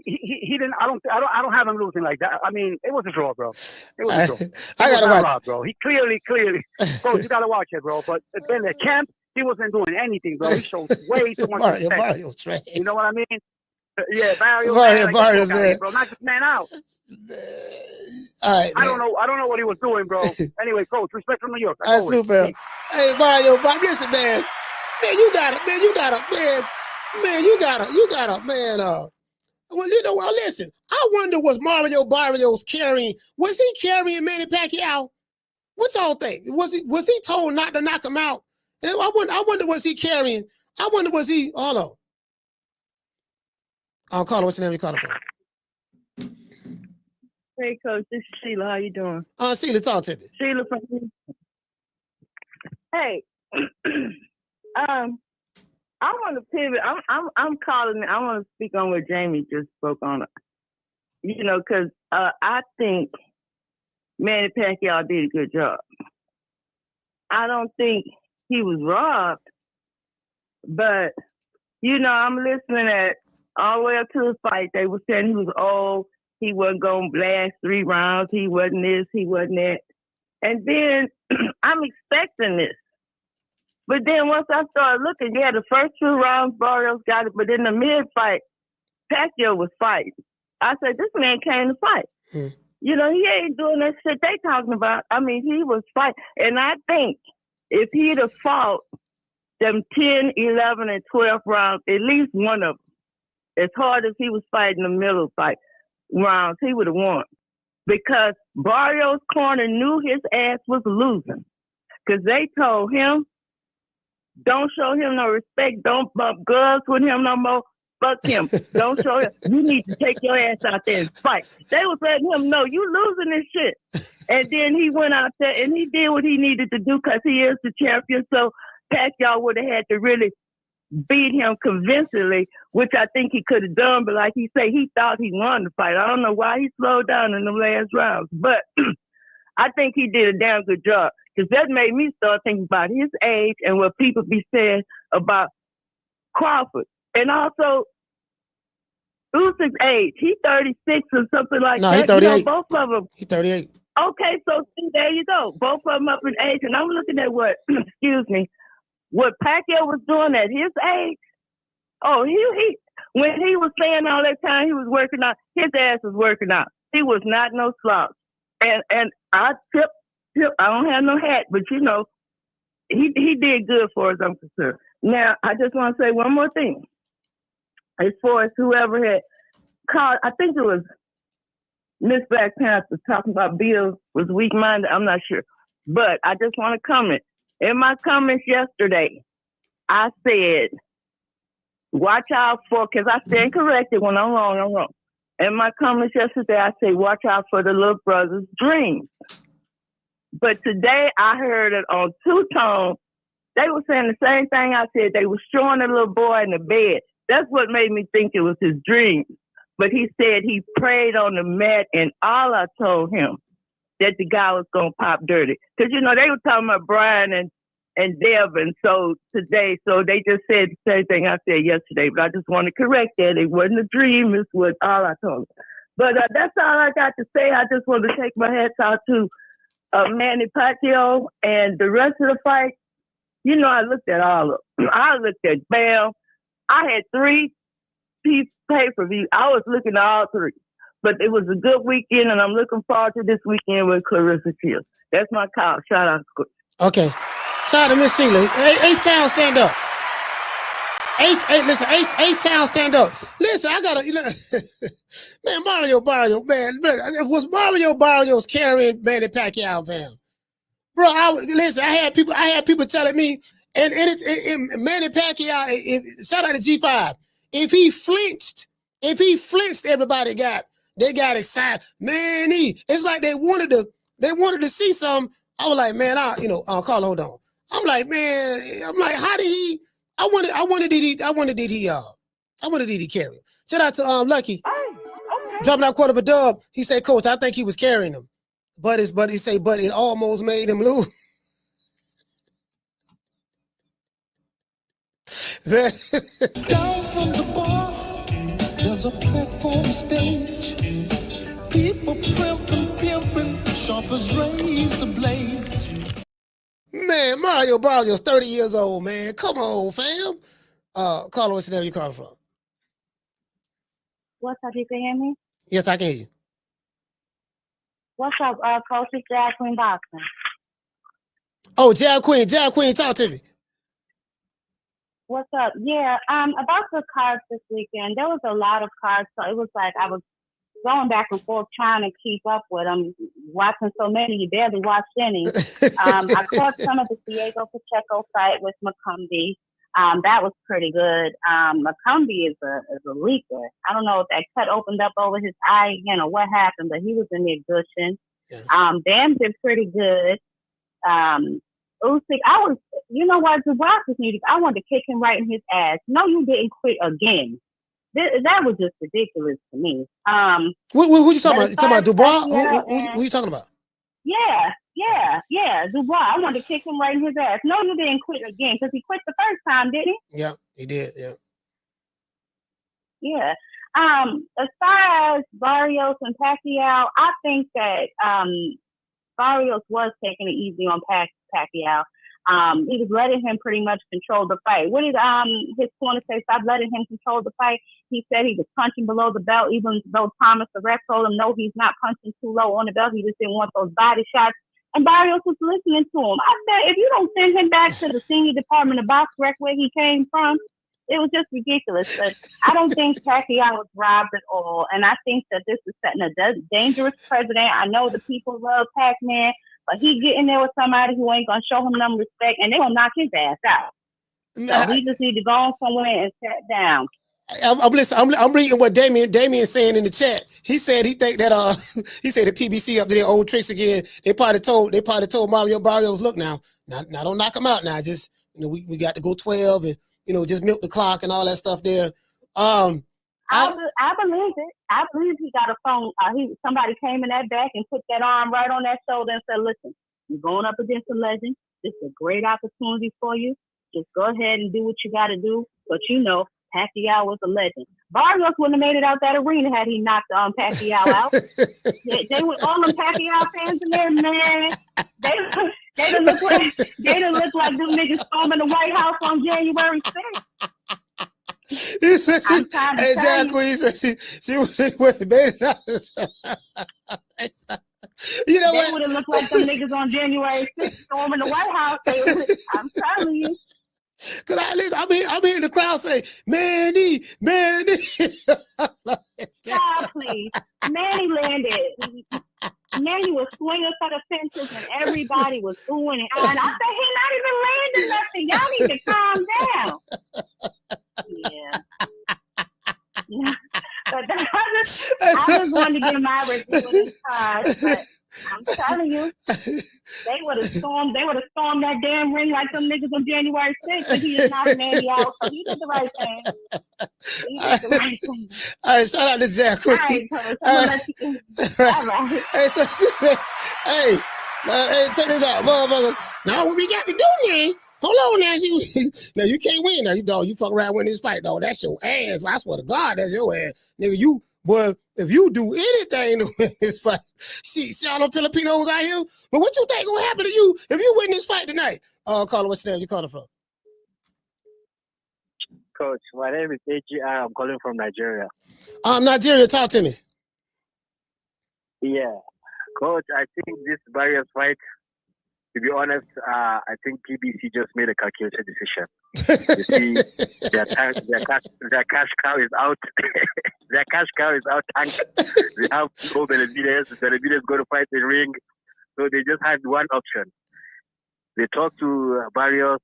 He didn't. I don't have him losing like that. I mean, it was a draw, bro. It was a draw. I gotta watch robbed, bro. He clearly, bro. You gotta watch it, bro. But then the camp, he wasn't doing anything, bro. He showed way too much respect. Barrios trash. You know what I mean? Yeah, Barrios, man. Bro. Knock this man out. All right, I don't know what he was doing, bro. Anyway, coach, respect from New York. That's super. Hey, Mario, listen, man. Man, you gotta. Well, you know what? Listen, I wonder was Mario Barrios carrying? Was he carrying Manny Pacquiao? What y'all think? Was he told not to knock him out? And I wonder was he carrying? I wonder was he? Hold on. I'll call her. What's your name? You calling from? Hey, Coach. This is Sheila. How you doing? Sheila, talk to me. Sheila from. Hey, I want to pivot. I'm calling. I want to speak on what Jamie just spoke on. You know, because I think Manny Pacquiao did a good job. I don't think he was robbed, but you know, I'm listening at all the way up to the fight. They were saying he was old. He wasn't going to last 3 rounds. He wasn't this. He wasn't that. And then I'm expecting this. But then once I started looking, yeah, the first 2 rounds, Barrios got it. But in the mid-fight, Pacquiao was fighting. I said, this man came to fight. You know, he ain't doing that shit they talking about. I mean, he was fighting. And I think if he'd have fought them 10, 11, and 12 rounds, at least one of them, as hard as he was fighting the middle fight rounds, he would have won. Because Barrios' corner knew his ass was losing. Because they told him, don't show him no respect. Don't bump gloves with him no more. Fuck him. Don't show him. You need to take your ass out there and fight. They was letting him know you losing this shit. And then he went out there and he did what he needed to do because he is the champion. So Pacquiao would have had to really beat him convincingly, which I think he could have done. But like he said, he thought he won the fight. I don't know why he slowed down in the last rounds. But I think he did a damn good job. Because that made me start thinking about his age and what people be saying about Crawford. And also, Usyk's age. He's 36 or something like that. No, he's 38. You know, both of them. He's 38. Okay, so see, there you go. Both of them up in age. And I'm looking at what, what Pacquiao was doing at his age. Oh, he when he was saying all that time he was working out, his ass was working out. He was not no slouch. And I don't have no hat, but you know, he did good for us, I'm concerned. Now, I just want to say one more thing. As far as whoever had called, I think it was Miss Black Panther talking about Bill was weak-minded. I'm not sure. But I just want to comment. In my comments yesterday, I said, watch out for, because I stand corrected when I'm wrong, I'm wrong. In my comments yesterday, I say, watch out for the little brother's dreams. But today I heard it on two-tone. They were saying the same thing I said. They were showing the little boy in the bed. That's what made me think it was his dream. But he said he prayed on the mat, and all I told him that the guy was going to pop dirty. Because, you know, they were talking about Brian and Devin today. So they just said the same thing I said yesterday. But I just want to correct that. It wasn't a dream. It's what all I told him. But that's all I got to say. I just want to take my hats out to Manny Pacquiao and the rest of the fight. You know, I looked at all of them. I looked at Bam. I had 3-piece pay-per-view. I was looking at all 3. But it was a good weekend, and I'm looking forward to this weekend with Clarissa Shields. That's my call. Shout out to Okay. Shout out to Miss Sheila. H-Town, stand up. Listen, H-Town, stand up. Listen, I gotta, man, Mario Barrios, man. Was Mario Barrios carrying Manny Pacquiao, man? Bro, I had people telling me, and Manny Pacquiao, shout out to G5, if he flinched If he flinched, everybody got excited. Manny, it's like they wanted to see something. I was like, man, Carl, hold on. I'm like, how did he? I wanted did he carry him? Shout out to Lucky. Dropping out quarter of a dub. He said, Coach, I think he was carrying him. But it almost made him lose. Down from the bar, there's a platform stage. People pimping, sharp as razor blades. Man, Mario Barrios, 30 years old, man. Come on, fam. Carla, what's the name you calling from? What's up, you can hear me? Yes, I can hear you. What's up, Coach? It's Jazz Queen Boxing. Oh, Jazz Queen, talk to me. What's up? Yeah, about the cards this weekend, there was a lot of cards, so it was like I was going back and forth trying to keep up with them, watching so many, you barely watched any. I caught some of the Diego Pacheco fight with McCombie. That was pretty good. McCombie is a leaker. I don't know if that cut opened up over his eye, what happened, but he was in the gushing. Bam did pretty good. Usyk, what, Dubois was needed. I wanted to kick him right in his ass. No, you didn't quit again. That was just ridiculous to me. Who you talking about? You talking about Dubois? Who you talking about? Yeah, Dubois. I wanted to kick him right in his ass. No, you didn't quit again because he quit the first time, didn't he? Yeah, he did. Yeah. Yeah. As far as Barrios and Pacquiao, I think that Barrios was taking it easy on Pacquiao. He was letting him pretty much control the fight. What did his corner say? Stop letting him control the fight. He said he was punching below the belt, even though Thomas the ref told him, no, he's not punching too low on the belt. He just didn't want those body shots. And Barrios was listening to him. I said, if you don't send him back to the senior department of box rec where he came from, it was just ridiculous. But I don't think Pacquiao was robbed at all. And I think that this is setting a dangerous precedent. I know the people love Pac-Man, but he getting there with somebody who ain't going to show him no respect, and they're going to knock his ass out. So he just need to go on somewhere and sit down. I'm reading what Damien saying in the chat. He said he think that he said the PBC up to their old tricks again. They probably told Mario Barrios, look now don't knock him out now. Just we got to go 12 and just milk the clock and all that stuff there. I believe it. I believe he got a phone. Somebody came in that back and put that arm right on that shoulder and said, listen, you're going up against a legend. This is a great opportunity for you. Just go ahead and do what you got to do. But Pacquiao was a legend. Barrios wouldn't have made it out that arena had he knocked Pacquiao out. they were all them Pacquiao fans in there, man. They didn't look like them niggas storming the White House on January 6th. Hey, Jack Queen said she would have made it out. They would have looked like them niggas on January 6th storming the White House. I'm telling you. Cause I'm hearing the crowd say, Manny. God, please. Manny landed. Manny was swinging for the fences and everybody was doing it. And I said, he's not even landing nothing. Y'all need to calm down. Yeah. But I just wanted to get my review of this card, but I'm telling you, they would have stormed that damn ring like them niggas on January 6th, and he is not Manny out, so he did the right thing. All right, shout out to Jack Queen. All right. Hey, check this out, motherfucker. Now what we got to do, man? Hold on now, now you can't win now, you fuck around winning this fight, dog. That's your ass. I swear to God, that's your ass, nigga. If you do anything to win this fight, see all them Filipinos out here. But what you think gonna happen to you if you win this fight tonight? Carla, what's your name? You calling from? Coach, my name is Eji. I'm calling from Nigeria. Nigeria, talk to me. Yeah, Coach, I think this Barrios fight, to be honest, I think PBC just made a calculated decision. You see, their cash cow is out. Their cash cow is out. They have no Benavidez. Benavidez going to fight the ring. So they just had one option. They talked to Barrios.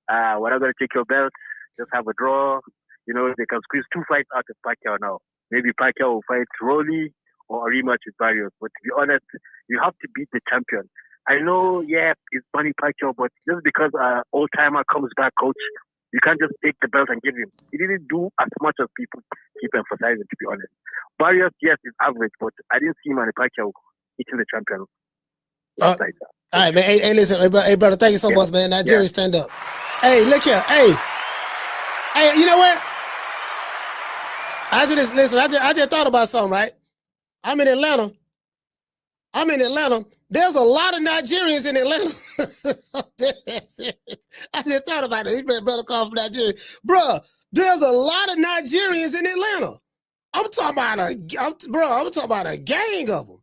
We're not going to take your belt. Just have a draw. you know, they can squeeze 2 fights out of Pacquiao now. Maybe Pacquiao will fight Rolly or a rematch with Barrios. But to be honest, you have to beat the champion. I know, yeah, it's Manny Pacquiao, but just because an old-timer comes back, coach, you can't just take the belt and give him. He didn't do as much as people keep emphasizing, to be honest. Barrios, yes, is average, but I didn't see Manny Pacquiao hitting the champion. All right, man. Hey, listen, hey, brother, thank you so much, man. Nigeria, stand up. Hey, look here. Hey, you know what? I just thought about something, right? I'm in Atlanta. There's a lot of Nigerians in Atlanta. I just thought about it. This brother called from Nigeria. Bruh, there's a lot of Nigerians in Atlanta. I'm talking about a gang of them.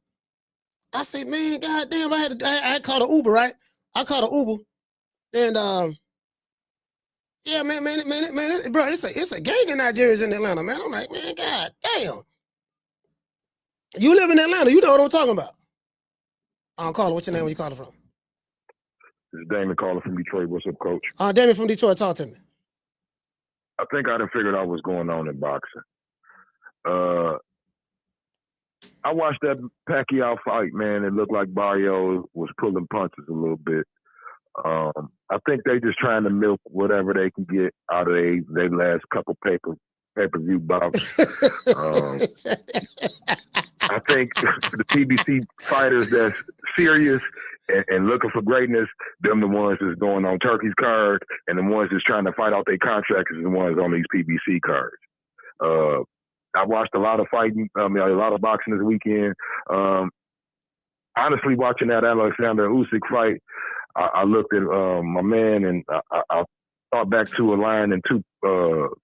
I say, man, goddamn, I called an Uber, right? I called an Uber. And yeah, man, bro, it's a gang of Nigerians in Atlanta, man. I'm like, man, god damn. You live in Atlanta, you know what I'm talking about. Caller, what's your name? Where you calling from? This is Damon calling from Detroit. What's up, coach? Damon from Detroit, talk to me. I think I done figured out what's going on in boxing. I watched that Pacquiao fight, man. It looked like Barrios was pulling punches a little bit. I think they just trying to milk whatever they can get out of their last couple pay-per-view bouts. I think the PBC fighters that's serious and looking for greatness, them the ones that's going on Turkey's card, and the ones that's trying to fight out their contracts is the ones on these PBC cards. I watched a lot of fighting, a lot of boxing this weekend. Honestly, watching that Oleksandr Usyk fight, I looked at my man and I thought back to a line in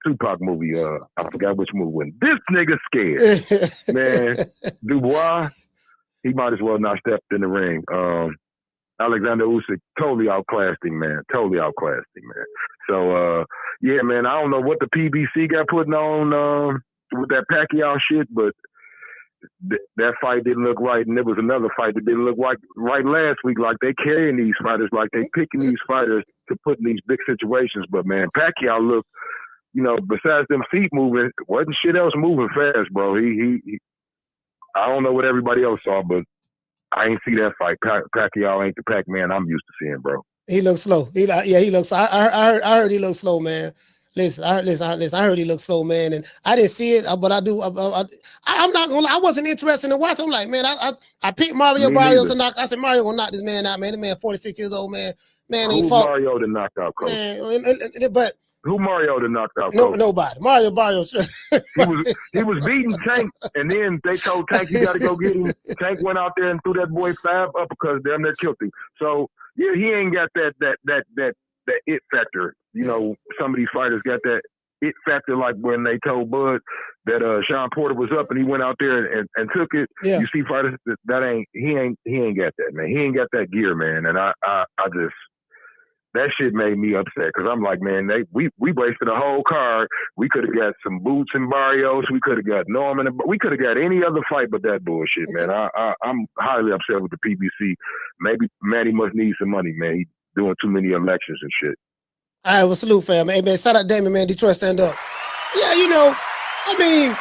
Tupac movie. I forgot which movie. When this nigga scared, man, Dubois, he might as well not step in the ring. Oleksandr Usyk totally outclassed him, man. So, yeah, man, I don't know what the PBC got putting on with that Pacquiao shit, but that fight didn't look right, and there was another fight that didn't look right last week. Like they carrying these fighters, like they picking these fighters to put in these big situations. But man, Pacquiao looked, you know, besides them feet moving, wasn't shit else moving fast, bro. He I don't know what everybody else saw, but I ain't see that fight. Pacquiao ain't the Pac-Man I'm used to seeing, bro. He looks slow. He looks. I heard he looks slow, man. Listen, I heard he looked slow, man, and I didn't see it, but I do. I'm not gonna lie, I wasn't interested in watching. I'm like, man, I picked Marrio Barrios to knock. I said Marrio gonna knock this man out, man. The man 46 years old, man. Man, who's Marrio to knock out, coach? Man, but who Marrio to knock out, coach? Nobody. Mario Barrios. he was beating Tank, and then they told Tank you got to go get him. Tank went out there and threw that boy 5 uppercuts. Damn near killed him. So yeah, he ain't got that it factor. You know, some of these fighters got that it factor, like when they told Bud that Sean Porter was up and he went out there and took it. Yeah. You see fighters he ain't got that, man. He ain't got that gear, man. And I just, that shit made me upset because I'm like, man, we wasted a whole card. We could have got some Boots and Barrios. We could have got Norman. We could have got any other fight but that bullshit, man. I'm highly upset with the PBC. Maybe Manny must need some money, man. He doing too many elections and shit. All right, well, salute, fam. Hey, man, shout out Damon, man. Detroit, stand up. Yeah, you know, I mean,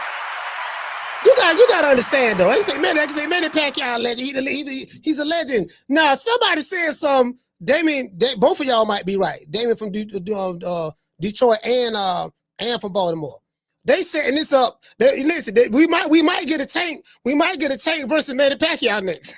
you got to understand, though. Like I say, Manny Pacquiao legend. He's a legend. Now, somebody said something. Damon, both of y'all might be right. Damon from Detroit and from Baltimore. They setting this up. Listen, we might get a Tank. We might get a Tank versus Manny Pacquiao next.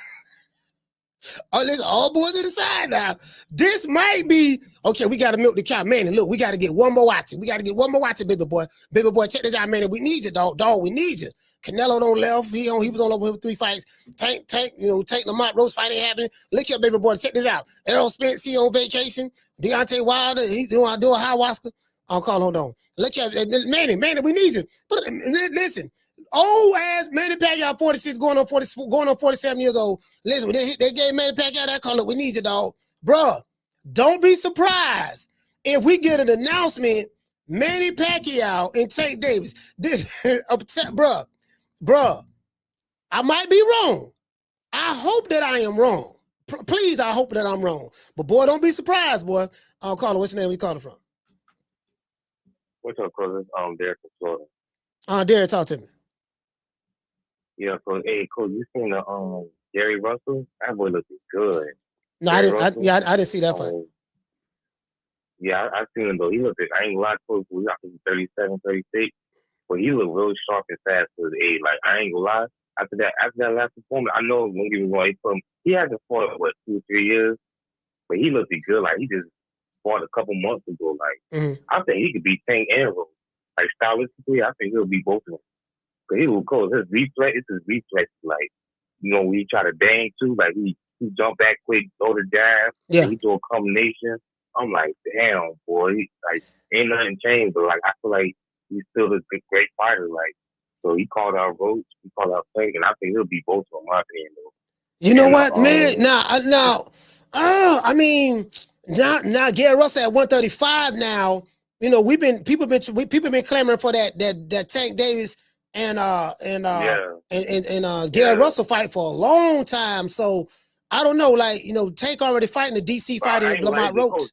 Oh, listen, all boys to the side now. This might be okay. We got to milk the cow, man. And look, we got to get one more watch. We got to get one more watch, baby boy. Baby boy, check this out, man. We need you, dog. We need you. Canelo don't left. He was on over 3 fights. Tank, Lamont Rose fight ain't happening. Look here, baby boy. Check this out. Errol Spence, he on vacation. Deontay Wilder, he's doing ayahuasca. I'll call. Hold on. Look here, Manny, we need you. But listen. Old ass Manny Pacquiao, 46, going on 47 years old. Listen, when they gave Manny Pacquiao that call, look, we need you, dog. Bruh, don't be surprised if we get an announcement, Manny Pacquiao and Tank Davis. Bruh, I might be wrong. I hope that I am wrong. Please, I hope that I'm wrong. But boy, don't be surprised, boy. Caller, what's your name? Where you calling from? What's up, cousin? Derek from Florida. Derek, talk to me. Yeah, coach. Hey, coach, you seen the Gary Russell? That boy looking good. No, I didn't see that fight. Yeah, I seen him though. He looked. I ain't gonna lie, coach. We got 37, 36, but he looked really sharp and fast for his age. Like I ain't gonna lie. After that last performance, I know when he was going, he hasn't fought what 2 or 3 years, but he looked good. Like he just fought a couple months ago. Like I think he could be Tank and Rose. Like stylistically, I think he'll be both of them. Cause he was cool. His reflex, it's his reflex. Like when he try to bang too, like he jump back quick, throw the jab, he do a combination. I'm like, damn, boy, like ain't nothing changed, but like I feel like he's still a great fighter. Like so, he called out Roach, he called out Tank, and I think he'll be both of them. My opinion, though. You know what, man? Now Gary Russell at 135. Now people been clamoring for that Tank Davis and Gary Russell fight for a long time. So I don't know, Tank already fighting the DC fighter Lamont Roach.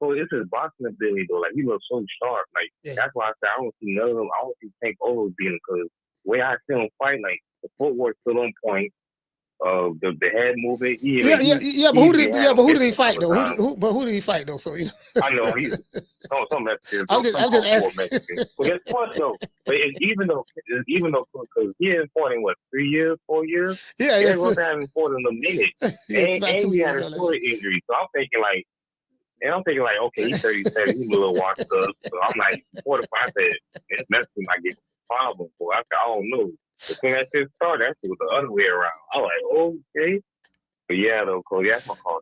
It's his boxing ability though. Like he looks so sharp. Like that's why I said I don't see none of them. I don't see Tank over being because the way I see him fight, like the footwork still on point. The head movement. But who did he fight though? Who did he fight though? So I know he's some Mexicans. I'm just asking. But it's fun though. But even though because he hasn't fought in what 3 years, 4 years. Yeah, he hasn't fought in a minute. and he had a shoulder injury. So I'm thinking like, okay, he's 37. He's a little washed up. So I'm like 45. I said this Mexican might get a problem. So I don't know. But when that shit started, that shit was the other way around. I was like, okay. But yeah, though, Cody, that's my call.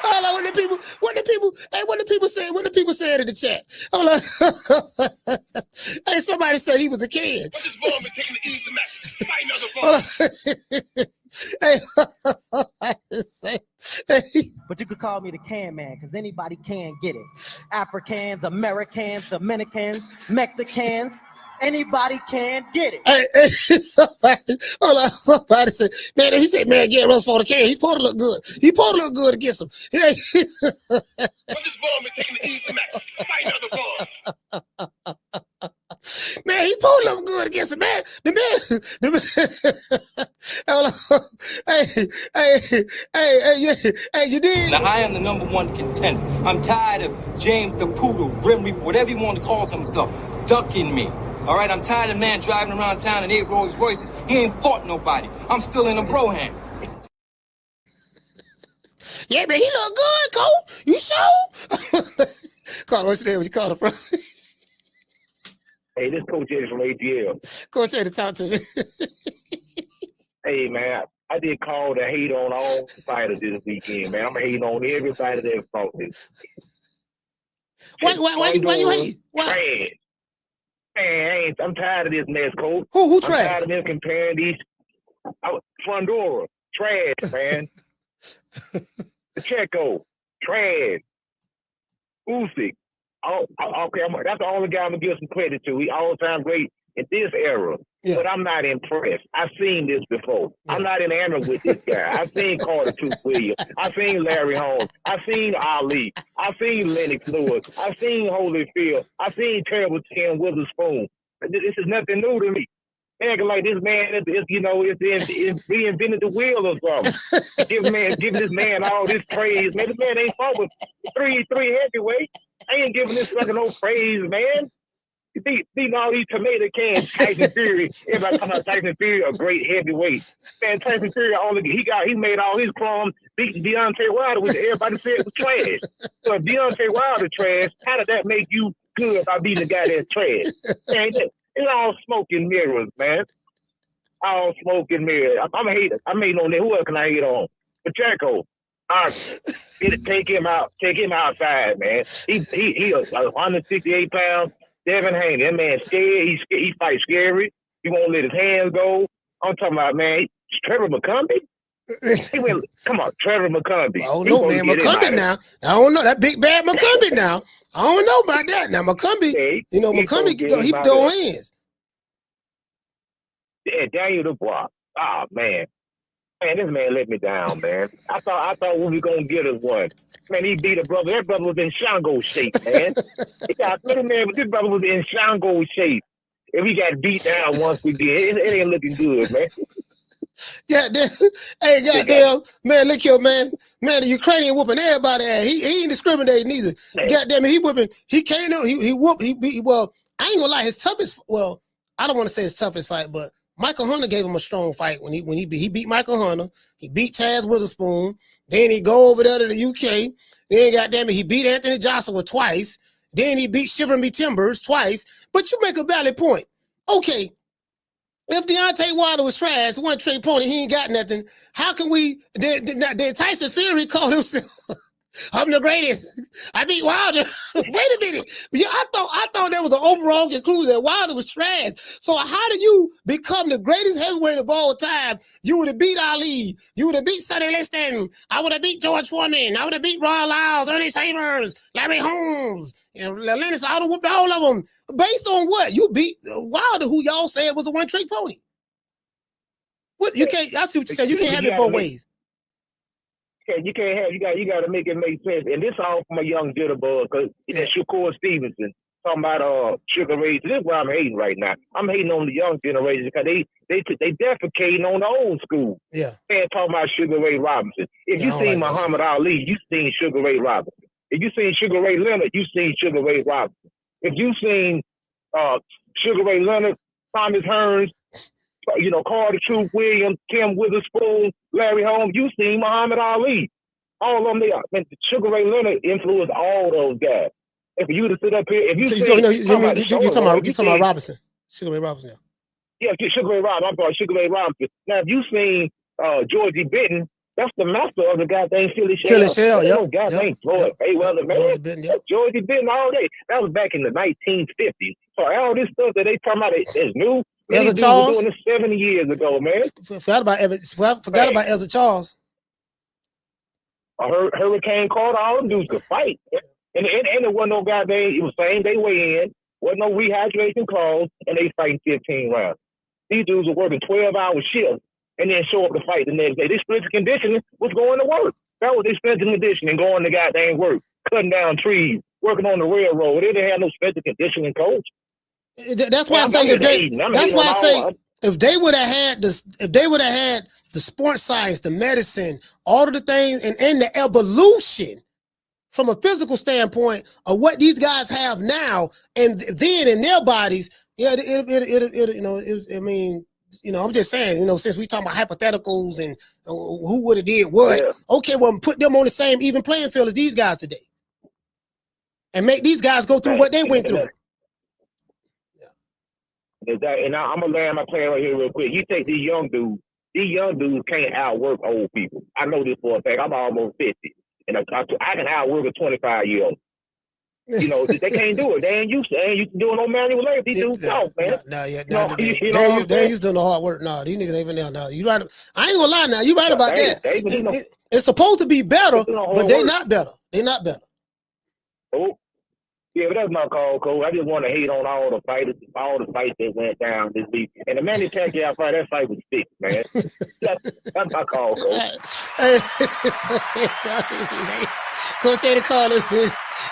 Hold on, what the people saying in the chat? Hold on. Hey, somebody said he was a kid. What is wrong with taking the easy matches? Fight another ball. But you could call me the can man because anybody can get it. Africans, Americans, Dominicans, Mexicans, anybody can get it. Somebody said, man, he said, man, Gary Russell for the can. He's supposed to look good. He's supposed to look good against him. What is wrong with taking the easy matches? Fight another ball. Man, he supposed to look good against him, man. The man. Hey, you did. Now, I am the #1 contender. I'm tired of James the Poodle, Grim Reaper, whatever you want to call himself, ducking me. All right, I'm tired of man driving around town in 8 Rolls Royces. He ain't fought nobody. I'm still in a bro hand. Yeah, man, he look good, Cole. You sure? Carl, what's your name? What you call him from? Hey, this Coach Eddie from ATL. Coach Eddie, talk to me. Hey, man, I did call to hate on all fighters this weekend, man. I'm hating on every fighter that fought this. Why you hate? Trash. Man, I'm tired of this mess, Coach. Who trash? I'm tired of them comparing these. Fundora, trash, man. Pacheco, trash. Usyk. Okay, that's the only guy I'm going to give some credit to. He all-time great in this era. Yeah. But I'm not impressed. I've seen this before. Yeah. I'm not enamored with this guy. I've seen Carter Tooth Williams. I've seen Larry Holmes. I've seen Ali. I've seen Lennox Lewis. I've seen Holyfield. I've seen Terrible Tim Witherspoon. This is nothing new to me. Acting like this man is reinvented the wheel or something. Giving this man all this praise. Man, this man ain't fought with three heavyweights. I ain't giving this sucker no praise, man. You beating all these tomato cans, Tyson Fury. Everybody talking about Tyson Fury, a great heavyweight. Man, Tyson Fury he made all his crumbs beating Deontay Wilder, which everybody said was trash. So if Deontay Wilder trash, how did that make you good by beating a guy that's trash? Man, it's all smoke and mirrors, man. All smoke and mirrors. I'm a hater. I'm hating on that. Who else can I hate on? Pacheco. Take him out. Take him outside, man. He 168 pounds. Devin Haney. That man scared. He fights scary. He won't let his hands go. I'm talking about, man. Trevor McCumbee. Come on, Trevor McCumbee. I don't know, man. McCumbee now. I don't know that big bad McCumbee now. I don't know about that. Now McCumbee, McCumbee, he throw hands. Yeah, Daniel Dubois. Oh man. Man, this man let me down, man. I thought we were gonna get us one. Man, he beat a brother. That brother was in Shango shape, man. He got man, but this brother was in Shango shape. And we got beat down once we did. It ain't looking good, man. Goddamn. Hey, goddamn, man, look here, man. Man, the Ukrainian whooping everybody ass. He ain't discriminating either. Goddamn, he whooping. He came out. He whooped. He beat. Well, I ain't gonna lie. His toughest. Well, I don't want to say his toughest fight, but Michael Hunter gave him a strong fight when he beat Michael Hunter. He beat Chaz Witherspoon. Then he go over there to the UK. Then goddamn it, he beat Anthony Joshua twice. Then he beat Shiver Me Timbers twice. But you make a valid point. Okay, if Deontay Wilder was trash, one trick pony, he ain't got nothing. How can we? Then Tyson Fury called himself, "I'm the greatest. I beat Wilder." Wait a minute. Yeah, I thought that was the overall conclusion that Wilder was trash. So how do you become the greatest heavyweight of all time? You would have beat Ali. You would have beat Sonny Liston. I would have beat George Foreman. I would have beat Ron Lyles, Ernie Chambers, Larry Holmes, and Lennox. I would have whooped all of them. Based on what? You beat Wilder, who y'all said was a one-trick pony. What you can't? I see what you said. You can't have it both ways. You can't have. You got to make it make sense. And this all from a young jitterbug, because it's Shakur Stevenson talking about Sugar Ray. This is what I'm hating right now. I'm hating on the young generation because they defecating on the old school. Yeah. They ain't talking about Sugar Ray Robinson. If you seen Muhammad Ali, you seen Sugar Ray Robinson. If you seen Sugar Ray Leonard, you seen Sugar Ray Robinson. If you seen Sugar Ray Leonard, Thomas Hearns, Carter Truth Williams, Tim Witherspoon, Larry Holmes, you seen Muhammad Ali. All of them, Sugar Ray Leonard influenced all those guys. If you to sit up here, if you you talking about Robinson, Sugar Ray Robinson. Yeah, Sugar Ray Robinson. I'm sorry, Sugar Ray Robinson. Now, if you seen Georgie Benton, that's the master of the goddamn Philly Shell. Philly Shell, yeah. Goddamn Floyd Mayweather, man. Georgie Benton all day. That was back in the 1950s. So all this stuff that they talking about is new. These dudes were doing this 70 years ago, man. Forgot about Ezra Charles. Hurricane Carter, all them dudes could fight. And there wasn't no goddamn, it was same day weigh in, wasn't no rehydration clause, and they fighting 15 rounds. These dudes were working 12-hour shifts and then show up to fight the next day. This strength and conditioning was going to work. That was their strength and conditioning, going to goddamn work, cutting down trees, working on the railroad. They didn't have no strength and conditioning coach. That's why I say if they would have had the sports science, the medicine, all of the things, and the evolution from a physical standpoint of what these guys have now, and then in their bodies, I'm just saying, since we talking about hypotheticals and who would have did what, okay, well, put them on the same even playing field as these guys today, and make these guys go through what they went through. And I'm gonna land my plan right here real quick. You take these young dudes can't outwork old people. I know this for a fact. I'm almost 50, and I can outwork a 25-year-old. They can't do it. They ain't used to doing no manual labor. These dudes talk, man. They ain't used to do no hard work. No, these niggas ain't even there. No, you right. I ain't gonna lie. Now you right about that. It's supposed to be better, but they not better. They not better. Oh. Yeah, but that's my call, Cole. I just want to hate on all the fights that went down this week. And the Manny Pacquiao fight, that fight was sick, man. That's my call, Cole. Coach Eddie called us.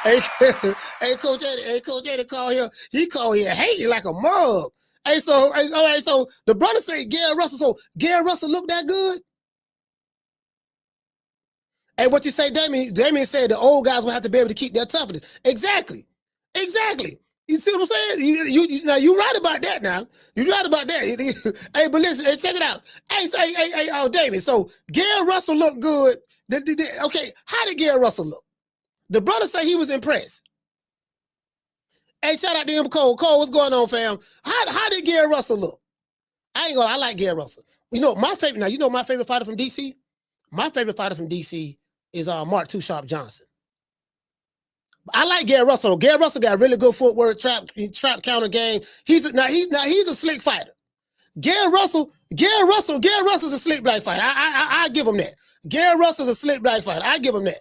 Hey, Coach Eddie called here. He called here hating like a mug. Hey, all right. So the brother say Gary Russell. So Gary Russell look that good? Hey, what you say, Damien? Damien said the old guys will have to be able to keep their toughness. Exactly. You see what I'm saying? Now you right about that. Now you right about that. Hey, but listen, check it out. Hey, Damien. So Gary Russell looked good. Okay, how did Gary Russell look? The brother say he was impressed. Hey, shout out to him, Cole. Cole, what's going on, fam? How did Gary Russell look? I like Gary Russell. My favorite fighter from DC? My favorite fighter from DC is Mark Too Sharp Johnson. I like Gary Russell. Gary Russell got really good footwork, trap counter game. He's a slick fighter. Gary Russell's a slick black fighter. I give him that. Gary Russell's a slick black fighter. I give him that.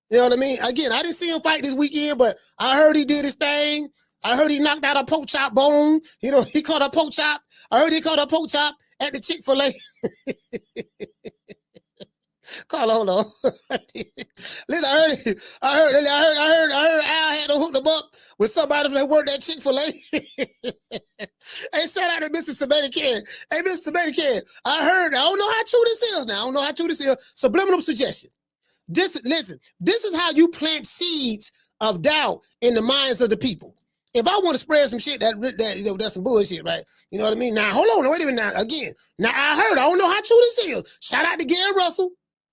You know what I mean? Again, I didn't see him fight this weekend, but I heard he did his thing. I heard he knocked out a pork chop bone. He caught a pork chop. I heard he caught a pork chop at the Chick-fil-A. Carla, hold on. Listen, I heard Al had to hook them up with somebody that worked at Chick-fil-A. Hey, shout out to Mr. Sebastian. Hey, Mr. Sebastian, I don't know how true this is now. I don't know how true this is. Subliminal suggestion. Listen, this is how you plant seeds of doubt in the minds of the people. If I want to spread some shit that's some bullshit, right? You know what I mean? Now, hold on. Wait a minute now. Again, now I don't know how true this is. Shout out to Gary Russell.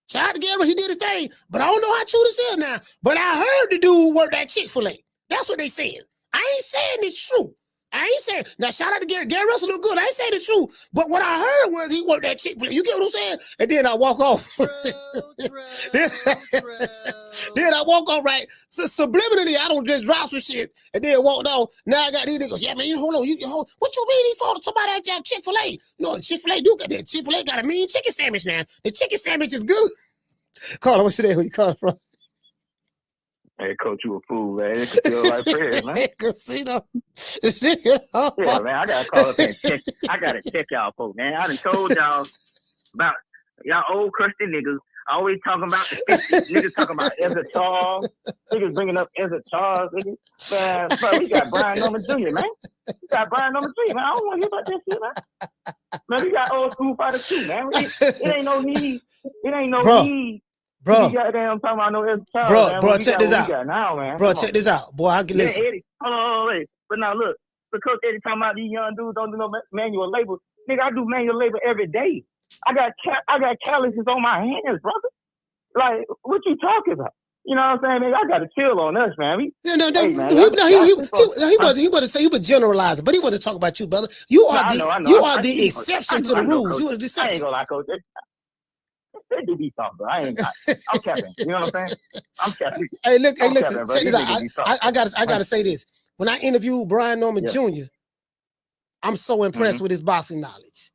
Shout out to Gary, he did his thing, but I don't know how true this is now. But I heard the dude worked at Chick-fil-A. That's what they saying. I ain't saying it's true. I ain't saying, now shout out to Gary. Gary Russell look good. I ain't saying it's true. But what I heard was he worked at Chick-fil-A. You get what I'm saying? And then I walk off. Then I walk off, right? So subliminally, I don't just drop some shit and then walk on. Now I got these niggas. Yeah, man, hold on. What you mean he fought somebody at Chick-fil-A? You know, Chick-fil-A do got that. Chick-fil-A got a mean chicken sandwich now. The chicken sandwich is good. Carla, what's your name? Where you calling from? Hey, coach, you a fool, man. It's still like Fred, man. Casino. Yeah, man, I gotta call up and check. I gotta check y'all folks, man. I done told y'all about y'all old crusty niggas always talking about the 50s. Niggas talking about Ezra Charles. Niggas bringing up Ezra Charles. Niggas. Man, bro, we got Brian Norman Jr., man. We got Brian Norman Jr., man. I don't want to hear about that shit, man. Man, we got old school fighters too, man. It ain't no need. It ain't no need. Bro, goddamn talking about no Ezra Charles, bro, check this out. Now, man. Bro, check this out. Boy, I can listen. Eddie, hold on, wait. But now look, because Eddie talking about these young dudes don't do no manual labor. Nigga, I do manual labor every day. I got calluses on my hands, brother. Like, what you talking about? You know what I'm saying? Nigga, I got to chill on us, man. He was generalizing, but he wasn't talking about you, brother. You are the exception to the rules. You are the exception. I ain't gonna lie, coach. They do be something, bro. I'm capping. You know what I'm saying? I'm capping. Hey, look, check this out. I gotta say this. When I interviewed Brian Norman Jr., I'm so impressed with his boxing knowledge.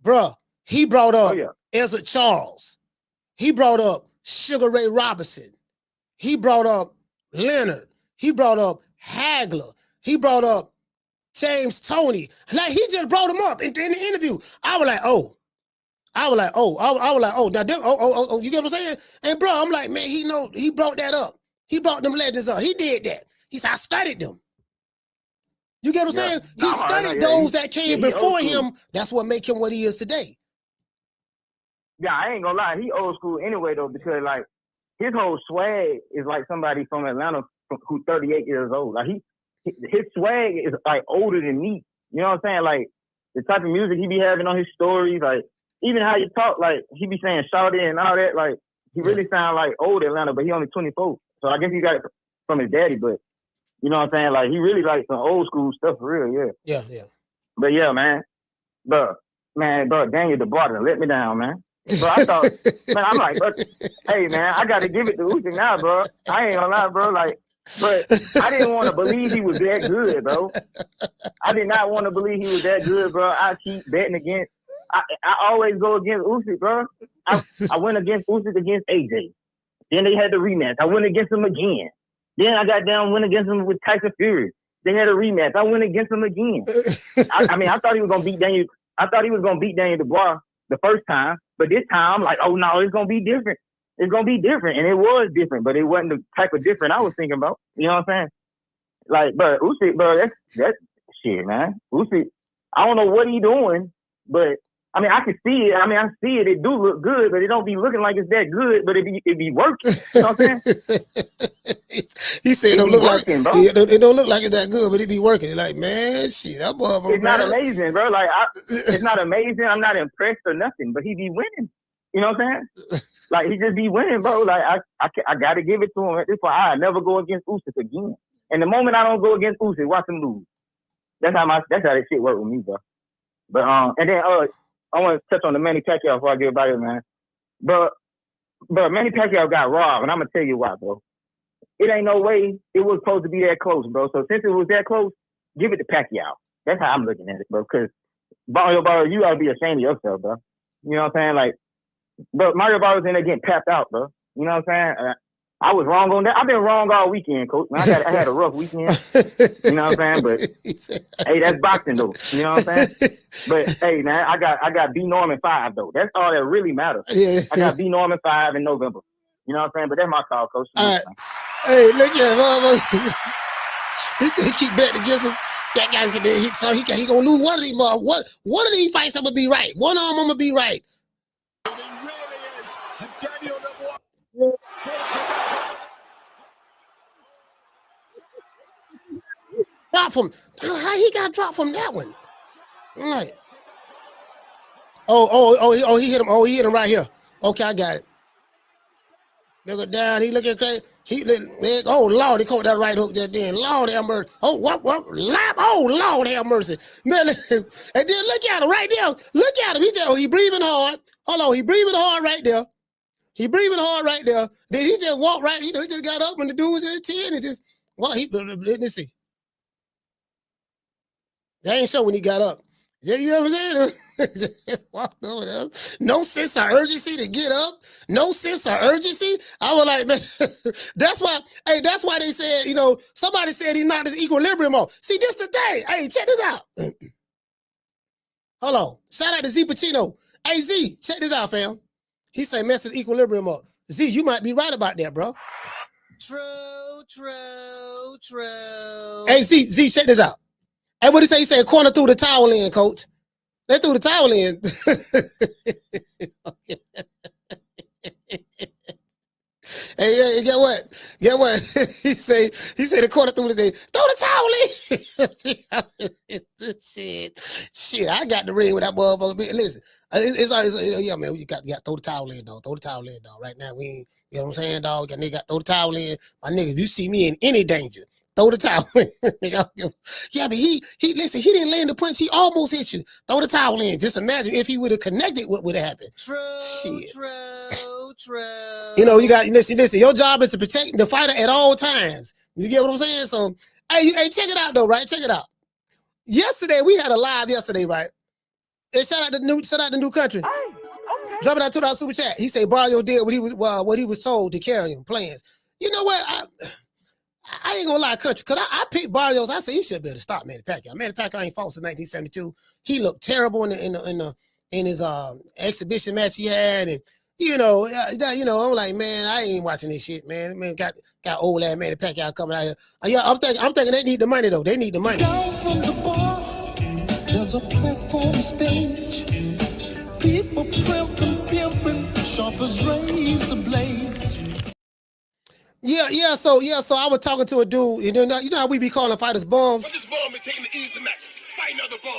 Bruh, he brought up Ezra Charles. He brought up Sugar Ray Robinson. He brought up Leonard. He brought up Hagler. He brought up James Toney. Like, he just brought him up in the interview. I was like, oh. Now, you get what I'm saying? And bro, I'm like, man, he brought that up. He brought them legends up. He did that. He said, I studied them. You get what I'm saying? He studied those that came before him. That's what make him what he is today. Yeah, I ain't gonna lie. He old school anyway, though, because, like, his whole swag is like somebody from Atlanta who's 38 years old. Like, his swag is, like, older than me. You know what I'm saying? Like, the type of music he be having on his stories, like, even how you talk, like, he be saying shawty and all that, like, he really sound like old Atlanta, but he only 24. So I guess he got it from his daddy, but you know what I'm saying? Like, he really like some old school stuff for real, yeah. But yeah, man. Bro, Daniel Dubois let me down, man. Bro, I thought, man, I'm like, hey, man, I got to give it to Usyk now, bro. I ain't gonna lie, bro. Like, but I didn't want to believe he was that good, bro. I did not want to believe he was that good, bro. I keep betting against. I always go against Usyk, bro. I went against Usyk against AJ. Then they had the rematch. I went against him again. Then I got down, went against him with Tyson Fury. They had a rematch. I went against him again. I thought he was gonna beat Daniel. I thought he was gonna beat Daniel Dubois the first time, but this time I'm like, oh no, it's gonna be different. It's gonna be different, and it was different, but it wasn't the type of different I was thinking about. You know what I'm saying? Like, but Usyk, bro, that's shit, man. Usyk, I don't know what he doing, but I mean, I can see it. I mean, I see it. It do look good, but it don't be looking like it's that good. But it be working. You know what I'm saying? He said it don't look working, like it don't look like it's that good, but it be working. Like, man, shit, that boy. It's not amazing, bro. Like, it's not amazing. I'm not impressed or nothing, but he be winning. You know what I'm saying? Like, he just be winning, bro. Like, I got to give it to him. That's why I never go against Usyk again. And the moment I don't go against Usyk, watch him lose. That's how that shit work with me, bro. But and then I want to touch on the Manny Pacquiao before I get about it, man. But Manny Pacquiao got robbed, and I'm gonna tell you why, bro. It ain't no way it was supposed to be that close, bro. So since it was that close, give it to Pacquiao. That's how I'm looking at it, bro. Because Barrios, you gotta be ashamed of yourself, bro. You know what I'm saying? Like, but Marrio Barrios in there getting tapped out, bro. You know what I'm saying? I was wrong on that. I've been wrong all weekend, coach. Man, I had a rough weekend. You know what I'm saying? But hey, that's boxing though. You know what I'm saying? But hey, man, I got B Norman 5 though. That's all that really matters. Yeah. I got B Norman 5 in November. You know what I'm saying? But that's my call, coach. All right. Hey, look at him. He said he keep betting against him. That guy he gonna lose one of these. One of these fights I'm gonna be right. One of them I'm gonna be right. Drop from how he got dropped from that one? All right. Oh, he hit him. Oh, he hit him right here. Okay, I got it. Look down. He looking crazy. Oh Lord, he caught that right hook there. Then Lord have mercy. Oh what? Lap. Oh Lord have mercy. Man, and then look at him right there. Look at him. He breathing hard. Hold on, he breathing hard right there. He breathing hard right there. Then he just walked right. He just got up when the dude was at 10 and just let me see. They ain't show when he got up. Yeah, you know what I'm saying? Just walked over there. No sense of urgency to get up. No sense of urgency. I was like, man, that's why they said, you know, somebody said he knocked his equilibrium off. See, this the thing. Hey, check this out. Hold on. Shout out to Z Pacino. Hey, Z, check this out, fam. He said mess his equilibrium up. Z, you might be right about that, bro. True. Hey, Z, check this out. Hey, what he say? He said corner threw the towel in, coach. They threw the towel in. Hey, get what? He said the corner threw the thing. Throw the towel in. Shit, I got the ring with that motherfucker. Listen, it's yeah, man, you got to throw the towel in, dog. Throw the towel in, dog. Right now, we ain't, you know what I'm saying, dog? Nigga got to throw the towel in. My nigga, if you see me in any danger, throw the towel in. Yeah, but he listen, he didn't land the punch. He almost hit you. Throw the towel in. Just imagine if he would have connected, what would have happened. True. You know, you got listen. Your job is to protect the fighter at all times. You get what I'm saying? So, hey, check it out though, right? Check it out. Yesterday we had a live yesterday, right? And shout out the new country. Hey, okay. Dropping out $2 super chat. He said Barrio did what he was told to carry him plans. You know what? I ain't gonna lie, country, because I picked Barrios. I said he should be able to stop Manny Pacquiao. Manny Pacquiao ain't fought since 1972. He looked terrible in his exhibition match he had, and you know, I'm like, man, I ain't watching this shit, man. Man, got old ass Manny Pacquiao coming out here. Yeah, I'm thinking they need the money though. They need the money. Down from the bar, there's a platform stage. People pimping, sharp as razor blades. Yeah. So I was talking to a dude. You know how we be calling fighters bums. But this bum is taking the easy matches. Fight another bum.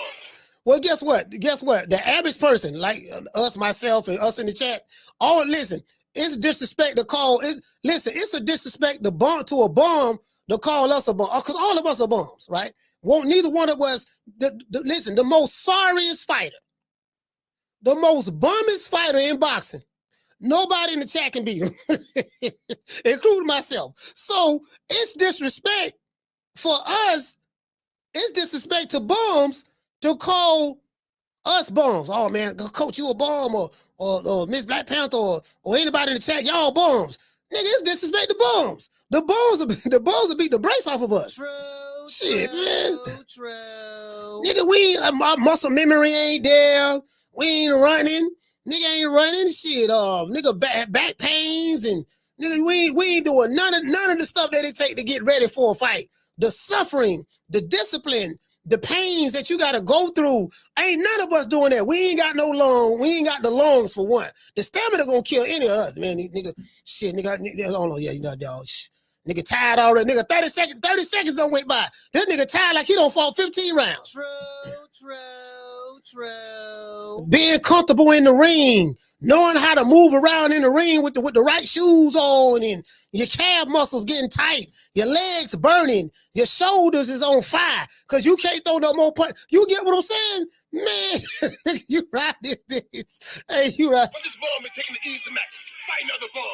Well, guess what? The average person, like us, myself, and us in the chat, listen, it's disrespect to call. It's a disrespect to a bum to call us a bum, because all of us are bums, right? Neither one of us. Listen, the most sorriest fighter, the most bummest fighter in boxing. Nobody in the chat can beat him, including myself. So it's disrespect for us. It's disrespect to bums to call us bums. Oh man, coach, you a bum, or Miss Black Panther, or anybody in the chat, y'all bums. Nigga, it's disrespect to bums. The bums will beat the brakes off of us. Shit, man. Nigga, our muscle memory ain't there. We ain't running. Nigga ain't running. Shit, nigga back pains, and nigga, we ain't doing none of the stuff that it take to get ready for a fight. The suffering, the discipline, the pains that you gotta go through. Ain't none of us doing that. We ain't got no lung. We ain't got the lungs for one. The stamina gonna kill any of us, man. Nigga, I don't know. Yeah, you know, dog. Nigga tired already. Nigga, 30 seconds don't wait by. This nigga tired like he don't fought 15 rounds. True. Being comfortable in the ring, knowing how to move around in the ring with the right shoes on, and your calf muscles getting tight, your legs burning, your shoulders is on fire because you can't throw no more punch. You get what I'm saying? Man, you right this bitch. Hey, you right. But this bum is taking the easy matches. Fight another bum.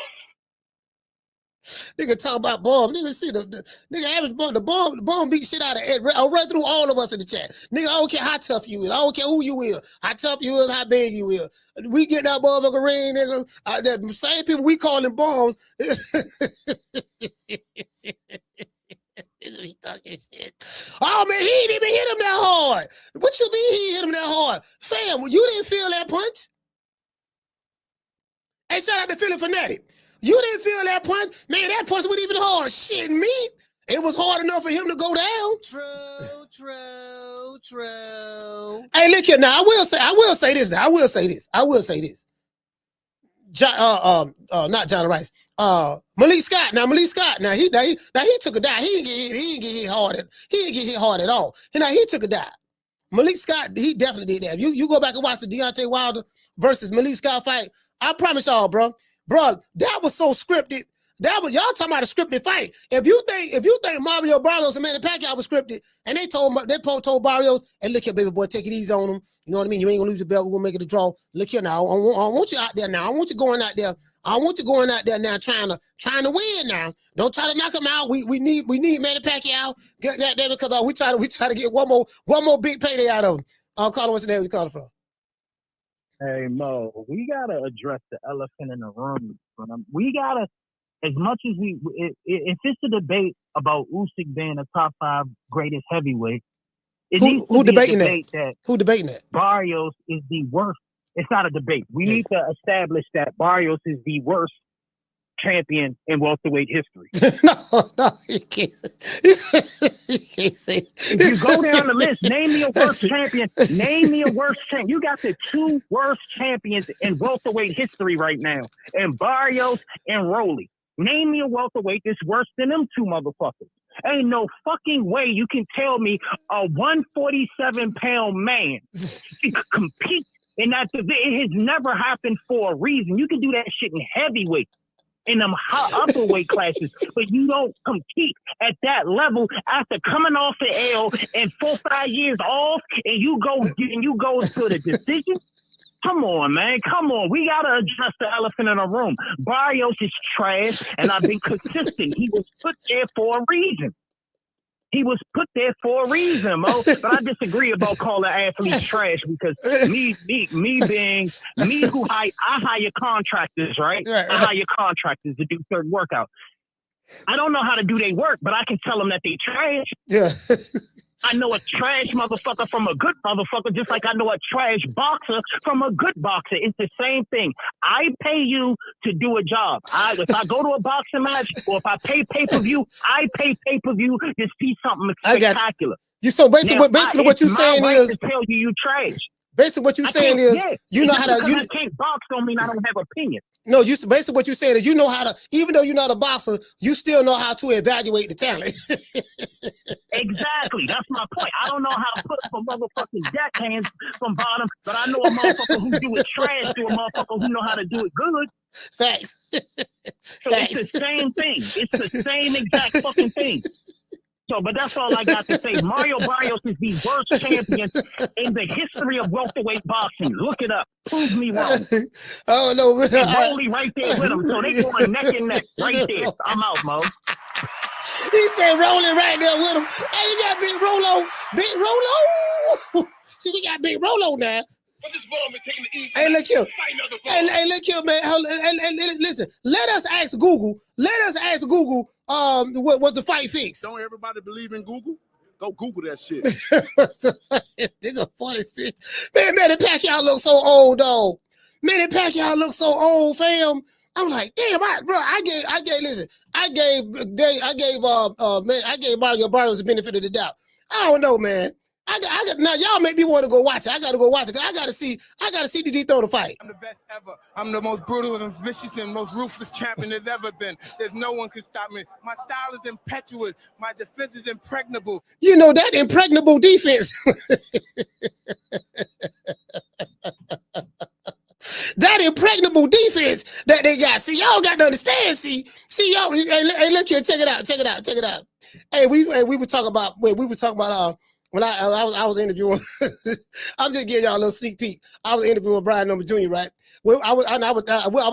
Nigga talk about bomb. Nigga see the nigga average bomb. The bomb beat shit out of Ed. I'll run through all of us in the chat. Nigga, I don't care how tough you is. I don't care who you is. How tough you is, how big you is. We get that motherfucker ring, nigga. The same people we calling bombs. He talking shit. Oh man, he didn't even hit him that hard. What you mean he hit him that hard? Fam, you didn't feel that punch. Hey, shout out to Philly Fanatic. You didn't feel that punch? Man, that punch wasn't even hard. Shit, me. It was hard enough for him to go down. True. Hey, look here. Now, I will say this. Not Johnny Rice. Malik Scott. Now he took a dive. He didn't get hit hard. He didn't get hit hard at all. He took a dive. Malik Scott, he definitely did that. You go back and watch the Deontay Wilder versus Malik Scott fight. I promise y'all, bro, that was so scripted. That was y'all talking about a scripted fight. If you think Marrio, Barrios, and Manny Pacquiao was scripted, and they told Barrios, and look here, baby boy, take it easy on him. You know what I mean? You ain't gonna lose your belt. We're gonna make it a draw. Look here now. I want you out there now. I want you going out there. I want you going out there now, trying to win now. Don't try to knock him out. We need Manny Pacquiao. Get that there because we try to get one more big payday out of him. Carter, what's the name? You call it from? Hey Mo, we gotta address the elephant in the room. We gotta, as much as if it's a debate about Usyk being a top 5 greatest heavyweight, who debating that? Who debating that? Barrios is the worst. It's not a debate. We need to establish that Barrios is the worst champion in welterweight history. No, you can't say. If you go down the list, name me a worst champion. Name me a worst champion. You got the 2 worst champions in welterweight history right now, and Barrios and Rolly. Name me a welterweight that's worse than them 2 motherfuckers. Ain't no fucking way you can tell me a 147-pound man can compete in that division. It has never happened for a reason. You can do that shit in heavyweight, in them upper weight classes, but you don't compete at that level after coming off the L and 4-5 years off, and you go to the decision. Come on, man. Come on. We got to address the elephant in the room. Barrios is trash, and I've been consistent. He was put there for a reason. Mo. But I disagree about calling athletes trash because me who I hire contractors, right? I hire contractors to do certain workouts. I don't know how to do their work, but I can tell them that they trash. Yeah. I know a trash motherfucker from a good motherfucker, just like I know a trash boxer from a good boxer. It's the same thing. I pay you to do a job. If I go to a boxing match or if I pay pay-per-view, I pay pay-per-view to see something spectacular. So basically what you're saying is to tell you trash. Basically what you're saying is you know how to. I can't box don't mean I don't have opinion. No, basically what you're saying is you know how to, even though you're not a boxer, you still know how to evaluate the talent. Exactly. That's my point. I don't know how to put some motherfucking deckhands from bottom, but I know a motherfucker who do it trash to a motherfucker who know how to do it good. Facts. So it's the same thing. It's the same exact fucking thing. So, but that's all I got to say. Marrio Barrios is the worst champion in the history of welterweight boxing. Look it up. Prove me wrong. Oh, no. And Rolly right there with him. So they going neck and neck right there. I'm out, Mo. He said rolling right there with him. Hey, you got Big Rolo. Big Rolo. See, we got Big Rolo now. Hey, look here. Hey, look here, man. Hey, listen, let us ask Google. What was the fight fix? Don't everybody believe in Google? Go Google that shit. Nigga 46. Man, Manny Pacquiao looks so old, though. Manny Pacquiao looks so old, fam. I'm like, damn, I gave Mario Barrios the benefit of the doubt. I don't know, man. I got now y'all make me want to go watch it. I gotta go watch it. I gotta see the dethrone the fight. I'm the best ever. I'm the most brutal and vicious and most ruthless champion there's ever been. There's no one can stop me. My style is impetuous. My defense is impregnable. You know that impregnable defense. That impregnable defense that they got. See, y'all got to understand. See y'all. Hey, look here. Check it out. Hey, we were talking about. When I was interviewing, I'm just giving y'all a little sneak peek. I was interviewing Brian Number Jr., right? Well, I was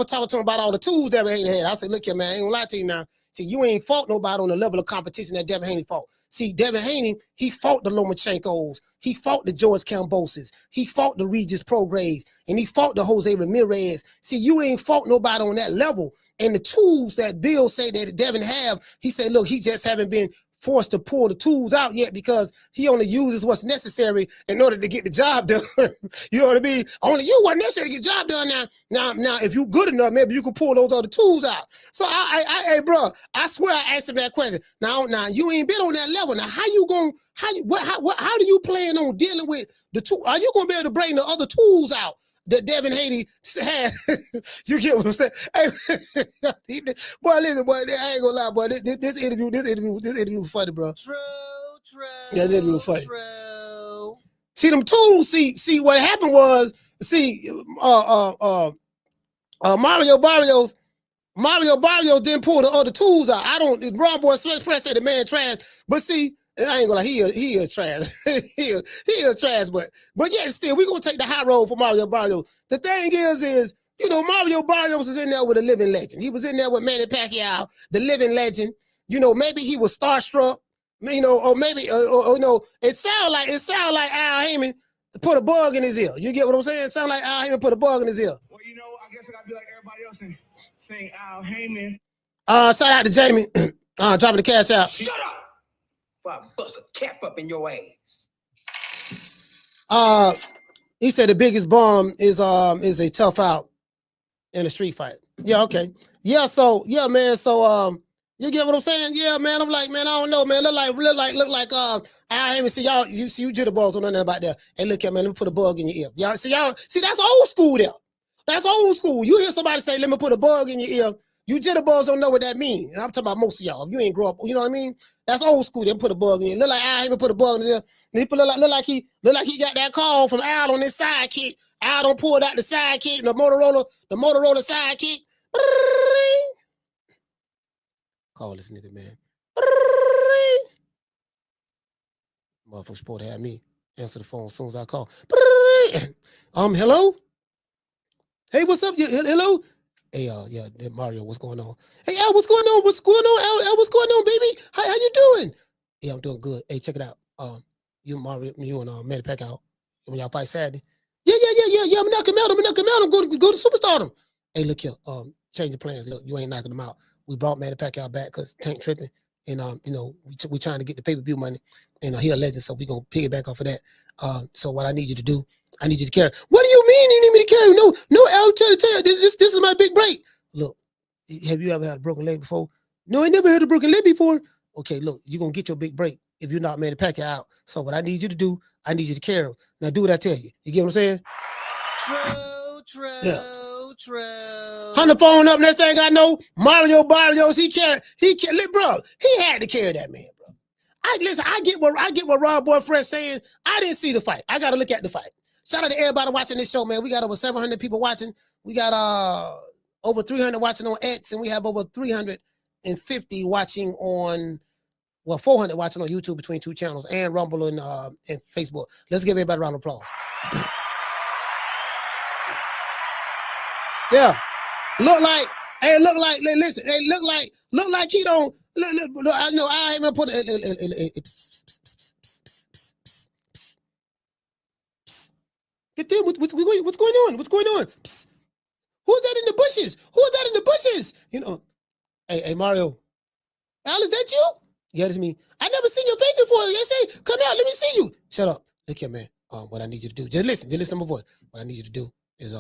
talking to him about all the tools that we ain't had. I said, look here, man, I ain't gonna lie to you now. See, you ain't fought nobody on the level of competition that Devin Haney fought. See, Devin Haney, he fought the Lomachenkos, he fought the George Camboses, he fought the Regis Prograis, and he fought the Jose Ramirez. See, you ain't fought nobody on that level. And the tools that Bill say that Devin have, he said, look, he just haven't been forced to pull the tools out yet because he only uses what's necessary in order to get the job done. You know what I mean? Only you wasn't necessary to get the job done now, if you good enough, maybe you can pull those other tools out. So hey, bro, I swear I asked him that question. Now you ain't been on that level. Now how do you plan on dealing with the tool? Are you gonna be able to bring the other tools out that Devin Haney had? You get what I'm saying? Hey, boy, listen, boy, I ain't gonna lie, boy. This interview was funny, bro. True. Yeah, this interview was funny. True. See them tools. See what happened was, Mario Barrios didn't pull the other tools out. Broad Boy Fresh said the man trash, but see, I ain't gonna lie, he is trash. he is trash, but yeah, still, we gonna take the high road for Mario Barrios. The thing is, you know, Mario Barrios is in there with a living legend. He was in there with Manny Pacquiao, the living legend. You know, maybe he was starstruck, you know, or maybe, you know, it sound like Al Heyman put a bug in his ear. You get what I'm saying? It sound like Al Heyman put a bug in his ear. Well, you know, I guess I gotta be like everybody else and saying Al Heyman. Shout out to Jamie, dropping the cash out. Shut up! Before I bust a cap up in your ass. He said the biggest bomb is a tough out in a street fight. Yeah, okay. Yeah, so yeah, man. So you get what I'm saying? Yeah, man. I'm like, man, I don't know, man. Look like I ain't even see y'all. You jitterballs don't know nothing about that. Hey, look at man, let me put a bug in your ear. Y'all see that's old school there. That's old school. You hear somebody say, let me put a bug in your ear. You jitterballs don't know what that means. And I'm talking about most of y'all. If you ain't grow up, you know what I mean? That's old school. They put a bug in. Look like Al even put a bug in there. And he look like he got that call from Al on his sidekick. Al don't pull out the sidekick, the Motorola sidekick. Call this nigga, man. Motherfucker supposed to have me answer the phone as soon as I call. Hello? Hey, what's up? Hello? Hey, yeah, Marrio, what's going on? Hey, Al, what's going on? What's going on, Al, what's going on, baby? How you doing? Yeah, I'm doing good. Hey, check it out. You Marrio, you and Manny Pacquiao, when y'all fight Saturday. Yeah. I'm knocking him out. I'm going to go to superstardom. Hey, look here. Change the plans. Look, you ain't knocking him out. We brought Manny Pacquiao back because Tank tripping, and you know, we trying to get the pay-per-view money, and he a legend, so we gonna piggyback off of that. So what I need you to do, I need you to carry. What do you mean you need me to carry? No, Al, tell you, this is my big break. Look, have you ever had a broken leg before? No, I never had a broken leg before. Okay, look, you're gonna get your big break if you're not Manny Pacquiao out. So what I need you to do, I need you to carry him. Now do what I tell you. You get what I'm saying? True. Hunt the phone up. Next thing I know, Mario Barrios, he bro, he had to carry that man, bro. I get what Rob Boy Fresh saying. I didn't see the fight. I gotta look at the fight. Shout out to everybody watching this show, man. We got over 700 people watching. We got over 300 watching on X, and we have over 350 watching on, 400 watching on YouTube between two channels, and Rumble and Facebook. Let's give everybody a round of applause. Yeah. Look like he don't look, I know I even put it. Get there. What's going on? What's going on? Psst. Who's that in the bushes? You know. Hey, Mario. Al, is that you? Yeah, that's me. I never seen your face before. They say, come out, let me see you. Shut up. Look here, man. What I need you to do. Just listen to my voice. What I need you to do is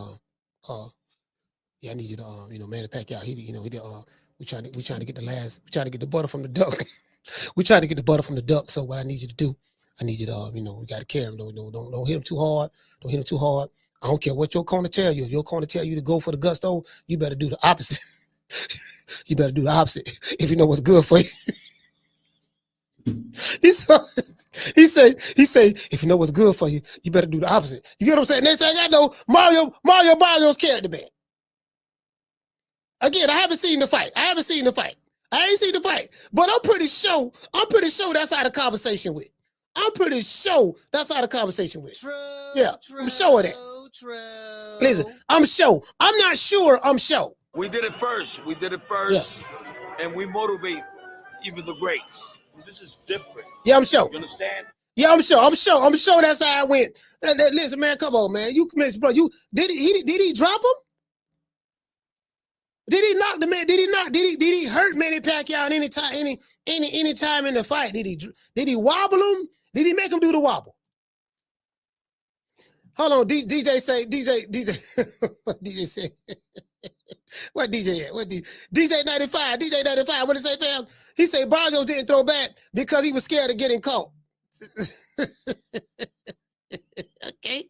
yeah, I need you to Manny Pacquiao. We trying to get the butter from the duck. We trying to get the butter from the duck. So what I need you to do, I need you to we got to carry him. Don't hit him too hard. Don't hit him too hard. I don't care what your corner tell you. If your corner tell you to go for the gusto, you better do the opposite. You better do the opposite if you know what's good for you. He say, if you know what's good for you, you better do the opposite. You get what I'm saying? Next thing I know, Mario Barrios carried the man. Again, I haven't seen the fight. I ain't seen the fight. But I'm pretty sure that's how the conversation went. Yeah, I'm sure of that. Listen, I'm sure. I'm not sure. I'm sure. We did it first. Yeah. and we motivate even the greats. This is different. Yeah, I'm sure. You understand? Yeah, I'm sure that's how it went. Listen, man, come on, man. You miss, bro. Did he drop him? Did he knock the man? Did he hurt Manny Pacquiao any time in the fight? Did he wobble him? Did he make him do the wobble? Hold on, DJ say what DJ at? What DJ 95? DJ 95. What did he say, fam? He say Barrios didn't throw back because he was scared of getting caught. Okay,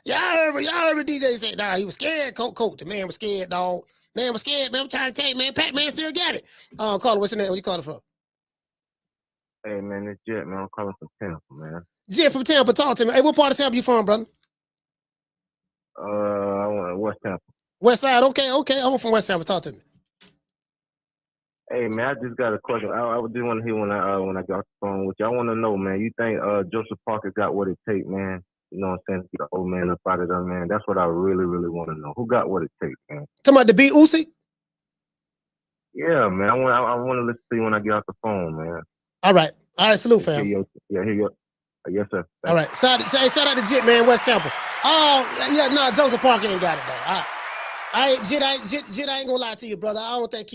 y'all heard DJ say, nah, he was scared. Coach, the man was scared, dog. Man was scared, man. I'm trying to tell you, man. Pac-Man still got it. Caller, what's your name? Where you calling from? Hey, man, it's Jet, man. I'm calling from Tampa, man. Jet from Tampa. Talk to me. Hey, what part of Tampa you from, brother? I want West Tampa. West Side. Okay. I'm from West Tampa. Talk to me. Hey, man, I just got a question. I just want to hear when I got the phone with you. I want to know, man, you think Joseph Parker got what it takes, man? You know what I'm saying? To get the old man up out of there, man. That's what I really, really want to know. Who got what it takes, man? Talking about to beat Usyk? Yeah, man. I want to listen to you when I get off the phone, man. All right, salute, fam. Here you go. Yes, sir. All right. Shout out to Jit, man, West Tampa. No, Joseph Parker ain't got it, though. Jit, I ain't gonna lie to you, brother. I don't think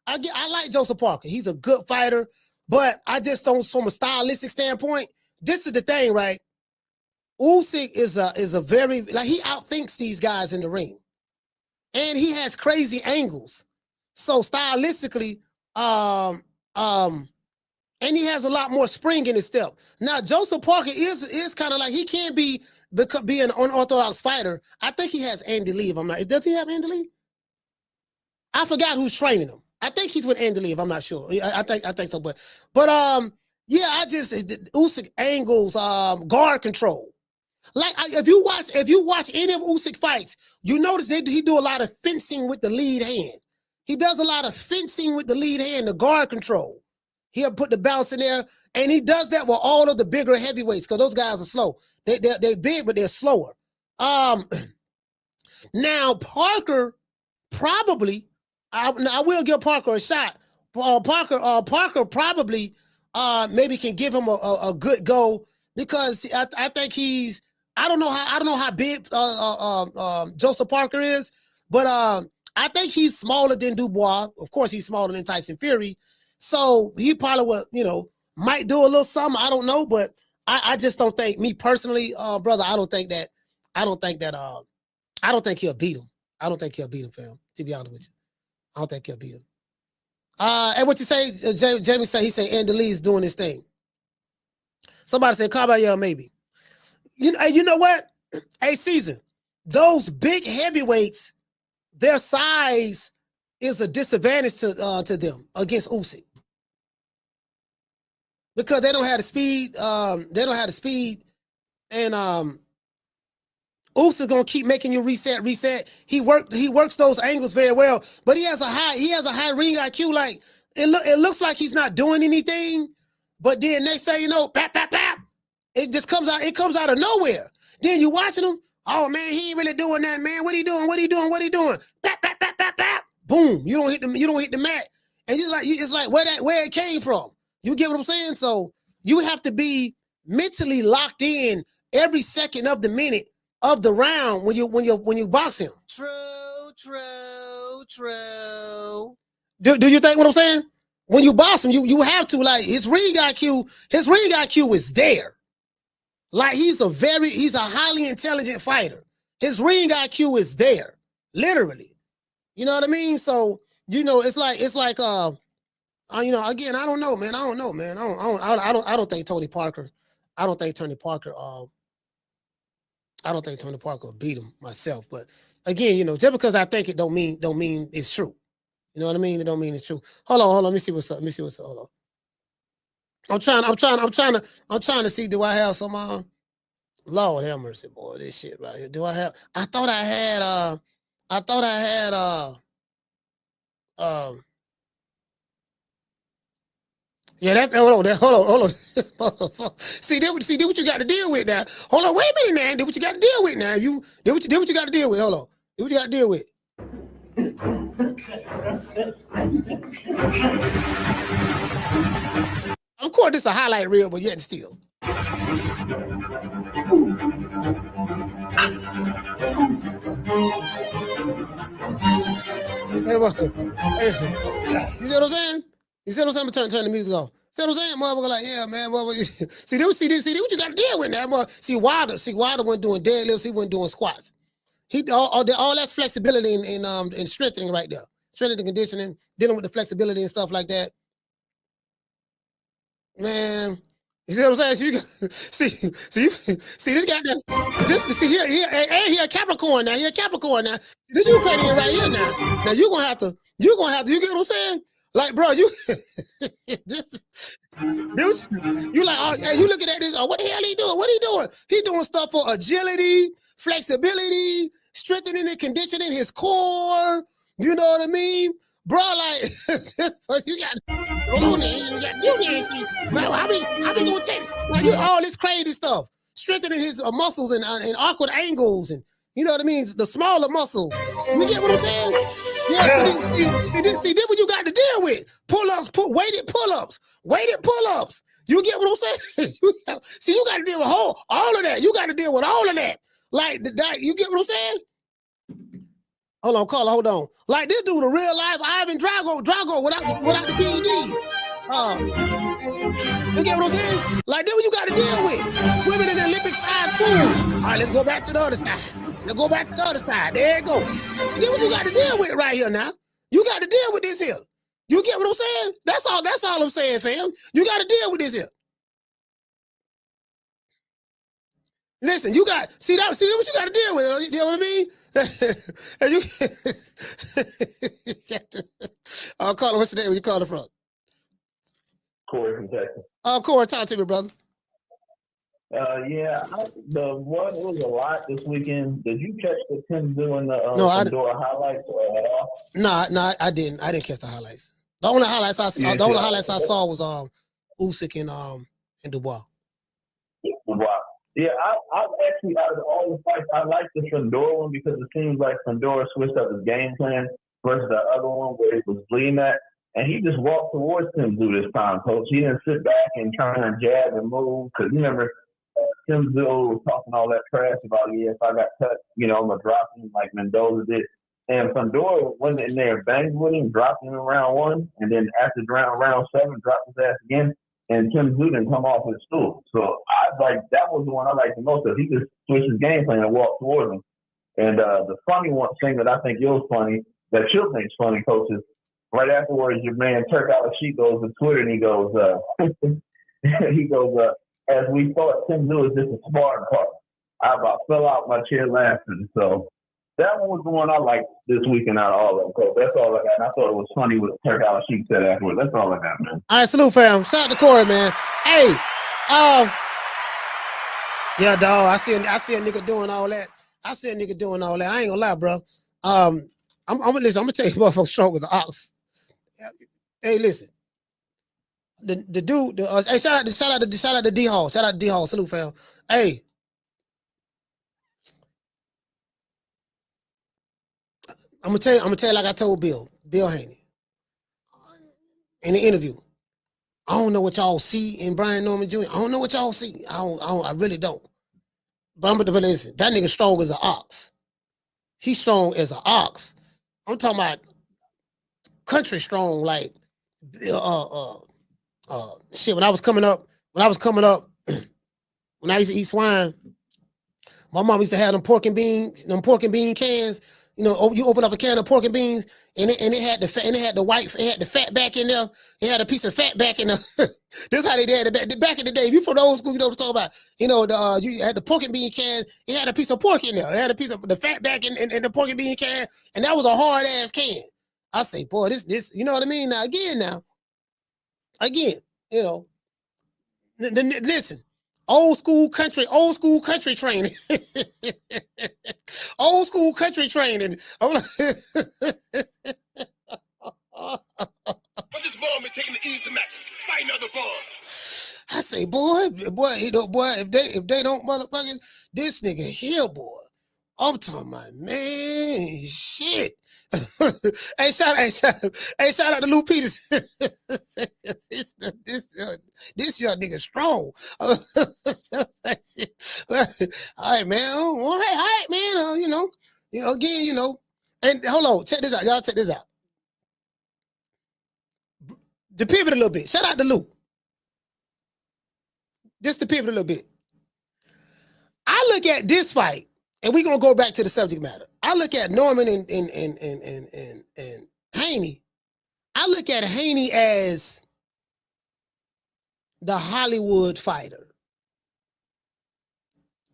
I like Joseph Parker. He's a good fighter, but I just don't, from a stylistic standpoint, this is the thing, right? Usyk is a very, like, he outthinks these guys in the ring. And he has crazy angles. So stylistically, and he has a lot more spring in his step. Now, Joseph Parker is kind of like, he can be an unorthodox fighter. I think he has Andy Lee, if I'm not. Does he have Andy Lee? I forgot who's training him. I think he's with Andy Lee, if I'm not sure. I think so. But yeah, Usyk angles, guard control. Like, if you watch any of Usyk fights, you notice he do a lot of fencing with the lead hand. He does a lot of fencing with the lead hand, the guard control. He'll put the bounce in there, and he does that with all of the bigger heavyweights because those guys are slow. They're big, but they're slower. Now Parker probably, I will give Parker a shot. Parker probably maybe can give him a good go because I think he's. I don't know how big Joseph Parker is, but I think he's smaller than Dubois. Of course, he's smaller than Tyson Fury, so he probably would, might do a little something. I don't know, but I just don't think, me personally, brother, I don't think he'll beat him. I don't think he'll beat him, fam. To be honest with you, I don't think he'll beat him. And what you say, Jamie say, he say Andy Lee's doing his thing. Somebody say Caballero maybe. You know what? Hey, Caesar, those big heavyweights, their size is a disadvantage to them against Usyk. Because they don't have the speed, and Usyk gonna keep making you reset. He works those angles very well, but he has a high ring IQ. Like, it looks like he's not doing anything, but then they say, pap, pap, pap. It just comes out. It comes out of nowhere. Then you watching him. Oh man, he ain't really doing that, man. What he doing? Pap, pap, pap, pap, pap. Boom. You don't hit the mat, and it's like where it came from. You get what I'm saying? So you have to be mentally locked in every second of the minute of the round when you box him. True. Do you think what I'm saying? When you box him, you have to, like, his ring IQ is there. Like, he's a highly intelligent fighter. His ring IQ is there, literally. You know what I mean? So, it's like, again, I don't know, man. I don't think Tony Parker will beat him myself. But again, just because I think it don't mean it's true. You know what I mean? It don't mean it's true. Hold on. Let me see what's up. Hold on. I'm trying to see, do I have some Lord have mercy, boy, this shit right here. Do I have? I thought I had yeah, hold on. See what you got to deal with now. Hold on, wait a minute now. Do what you got to deal with now. Do what you got to deal with. Hold on. Do what you got to deal with. Of course, this is a highlight reel, but yet and still. You see what I'm saying? You see what I'm saying? Turn the music off. See what I'm saying? Motherfucker, like, yeah, man. See what you got to deal with now. See, Wilder wasn't doing deadlifts. He wasn't doing squats. He all that's flexibility and strengthening right there. Strengthening and conditioning, dealing with the flexibility and stuff like that. Man, you see what I'm saying? So you got, see this guy. He a Capricorn now. He a Capricorn now. This you cutting in right here now. Now you gonna have to. You get what I'm saying? Like, bro, you like, oh, yeah, you looking at this? Oh, what the hell he doing? What he doing? He doing stuff for agility, flexibility, strengthening and conditioning his core. You know what I mean, bro? Like, you got how many gonna take like you all this crazy stuff, strengthening his muscles and awkward angles and you know what I mean, the smaller muscles. You get what I'm saying? Yes, see, this what you got to deal with. Pull-ups, weighted pull-ups. You get what I'm saying? You got to deal with all of that. You got to deal with all of that. Like, you get what I'm saying? Hold on, Carla, hold on. Like this dude, a real life Ivan Drago without the PEDs. You get what I'm saying? Like this what you got to deal with. Women in the Olympic size pool. All right, let's go back to the other side. There you go. You get what you got to deal with right here now. You got to deal with this here. You get what I'm saying? That's all I'm saying, fam. You got to deal with this here. Listen, see what you got to deal with. You know what I mean? And you Carla, what's your name? Where you calling from? Corey from Texas. Corey, talk to me, brother. Yeah, it was a lot this weekend. Did you catch the Tim doing the Fundora highlights at all? No, I didn't. I didn't catch the highlights. The only highlights I saw, I saw was Usyk and Dubois. Dubois. Yeah, I actually out of all the fights, I like the Fundora one because it seems like Fundora switched up his game plan versus the other one where he was bleeding at. And he just walked towards Tim Tszyu this time, Coach. He didn't sit back and try and jab and move because you remember Tim Tszyu was talking all that trash about, yeah, if I got cut, I'm going to drop him like Mendoza did. And Fundora went in there, banged with him, dropped him in round 1, and then after round 7, dropped his ass again. And Tim Tszyu didn't come off his stool. So that was the one I liked the most because he just switched his game plan and walked towards him. And the funny one thing that I think is funny, that you'll think is funny, Coach, is right afterwards, your man Turk Al-Sheikh goes to Twitter and he goes, as we thought, Tim Tszyu is just a sparring partner. I about fell out my chair laughing. So that one was the one I liked this weekend out of all of them. Coach. That's all I got. And I thought it was funny what Turk Al-Sheikh said afterwards. That's all I got, man. All right, salute, fam. Shout out to Corey, man. Hey, yeah, dog. I see a nigga doing all that. I ain't gonna lie, bro. I'm gonna tell you, motherfuckers strong with the ox. Hey, listen. The dude. Hey, shout out to D Hall. Shout out to D Hall. Salute, fam. Hey. I'm gonna tell you like I told Bill Haney in the interview. I don't know what y'all see in Brian Norman Jr. I don't know what y'all see. I really don't. But listen, that nigga strong as an ox. He's strong as an ox. I'm talking about country strong, like shit. When I was coming up, when I used to eat swine, my mom used to have them pork and bean cans. You open up a can of pork and beans, and it had the fat, and it had the fat back in there. It had a piece of fat back in there. This is how they did it back in the day. If you from the old school, you know what I'm talking about. You had the pork and bean can. It had a piece of pork in there. It had a piece of the fat back in the pork and bean can, and that was a hard ass can. I say, boy, this, you know what I mean? Now, listen. Old school country training. Old school country training. I'm like, But this ball been taking the easy matches, fighting other balls. I say, boy, if they don't motherfucking this nigga here, boy. I'm talking about, man, shit. Hey, shout out to Lou Peters. this young nigga strong. All right, man. All right, man. Again, and hold on, check this out. Y'all check this out. To pivot a little bit. Shout out to Lou. Just to pivot a little bit. I look at this fight, and we're gonna go back to the subject matter. I look at Norman and Haney. I look at Haney as the Hollywood fighter.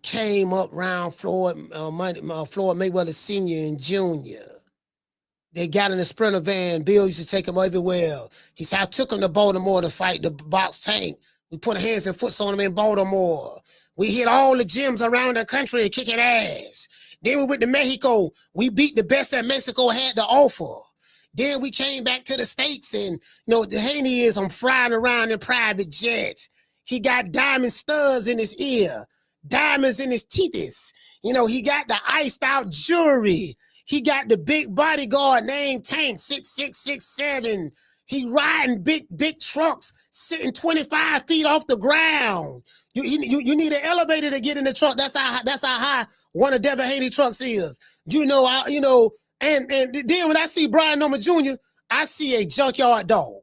Came up round Floyd Mayweather Sr. and Jr. They got in the Sprinter van. Bill used to take him everywhere. He said, I took him to Baltimore to fight the box tank. We put hands and foots on him in Baltimore. We hit all the gyms around the country kicking ass. Then we went to Mexico. We beat the best that Mexico had to offer. Then we came back to the States, and the Haney is I'm flying around in private jets. He got diamond studs in his ear, diamonds in his teeth. He got the iced out jewelry. He got the big bodyguard named Tank 6667. He riding big trucks, sitting 25 feet off the ground. You need an elevator to get in the truck. That's how high one of Devin Haney trucks is. And then when I see Brian Norman Jr., I see a junkyard dog.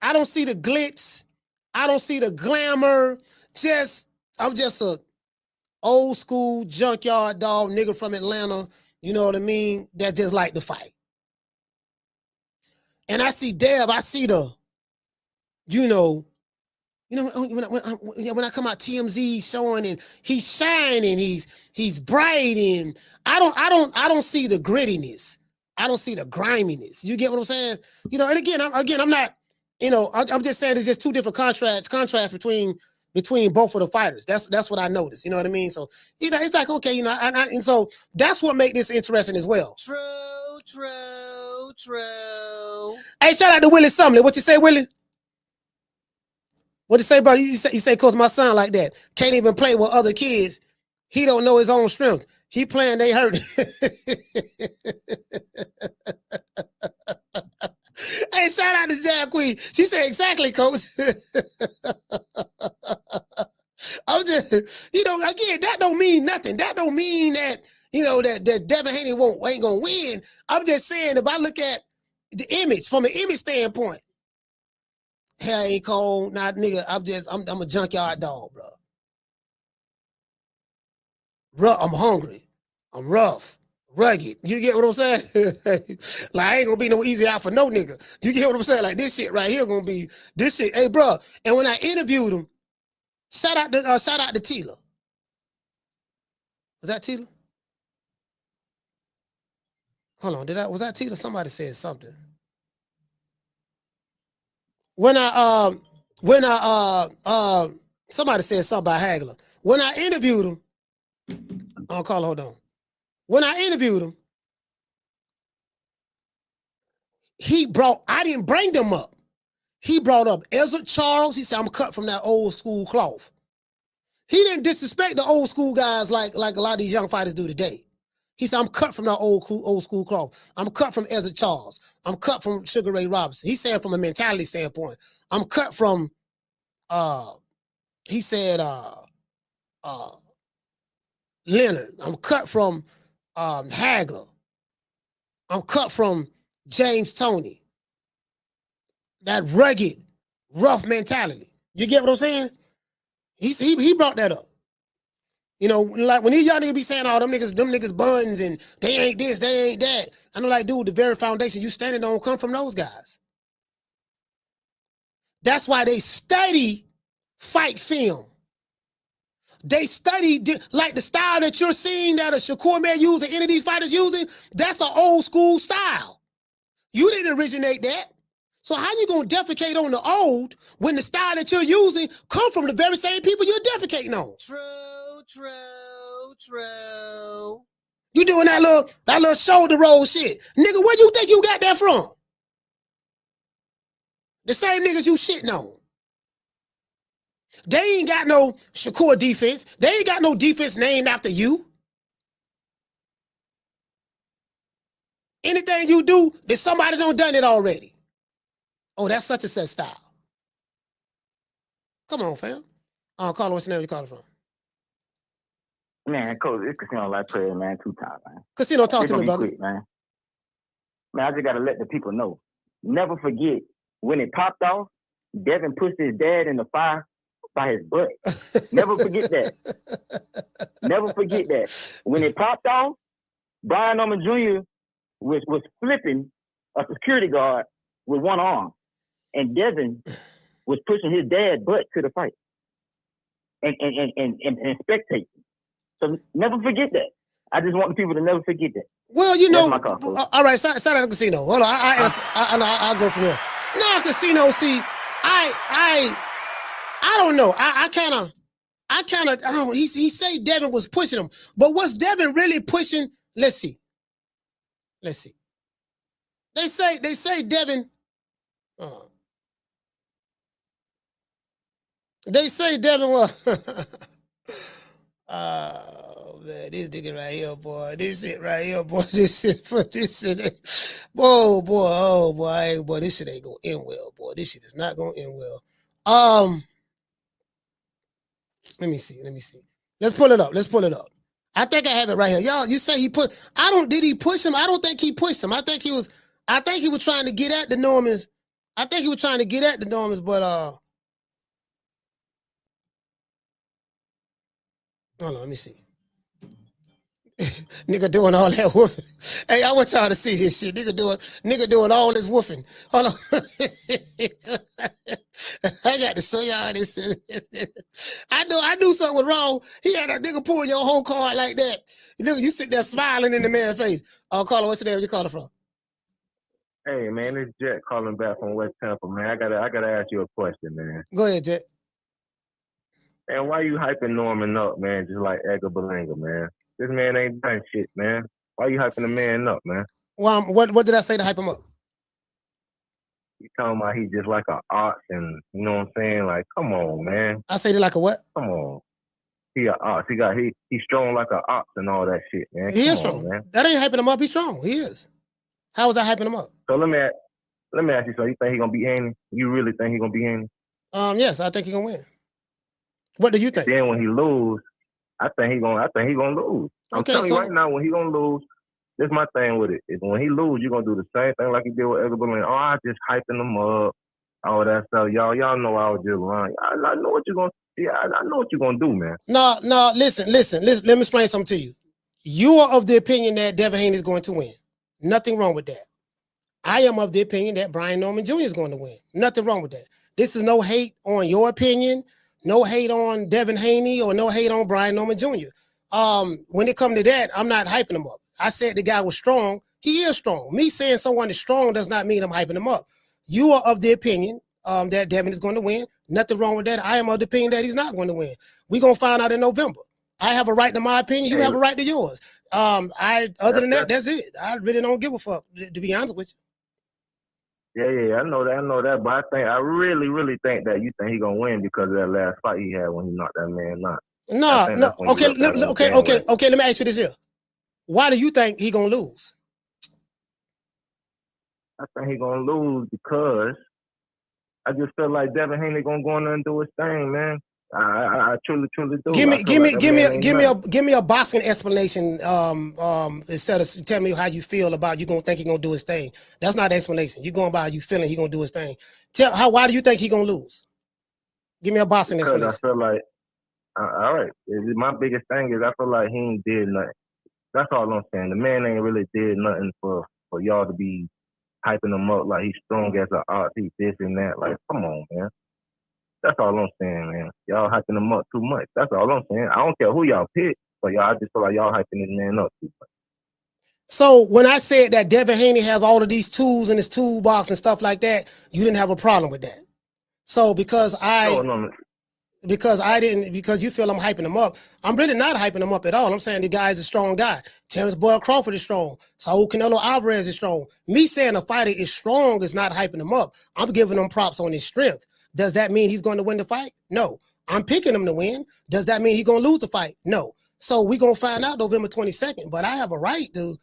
I don't see the glitz. I don't see the glamour. I'm just a old school junkyard dog nigga from Atlanta. You know what I mean? That just like to fight. And I see Dev, I see the, when I come out TMZ showing and he's shining, he's bright, and I don't see the grittiness. I don't see the griminess. You get what I'm saying? And again, I'm not, I'm just saying there's just two different contrasts between both of the fighters. That's what I noticed. You know what I mean? So it's like, okay, and so that's what makes this interesting as well. True. Hey, shout out to Willie Sumlin. What you say, Willie? What you say, bro? You say, cause my son like that can't even play with other kids. He don't know his own strength. He playing, they hurt. Hey, shout out to Jam Queen. She said, exactly, coach. I'm just, again, that don't mean nothing. That don't mean that, that Devin Haney ain't gonna win. I'm just saying, if I look at the image from an image standpoint, hair ain't cold, not nigga. I'm a junkyard dog, bro. I'm hungry. I'm rough. Rugged. You get what I'm saying? Like, I ain't gonna be no easy out for no nigga. You get what I'm saying? Like, this shit right here gonna be this shit. Hey, bro. And when I interviewed him, shout out to Tila. Was that Tila? Hold on. Was that Tila? Somebody said something. Somebody said something about Hagler. When I interviewed him, hold on. When I interviewed him, I didn't bring them up. He brought up Ezra Charles. He said, I'm cut from that old school cloth. He didn't disrespect the old school guys like a lot of these young fighters do today. He said, I'm cut from that old school cloth. I'm cut from Ezra Charles. I'm cut from Sugar Ray Robinson. He said from a mentality standpoint, I'm cut from, he said, Leonard. I'm cut from Hagler. I'm cut from James Toney. That rugged, rough mentality. You get what I'm saying? He brought that up. Like when these young niggas be saying, oh, them niggas buns and they ain't this, they ain't that. I'm like, dude, the very foundation you standing on come from those guys. That's why they study fight film. They study, like the style that you're seeing that a Shakur May use, any of these fighters using, that's an old school style. You didn't originate that. So how you gonna defecate on the old when the style that you're using come from the very same people you're defecating on? True. You doing that little shoulder roll shit. Nigga, where you think you got that from? The same niggas you shitting on. They ain't got no Shakur defense. They ain't got no defense named after you. Anything you do, that somebody done it already. Oh, that's such a set style. Come on, fam. Carla, what's the name you calling from? Man, Coach, it's Casino Life Prayer, man, 2 times, man. Casino, talk to me, brother. Quick, man. Man, I just got to let the people know. Never forget, when it popped off, Devin pushed his dad in the fire by his butt. Never forget that. Never forget that. When it popped off, Brian Norman Jr. was flipping a security guard with one arm, and Devin was pushing his dad's butt to the fight and spectating. So never forget that. I just want the people to never forget that. Well, you know, all right, side of the Casino. Hold on, I'll go from here. No, Casino. See, I don't know. I kind of. He say Devin was pushing him, but was Devin really pushing? Let's see. They say Devin. They say Devin was. Oh man, this nigga right here, boy. This shit right here, boy. This shit. Oh boy, this shit ain't gonna end well, boy. This shit is not gonna end well. Let me see. Let's pull it up. I think I have it right here. Y'all, you say he put. Did he push him? I don't think he pushed him. I think he was trying to get at the Normans. But hold on, let me see. Nigga doing all that woofing. Hey, I want y'all to see this shit. Nigga doing all this woofing. Hold on. I got to show y'all this shit. I knew something was wrong. He had that nigga pull your whole card like that. You sit there smiling in the man's face. Carla, what's the name you calling from? Hey man, it's Jet calling back from West Tampa, man. I gotta ask you a question, man. Go ahead, Jet. And why you hyping Norman up, man, just like Edgar Berlanga, man? This man ain't done shit, man. Why you hyping the man up, man? Well, what did I say to hype him up? You talking about he just like an ox, and you know what I'm saying? Like, come on, man. I say it like a what? Come on. He an ox. He's strong like an ox and all that shit, man. He is strong, man. That ain't hyping him up. He's strong. He is. How was I hyping him up? So let me ask you. So you think he gonna beat Haney? You really think he gonna beat Haney? Yes, I think he gonna win. What do you think? And then when he lose, I think he gonna lose. I'm telling you right now, when he gonna lose, this is my thing with it. Is when he lose, you're gonna do the same thing like he did with Edgar Berlanga. Oh, I just hyping him up, all that stuff. Y'all know I was just lying. I know what you're gonna. Yeah, I know what you're gonna do, man. No. Listen. Let me explain something to you. You are of the opinion that Devin Haney is going to win. Nothing wrong with that. I am of the opinion that Brian Norman Jr. is going to win. Nothing wrong with that. This is no hate on your opinion, no hate on Devin Haney, or no hate on Brian Norman Jr. When it comes to that, I'm not hyping him up. I said the guy was strong. He is strong. Me saying someone is strong does not mean I'm hyping him up. You are of the opinion that Devin is going to win. Nothing wrong with that. I am of the opinion that he's not going to win. We're going to find out in November. I have a right to my opinion. You have a right to yours. Other than that, that's it. I really don't give a fuck, to be honest with you. Yeah, I know that. But I really think that you think he's gonna win because of that last fight he had when he knocked that man out. No. Okay. Let me ask you this here. Why do you think he's gonna lose? I think he's gonna lose because I just feel like Devin Haney gonna go in there and do his thing, man. I truly do. Give me a boxing explanation. Instead of telling me how you feel about you gonna think he gonna do his thing. That's not the explanation. You going by how you feeling he gonna do his thing. Why do you think he gonna lose? Give me a boxing explanation. I feel like all right. My biggest thing is I feel like he ain't did nothing. That's all I'm saying. The man ain't really did nothing for y'all to be hyping him up like he's strong as an ox, he's this and that. Like, come on, man. That's all I'm saying, man. Y'all hyping him up too much. That's all I'm saying. I don't care who y'all pick, but I just feel like y'all hyping this man up too much. So when I said that Devin Haney has all of these tools in his toolbox and stuff like that, you didn't have a problem with that. So because you feel I'm hyping him up, I'm really not hyping him up at all. I'm saying the guy is a strong guy. Terrence Bud Crawford is strong. Saul Canelo Alvarez is strong. Me saying a fighter is strong is not hyping him up. I'm giving him props on his strength. Does that mean he's going to win the fight? No. I'm picking him to win. Does that mean he's going to lose the fight? No. So we're going to find out November 22nd. But I have a right to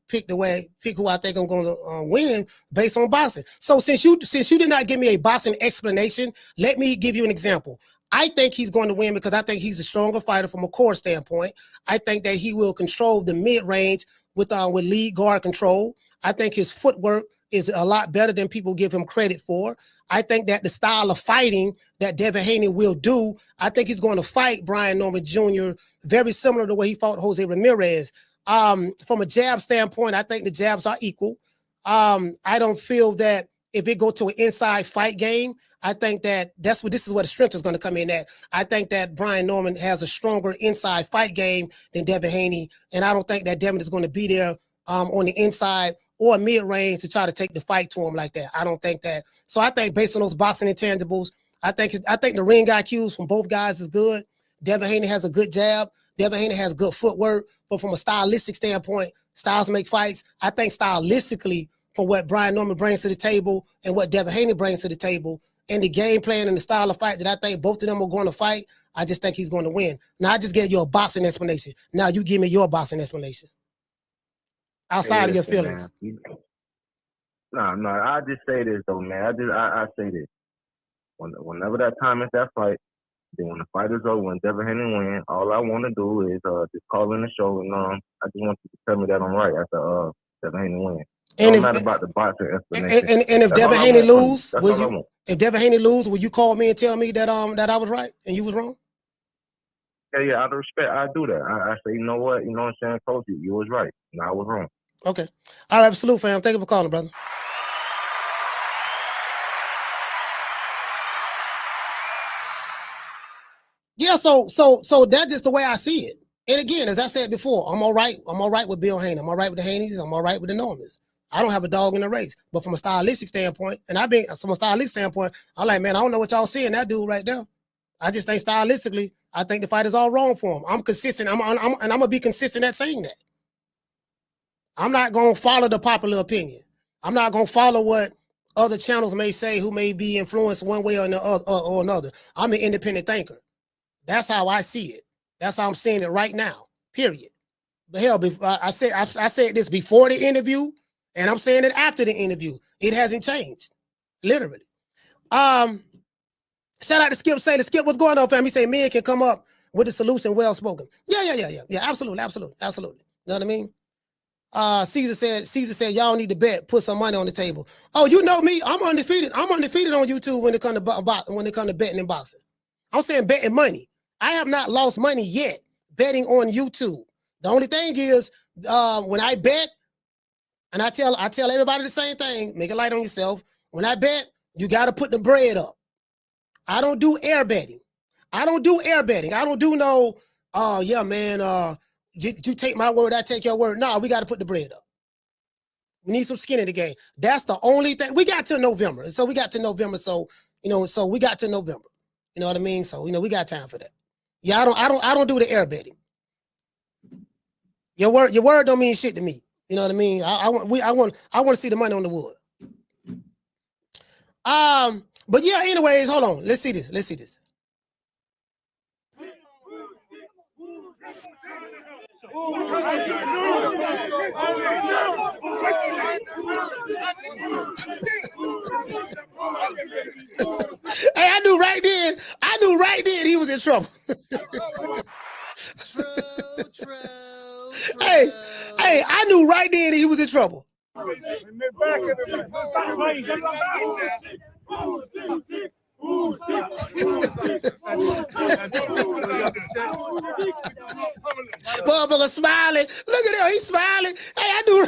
pick who I think I'm going to win based on boxing. So since you did not give me a boxing explanation, let me give you an example. I think he's going to win because I think he's a stronger fighter from a core standpoint. I think that he will control the mid-range with lead guard control. I think his footwork is a lot better than people give him credit for. I think that the style of fighting that Devin Haney will do, I think he's going to fight Brian Norman Jr. very similar to the way he fought Jose Ramirez. From a jab standpoint, I think the jabs are equal. I don't feel that if it go to an inside fight game, I think that this is where the strength is going to come in at. I think that Brian Norman has a stronger inside fight game than Devin Haney, and I don't think that Devin is going to be there on the inside or mid-range to try to take the fight to him like that. I don't think that. So I think based on those boxing intangibles, I think the ring IQs from both guys is good. Devin Haney has a good jab. Devin Haney has good footwork. But from a stylistic standpoint, styles make fights. I think stylistically, for what Brian Norman brings to the table and what Devin Haney brings to the table, and the game plan and the style of fight that I think both of them are going to fight, I just think he's going to win. Now, I just gave you a boxing explanation. Now, you give me your boxing explanation. Outside of your feelings. No, I just say this though, man. I say this. Whenever that time is that fight, then when the fight is over, when Devin Haney win, all I want to do is just call in the show and I just want you to tell me that I'm right after Devin Haney win. It don't matter about the boxing explanation. And if Devin Haney lose, if Devin Haney lose, will you call me and tell me that I was right and you was wrong? Yeah, out of respect, I do that. I say, you know what I'm saying, coach, you was right, and I was wrong. Okay. All right, salute, fam. Thank you for calling, brother. Yeah, so that's just the way I see it. And again, as I said before, I'm all right. I'm all right with Bill Haney. I'm all right with the Haneys. I'm all right with the Normans. I don't have a dog in the race. But from a stylistic standpoint, I'm like, man, I don't know what y'all seeing that dude right there. I just think stylistically, I think the fight is all wrong for him. I'm consistent. I'm gonna be consistent at saying that. I'm not gonna follow the popular opinion. I'm not gonna follow what other channels may say who may be influenced one way or another. I'm an independent thinker. That's how I see it. That's how I'm seeing it right now. Period. But hell, I said this before the interview, and I'm saying it after the interview. It hasn't changed, literally. Shout out to Skip. Say to Skip, what's going on, fam? He say men can come up with a solution well spoken. Yeah. Absolutely. You know what I mean? Caesar said y'all need to bet, put some money on the table. Oh, you know me, I'm undefeated. I'm undefeated on YouTube when it comes to betting and boxing. I'm saying betting money. I have not lost money yet betting on YouTube. The only thing is when I bet, and I tell everybody the same thing, make it light on yourself. When I bet, you got to put the bread up. I don't do air betting. I don't do no, yeah, man, you take my word, I take your word. No, we got to put the bread up. We need some skin in the game. That's the only thing. We got to November. So we got to November. So we got to November. You know what I mean? So, we got time for that. Yeah, I don't do the air betting. Your word don't mean shit to me. You know what I mean? I want to see the money on the wood. But yeah, anyways, hold on. Let's see this. Hey, I knew right then he was in trouble. Hey, I knew right then he was in trouble. Motherfucker smiling. Look at him, he's smiling. Hey, I knew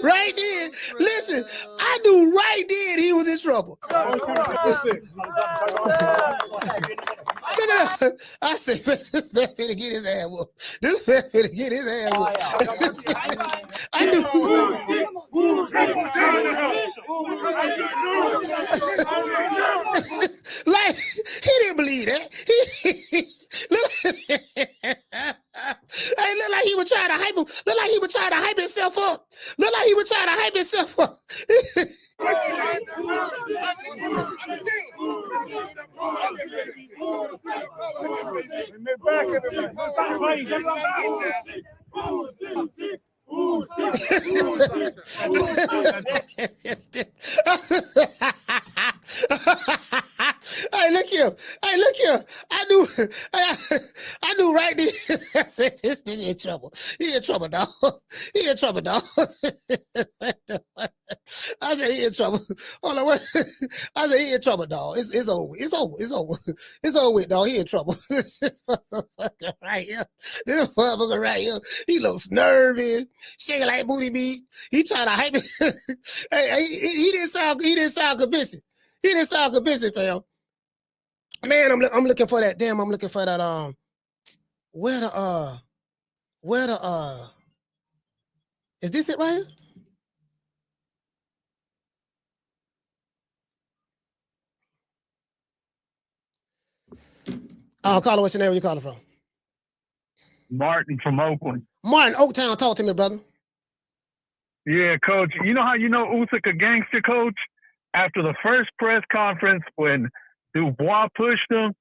right then. Listen, I knew right then he was in trouble. Look at that. I said, this man finna get his ass whooped. I knew. Like, he didn't believe that. Hey, look like he was trying to hype him. Look like he was trying to hype himself up. Hey, look here. Hey, look here. I knew right there. This nigga in trouble. He in trouble, dog. He in trouble, dog. I said he in trouble. Hold on, what? I said he in trouble, dog. It's over. It's over. It's over. It's over with, dog. He in trouble. This motherfucker right here. This motherfucker right here. He looks nervous, shaking like booty meat. He trying to hype it. Hey, he didn't sound convincing. He didn't sound convincing, fam. Man, I'm looking for that. Damn, I'm looking for that. Where the is this it right here? Caller, what's your name? Where you calling from? Martin from Oakland. Martin, Oaktown, talk to me, brother. Yeah, coach. You know how you know Usyk a gangster, coach? After the first press conference when Dubois pushed him,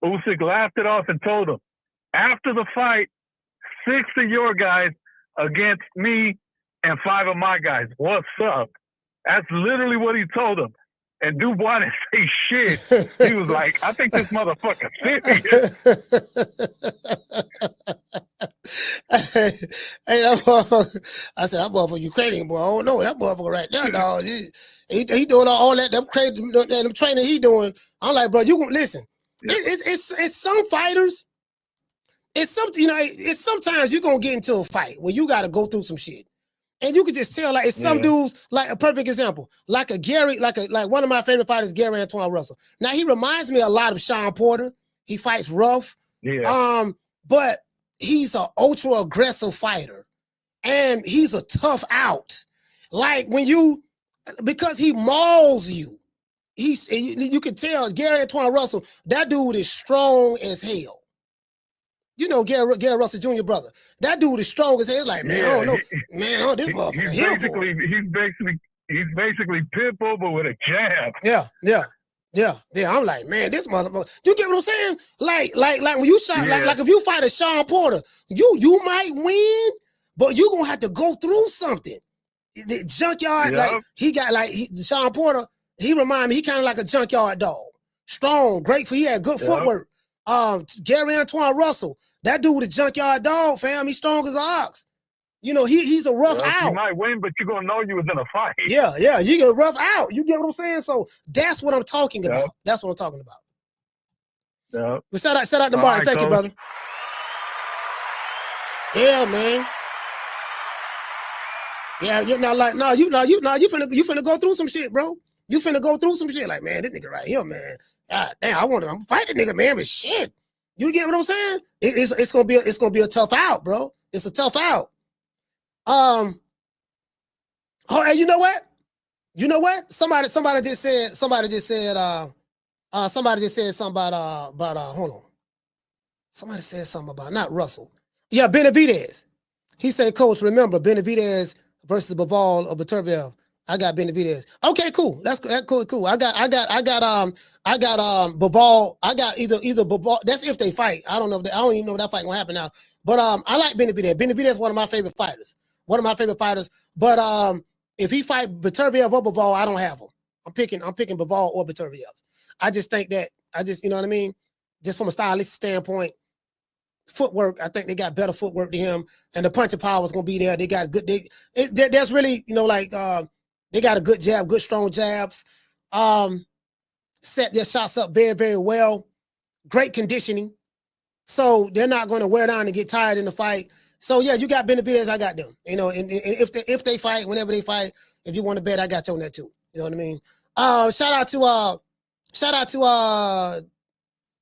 Usyk laughed it off and told him, after the fight, 6 of your guys against me and 5 of my guys. What's up? That's literally what he told him. And Dubois didn't say shit. He was like, I think this motherfucker's serious. Hey, that motherfucker. I said, that motherfucker Ukrainian boy. I don't know that motherfucker right there, dog. He doing all that, them crazy, them training he doing. I'm like, bro, you gonna listen. It's some fighters. It's something, it's sometimes you're gonna get into a fight where you gotta go through some shit. And you can just tell, like, it's some dudes, like a perfect example, like one of my favorite fighters, Gary Antoine Russell. Now he reminds me a lot of Sean Porter. He fights rough, but he's an ultra aggressive fighter, and he's a tough out. Like because he mauls you. You can tell Gary Antoine Russell, that dude is strong as hell. You know Gary Russell Jr. brother. That dude is strong as hell. It's like, man, I don't know. Man, this motherfucker. He's basically Pitbull, but with a jab. Yeah. I'm like, man, this motherfucker. You get what I'm saying? Like when you shot, like if you fight a Sean Porter, you might win, but you gonna have to go through something. The junkyard, Sean Porter, he remind me, he kind of like a junkyard dog. Strong, grateful, he had good footwork. Gary Antoine Russell, that dude a junkyard dog, fam. He's strong as an ox. He's a rough out. You might win, but you're gonna know you was in a fight. Yeah, you get a rough out. You get what I'm saying? So that's what I'm talking about. That's what I'm talking about. Yeah. But shout out to Martin. Thank you, brother. Yeah, man. Yeah, you finna go through some shit, bro. You finna go through some shit. Like, man, this nigga right here, man. God damn, I'm fighting nigga, man, but shit. You get what I'm saying? It's gonna be a tough out, bro. It's a tough out. Oh, and you know what? Somebody just said something about hold on. Somebody said something about not Russell. Yeah, Benavidez. He said, Coach, remember Benavidez versus Bivol or Beterbiev. I got Benavidez. Okay, cool. That's cool. I got Bivol. I got either Bivol. That's if they fight. I don't even know if that fight gonna happen now. But I like Benavidez. Benavidez is one of my favorite fighters. But if he fight Beterbiev or Bivol, I don't have him. I'm picking Bivol or Beterbiev. I just think that you know what I mean? Just from a stylistic standpoint, footwork, I think they got better footwork than him, and the punching power is gonna be there. They got good. That's really they got a good jab, good strong jabs. Set their shots up very, very well. Great conditioning. So they're not going to wear down and get tired in the fight. So yeah, you got Benavidez, I got them. And if they fight, whenever they fight, if you want to bet, I got you on that too. You know what I mean? Shout out to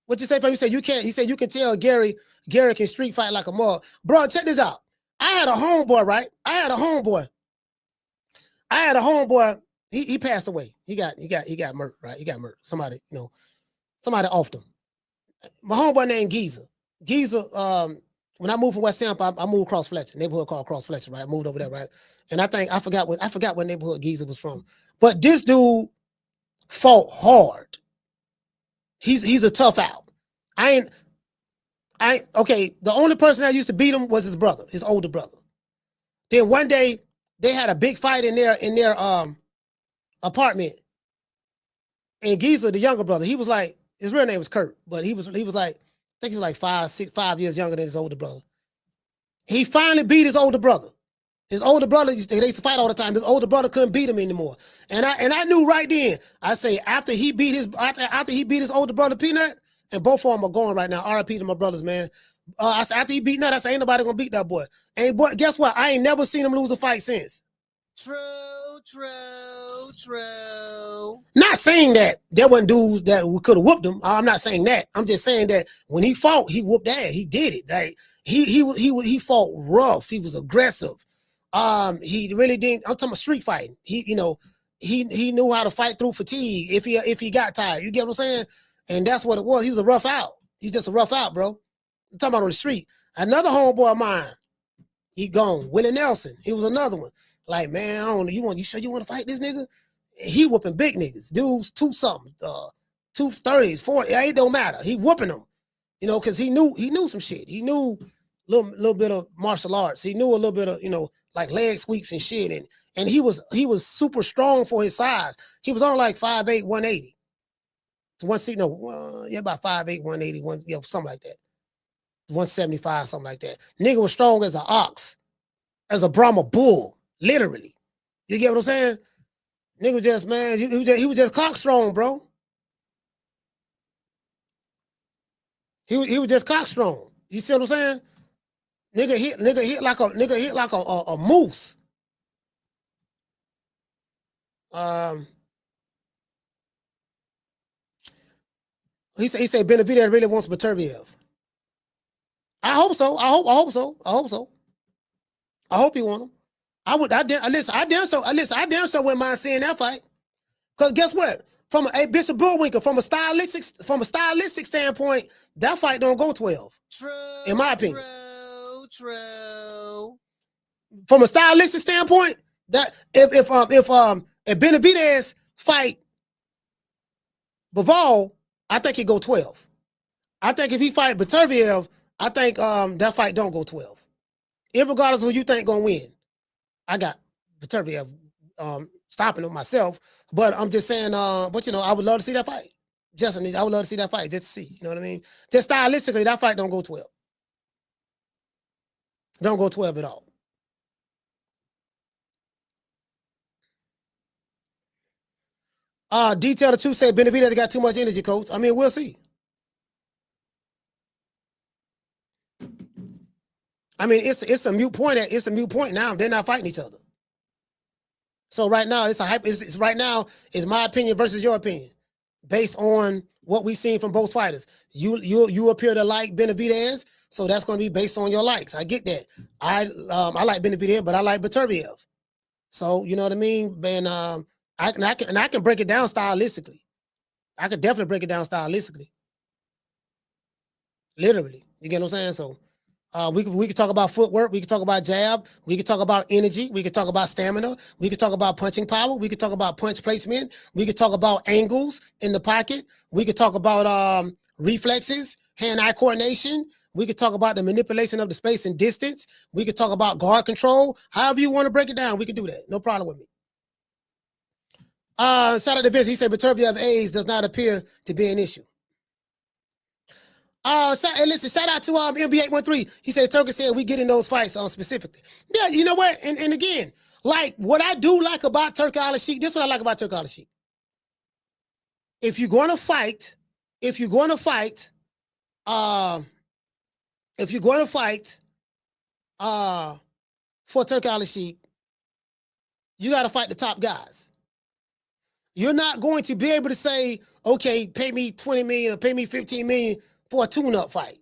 what you say, fam? You say you can't. He said you can tell Gary can street fight like a mug. Bro, check this out. I had a homeboy, right? He passed away. He got murked, right? He got murked. Somebody offed him. My homeboy named Geezer. When I moved from West Tampa, I moved across Fletcher, neighborhood called Cross Fletcher, right? I moved over there, right? And I forgot what neighborhood Geezer was from. But this dude fought hard. He's a tough out. The only person that used to beat him was his brother, his older brother. Then one day they had a big fight in their apartment. And Giza, the younger brother, he was like, his real name was Kurt, but he was like, I think he was like 5 years younger than his older brother. He finally beat his older brother. His older brother, they used to fight all the time. His older brother couldn't beat him anymore. And I knew right then, I say after he beat his older brother Peanut, and both of them are going right now. RIP to my brothers, man. I said after he beat Nut, I said ain't nobody gonna beat that boy. And boy, guess what? I ain't never seen him lose a fight since. True. Not saying that there wasn't dudes that we could have whooped him. I'm not saying that. I'm just saying that when he fought, he whooped ass. He did it. Like he fought rough. He was aggressive. He really didn't. I'm talking about street fighting. He knew how to fight through fatigue if he got tired. You get what I'm saying? And that's what it was. He was a rough out. He's just a rough out, bro. I'm talking about on the street. Another homeboy of mine, he gone. Willie Nelson. He was another one. Like, man, I don't know. You sure you want to fight this nigga? He whooping big niggas. Dudes, 2-something, 230s, 40. It don't matter. He whooping them. Because he knew some shit. He knew little bit of martial arts. He knew a little bit of, like leg sweeps and shit. And he was super strong for his size. He was only like 5'8", 180. About 5'8", 180, something like that. 175, something like that. Nigga was strong as an ox, as a Brahma bull, literally. You get what I'm saying? Nigga just, man, he was just cock strong, bro. He was just cock strong. You see what I'm saying? Nigga hit like a moose. He said Benavidez really wants Beterbiev. I hope so. I hope so. I hope he want him. I damn so wouldn't mind seeing that fight. Because guess what? From a Bishop Bullwinkle, from a stylistic standpoint, that fight don't go 12. True. In my opinion. True. From a stylistic standpoint, that if Benavidez fight Bivol, I think he go 12. I think if he fight Beterbiev, I think that fight don't go 12. Irregardless of who you think gonna win. I got Beterbiev stopping him myself, but I'm just saying, I would love to see that fight. I would love to see that fight just to see. You know what I mean? Just stylistically, that fight don't go 12. Don't go 12 at all. Detail the two say Benavidez got too much energy, coach. I mean, we'll see. I mean, it's a moot point. It's a moot point now. They're not fighting each other. So right now, it's my opinion versus your opinion, based on what we've seen from both fighters. You appear to like Benavidez, so that's going to be based on your likes. I get that. I like Benavidez, but I like Beterbiev. So you know what I mean. And I can break it down stylistically. I could definitely break it down stylistically. Literally, you get what I'm saying? So. We could talk about footwork. We could talk about jab. We could talk about energy. We could talk about stamina. We could talk about punching power. We could talk about punch placement. We could talk about angles in the pocket. We could talk about reflexes, hand-eye coordination. We could talk about the manipulation of the space and distance. We could talk about guard control. However you want to break it down, we can do that. No problem with me. Shout out to Vince. He said Beterbiev age does not appear to be an issue. Listen, shout out to MB813. He said Turkey said we get in those fights specifically. Yeah, you know what? And again, like what I do like about Turkey Al-Sheikh, this is what I like about Turkey Al-Sheikh. If you're going to fight for Turkey Al-Sheikh, you got to fight the top guys. You're not going to be able to say, okay, pay me $20 million or pay me $15 million for a tune-up fight.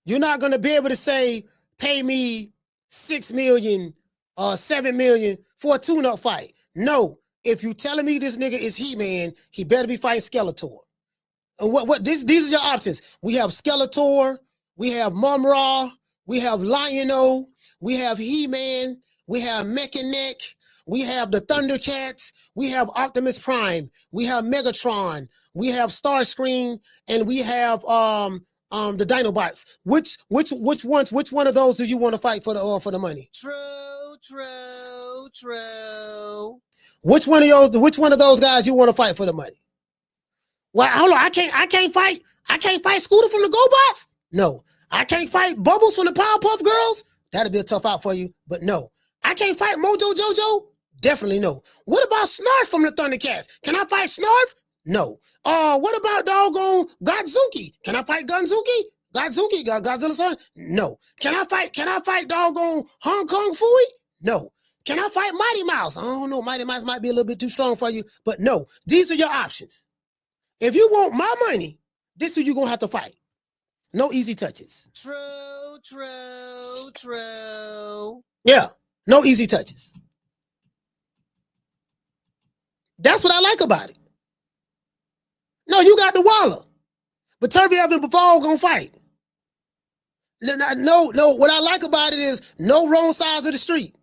You're not going to be able to say, pay me $6 million or $7 million for a tune-up fight. No, if you telling me this nigga is He-Man, he better be fighting Skeletor. And these are your options. We have Skeletor, we have Mum-Ra, we have Lion-O, we have He-Man, we have Mech-Neck, we have the Thundercats, we have Optimus Prime, we have Megatron, we have Starscream, and we have the Dinobots. Which one of those do you want to fight for the money? True. Which one of those guys you want to fight for the money? Well, hold on, I can't fight Scooter from the GoBots? No. I can't fight Bubbles from the Powerpuff Girls? That'd be a tough out for you, but no. I can't fight Mojo Jojo? Definitely no. What about Snarf from the Thundercats? Can I fight Snarf? No. What about doggone Godzuki? Can I fight Gunzuki? Godzilla's son? No. Can I fight doggone Hong Kong Fooey? No. Can I fight Mighty Mouse? I don't know. Mighty Mouse might be a little bit too strong for you, but no. These are your options. If you want my money, this is who you're going to have to fight. No easy touches. True. Yeah, no easy touches. That's what I like about it. No, you got the Waller. But Turby Evans Befall gonna fight. No, what I like about it is no wrong sides of the street.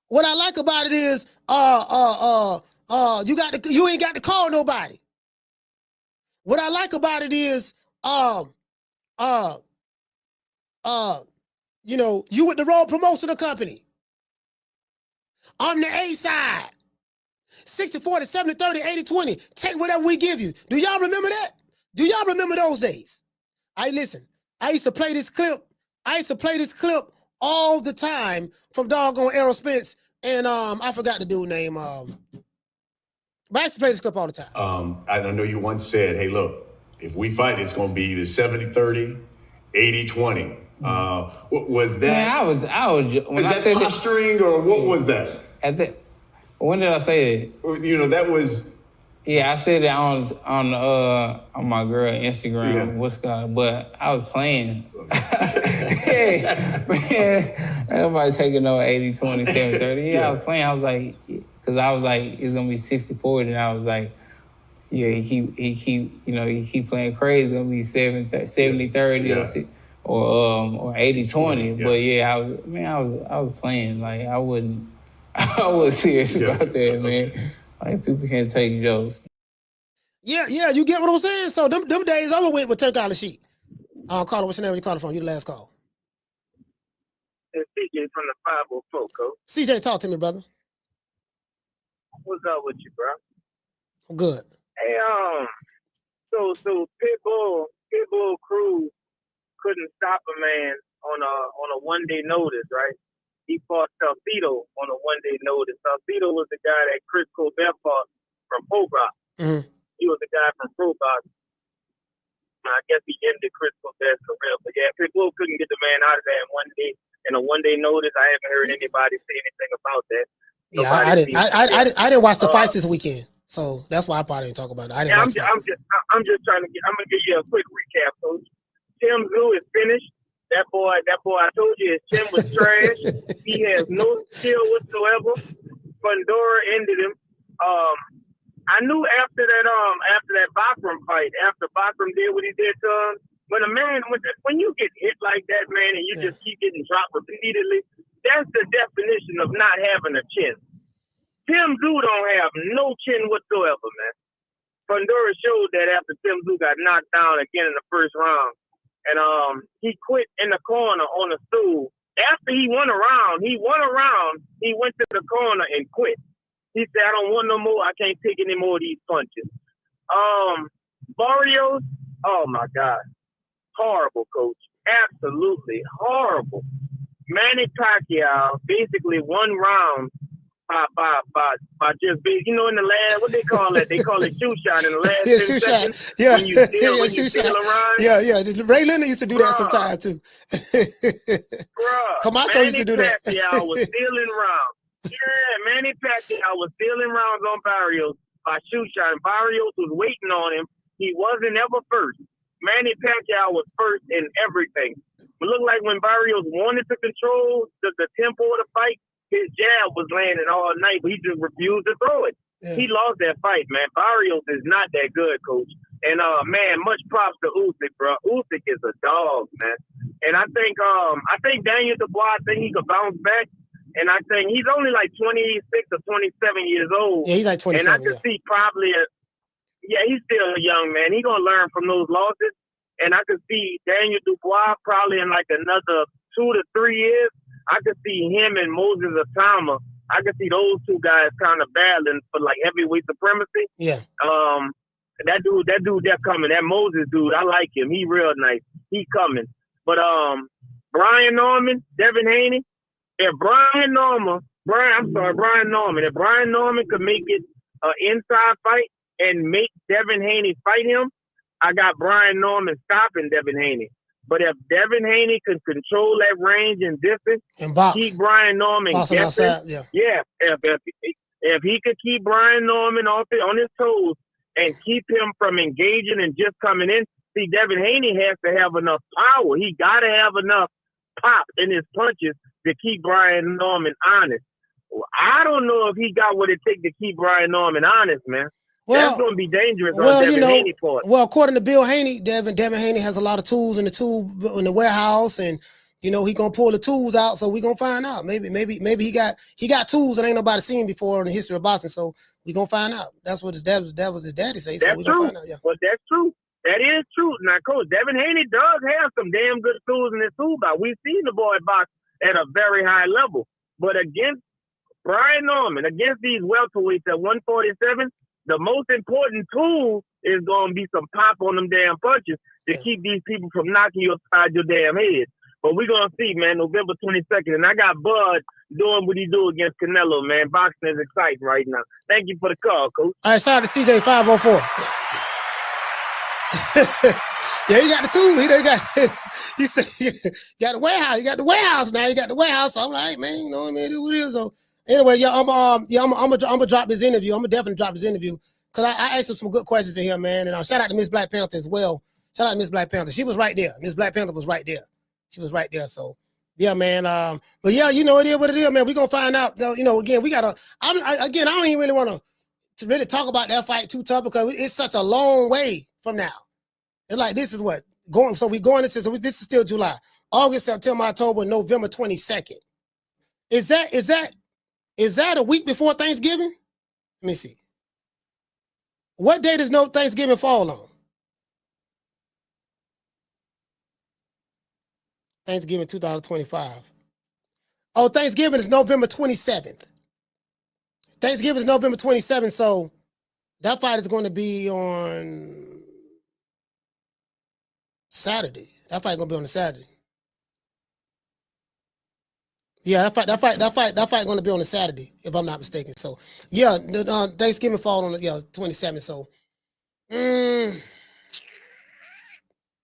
What I like about it is you ain't got to call nobody. What I like about it is you with the Road Promotional Company. I'm the A side. 60-40, 70-30, 80-20. Take whatever we give you. Do y'all remember that? Do y'all remember those days? I used to play this clip. All the time from doggone Errol Spence and I forgot the dude's name. But I used to play this clip all the time. I know you once said, hey, look, if we fight, it's going to be either 70-30, 80-20. What was that? Man, I was when I said posturing or what was that? When did I say that? You know, that was. Yeah, I said it on my girl Instagram. Yeah. What's going? But I was playing. Hey, man, nobody taking no 80, 20, 70, 30. Yeah, I was playing. I was like, because I was like, it's gonna be 60-40, and I was like, yeah, he keep playing crazy. It's gonna be 70-30 or 80-20. Yeah. But yeah, I was playing. Like I was serious about that, man. Like people can't take jokes. Yeah, you get what I'm saying? So them days over with Turk on the sheet. Caller, what's your name? Where you calling from? You the last call. It's CJ from the 504, Coach. CJ, talk to me, brother. What's up with you, bro? I'm good. Hey, so Pitbull Cruz couldn't stop a man on a 1 day notice, right? He fought Salcido on a 1 day notice. Salcido was the guy that Chris Colbert fought from Pro Box. Mm-hmm. He was the guy from Pro Box. I guess he ended Chris Colbert's career. But yeah, Pitbull couldn't get the man out of there in 1 day. In a 1 day notice, I haven't heard anybody say anything about that. I didn't watch the fights this weekend, so that's why I probably didn't talk about it. I'm just trying to I'm gonna give you a quick recap, Coach. Tim Tszyu is finished. That boy, I told you his chin was trash. He has no skill whatsoever. Fundora ended him. I knew after that Bachram fight, after Bachram did what he did to him, when you get hit like that, man, and you just keep getting dropped repeatedly, that's the definition of not having a chin. Tim Tszyu don't have no chin whatsoever, man. Fundora showed that after Tim Tszyu got knocked down again in the first round. And he quit in the corner on a stool. After he went around, he went to the corner and quit. He said, I don't want no more. I can't take any more of these punches. Barrios, oh my God. Horrible, Coach. Absolutely horrible. Manny Pacquiao basically 1 round by just being, in the last, what they call it? They call it shoe shot in the last 10 seconds. Yeah, when you steal around. Yeah. Ray Leonard used to do that sometimes too. Camacho used to do that. Pacquiao was stealing rounds. Yeah, Manny Pacquiao was stealing rounds on Barrios by shoe shot. And Barrios was waiting on him. He wasn't ever first. Manny Pacquiao was first in everything. It looked like when Barrios wanted to control the tempo of the fight, his jab was landing all night, but he just refused to throw it. Yeah. He lost that fight, man. Barrios is not that good, Coach. And man, much props to Usyk, bro. Usyk is a dog, man. And I think Daniel Dubois, I think he could bounce back. And I think he's only like 26 or 27 years old. Yeah, he's like 27. And I can see probably he's still a young man. He's gonna learn from those losses. and I could see Daniel Dubois probably in like another 2 to 3 years. I could see him and Moses Atama. I could see those two guys kind of battling for like heavyweight supremacy. Yeah. That dude, they're coming. That Moses dude, I like him. He real nice. He coming. But Brian Norman, Devin Haney. If Brian Norman could make it an inside fight and make Devin Haney fight him, I got Brian Norman stopping Devin Haney. But if Devin Haney can control that range and distance, and box, keep Brian Norman guessing, outside, if he could keep Brian Norman on his toes and keep him from engaging and just coming in, see, Devin Haney has to have enough power. He got to have enough pop in his punches to keep Brian Norman honest. I don't know if he got what it takes to keep Brian Norman honest, man. That's going to be dangerous on Devin Haney part. Well, according to Bill Haney, Devin Haney has a lot of tools in the warehouse, and he gonna pull the tools out. So we gonna find out. Maybe he got tools that ain't nobody seen before in the history of boxing. So we gonna find out. That's what his daddy say. So we gonna find out. Yeah. Well, that's true. That is true. Now, Coach, Devin Haney does have some damn good tools in his toolbox. We've seen the boy box at a very high level, but against Brian Norman, against these welterweights at 147. The most important tool is going to be some pop on them damn punches to keep these people from knocking you upside your damn head. But we're going to see, man, November 22nd. And I got Bud doing what he do against Canelo, man. Boxing is exciting right now. Thank you for the call, Coach. All right, shout out to CJ 504. Yeah, he got the tool. He said, you got the warehouse. You got the warehouse now. You got the warehouse. So I'm like, man, you know what I mean? It is what it is. So anyway, I'm gonna drop this interview. I'm gonna definitely drop this interview because I asked him some good questions in here, man. And shout out to Miss Black Panther as well. Shout out to Miss Black Panther. She was right there. Miss Black Panther was right there. She was right there. So yeah, man. But yeah, it is what it is, man. We gonna find out. Again, we gotta. I don't even really want to really talk about that fight too tough because it's such a long way from now. It's like this is what going. So we going into. So this is still July, August, September, October, November 22nd. Is that a week before Thanksgiving? Let me see. What day does no Thanksgiving fall on? Thanksgiving 2025. Oh, Thanksgiving is November 27th. Thanksgiving is November 27th, so that fight is going to be on Saturday. That fight going to be on a Saturday. Yeah, that fight going to be on a Saturday, if I'm not mistaken. So, yeah, Thanksgiving fall on the 27th. So,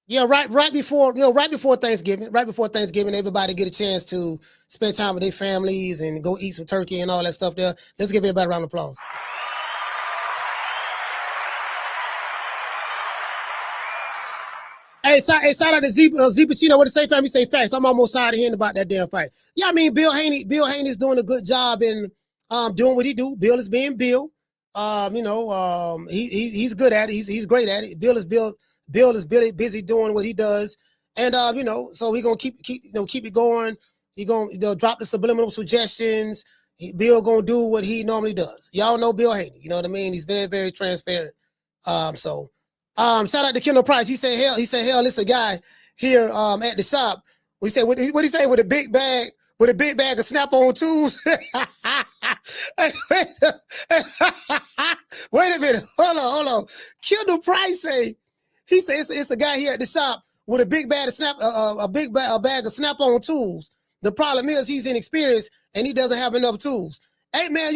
yeah, right before Thanksgiving. Right before Thanksgiving, everybody get a chance to spend time with their families and go eat some turkey and all that stuff there. Let's give everybody a round of applause. Hey, shout out to Z Pacino. What to say, fam? You say facts. I'm almost tired of hearing about that damn fight. Yeah, I mean, Bill Haney's doing a good job in doing what he do. Bill is being Bill. He's good at it. He's great at it. Bill is really busy doing what he does. And so we're gonna keep it going. He gonna drop the subliminal suggestions. Bill gonna do what he normally does. Y'all know Bill Haney. You know what I mean? He's very, very transparent. Shout out to Kendall Price. He said, hell, it's a guy here at the shop. We said, what he say with a big bag of Snap-on tools? Wait a minute. Hold on. Kendall Price he said it's a guy here at the shop with a big bag of bag of Snap-on tools. The problem is he's inexperienced and he doesn't have enough tools. Hey man,